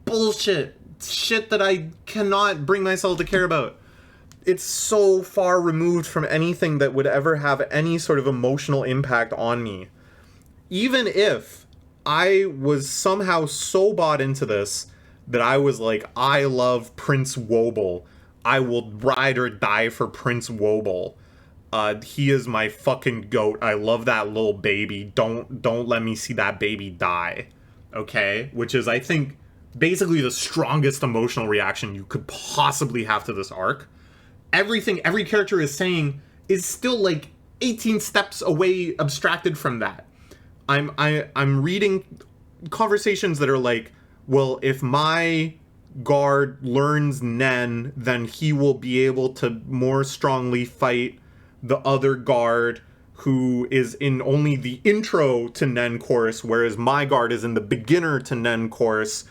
bullshit. Shit that I cannot bring myself to care about. It's so far removed from anything that would ever have any sort of emotional impact on me. Even if I was somehow so bought into this that I was like, I love Prince Wobble. I will ride or die for Prince Wobble. He is my fucking goat. I love that little baby. Don't let me see that baby die. Okay? Which is, I think, basically the strongest emotional reaction you could possibly have to this arc. Everything every character is saying is still like 18 steps away, abstracted from that. I'm reading conversations that are like, well, if my guard learns Nen, then he will be able to more strongly fight the other guard who is in only the intro to Nen course, whereas my guard is in the beginner to Nen course,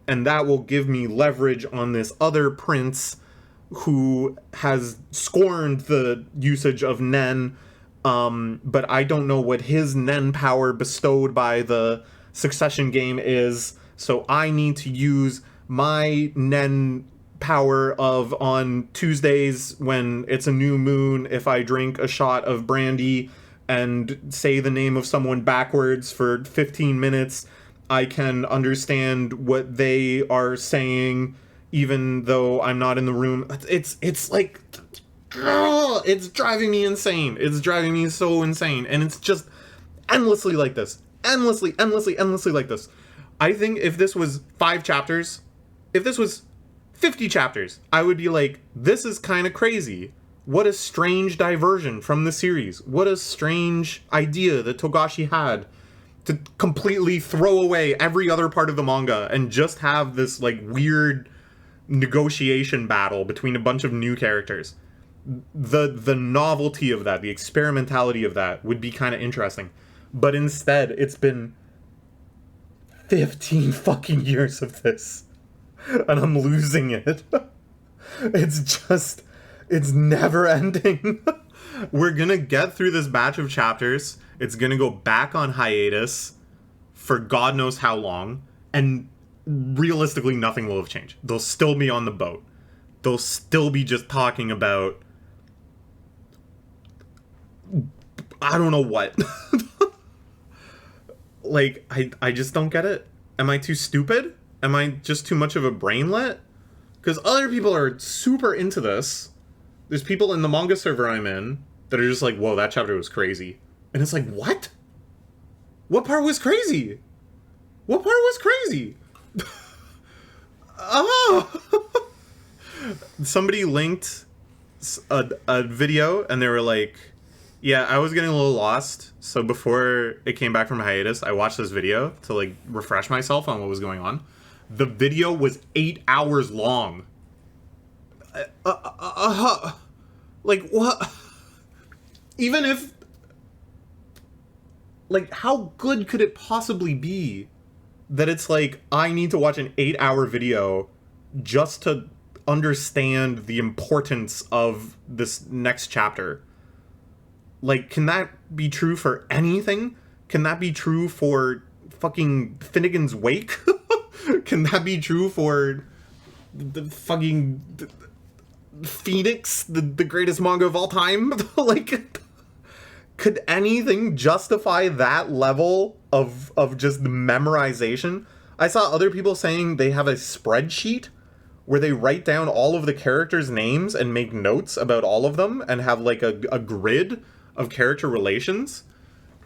and that will give me leverage on this other prince who has scorned the usage of Nen, but I don't know what his Nen power bestowed by the succession game is, so I need to use my Nen power of on Tuesdays when it's a new moon, if I drink a shot of brandy and say the name of someone backwards for 15 minutes, I can understand what they are saying even though I'm not in the room. It's like, it's driving me insane. It's driving me so insane. And it's just endlessly like this. Endlessly like this. I think if this was 5 chapters, if this was 50 chapters, I would be like, this is kind of crazy. What a strange diversion from the series. What a strange idea that Togashi had to completely throw away every other part of the manga and just have this like weird negotiation battle between a bunch of new characters. The novelty of that, the experimentality of that would be kind of interesting. But instead, it's been 15 fucking years of this. And I'm losing it. It's never ending. We're gonna get through this batch of chapters. It's gonna go back on hiatus for God knows how long. And realistically, nothing will have changed. They'll still be on the boat. They'll still be just talking about, I don't know what. Like, I just don't get it. Am I too stupid? Am I just too much of a brainlet? Because other people are super into this. There's people in the manga server I'm in that are just like, whoa, that chapter was crazy. And it's like, what? What part was crazy? What part was crazy? Oh! Somebody linked a video and they were like, Yeah, I was getting a little lost. So before it came back from hiatus, I watched this video to like refresh myself on what was going on. The video was 8 hours long. Like, what? Even if... Like, how good could it possibly be that it's like, I need to watch an 8-hour video just to understand the importance of this next chapter? Like, can that be true for anything? Can that be true for fucking Finnegan's Wake? Can that be true for the fucking Phoenix, the greatest manga of all time? Like, could anything justify that level of just memorization? I saw other people saying they have a spreadsheet where they write down all of the characters' names and make notes about all of them and have like a grid of character relations.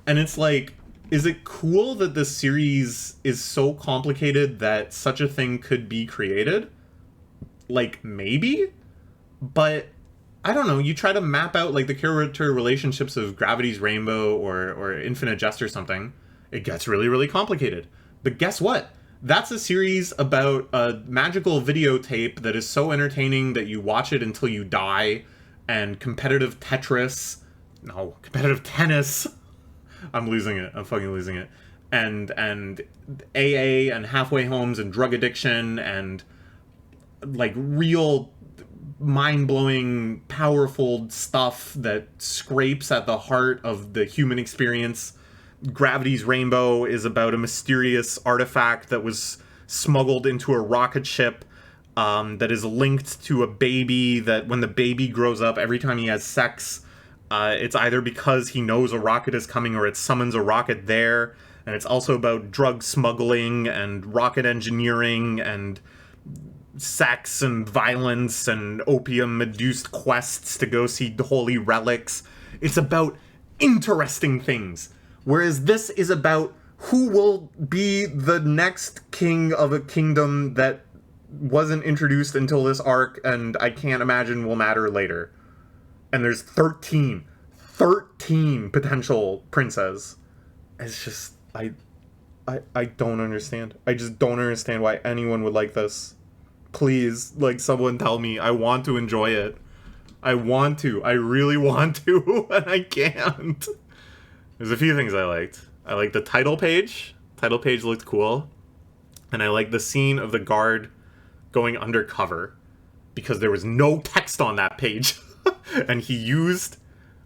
And it's like, is it cool that this series is so complicated that such a thing could be created? Like, maybe? But I don't know, you try to map out like the character relationships of Gravity's Rainbow or Infinite Jest or something, it gets really, really complicated. But guess what? That's a series about a magical videotape that is so entertaining that you watch it until you die, and competitive tennis. I'm losing it. I'm fucking losing it. And AA and halfway homes and drug addiction and like real mind-blowing, powerful stuff that scrapes at the heart of the human experience. Gravity's Rainbow is about a mysterious artifact that was smuggled into a rocket ship that is linked to a baby, that when the baby grows up, every time he has sex, it's either because he knows a rocket is coming or it summons a rocket there. And it's also about drug smuggling and rocket engineering and sex and violence and opium-induced quests to go see holy relics. It's about interesting things. Whereas this is about who will be the next king of a kingdom that wasn't introduced until this arc, and I can't imagine will matter later. And there's 13 potential princes. It's just, I don't understand. I just don't understand why anyone would like this. Please, like, someone tell me. I want to enjoy it. I want to. I really want to, and I can't. There's a few things I liked. I liked the title page. Title page looked cool. And I liked the scene of the guard going undercover because there was no text on that page. And he used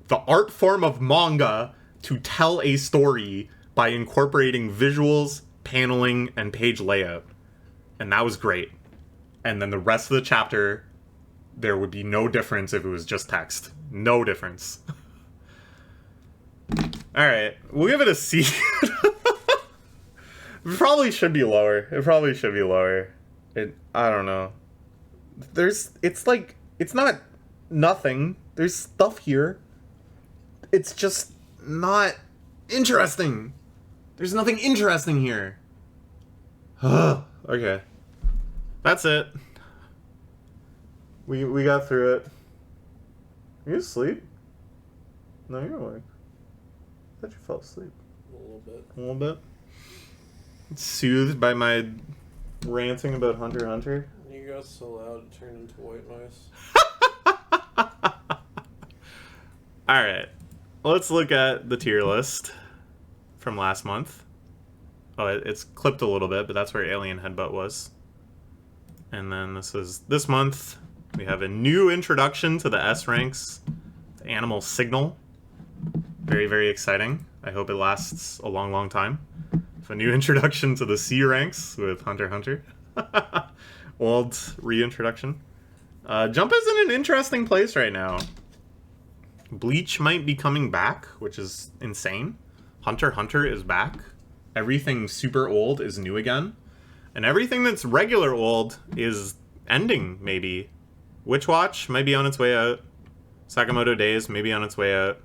the art form of manga to tell a story by incorporating visuals, paneling, and page layout. And that was great. And then the rest of the chapter, there would be no difference if it was just text. No difference. Alright, we'll give it a C. It probably should be lower. I don't know. It's not nothing. There's stuff here. It's just not interesting. There's nothing interesting here. Okay. That's it. We got through it. Are you asleep? No, you're awake. I thought you fell asleep. A little bit? Soothed by my ranting about Hunter x Hunter? You got so loud it turned into white noise. Alright. Let's look at the tier list from last month. Oh, it's clipped a little bit, but that's where Alien Headbutt was. And then this month, we have a new introduction to the S ranks, the Animal Signal. Very, very exciting. I hope it lasts a long, long time. A new introduction to the C ranks with Hunter x Hunter. Old reintroduction. Jump is in an interesting place right now. Bleach might be coming back, which is insane. Hunter x Hunter is back. Everything super old is new again. And everything that's regular old is ending, maybe. Witch Watch might be on its way out. Sakamoto Days may be on its way out.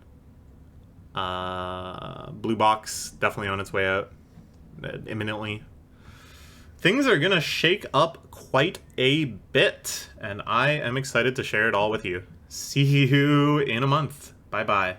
Blue Box definitely on its way out. Imminently. Things are gonna shake up quite a bit, and I am excited to share it all with you. See you in a month. Bye-bye.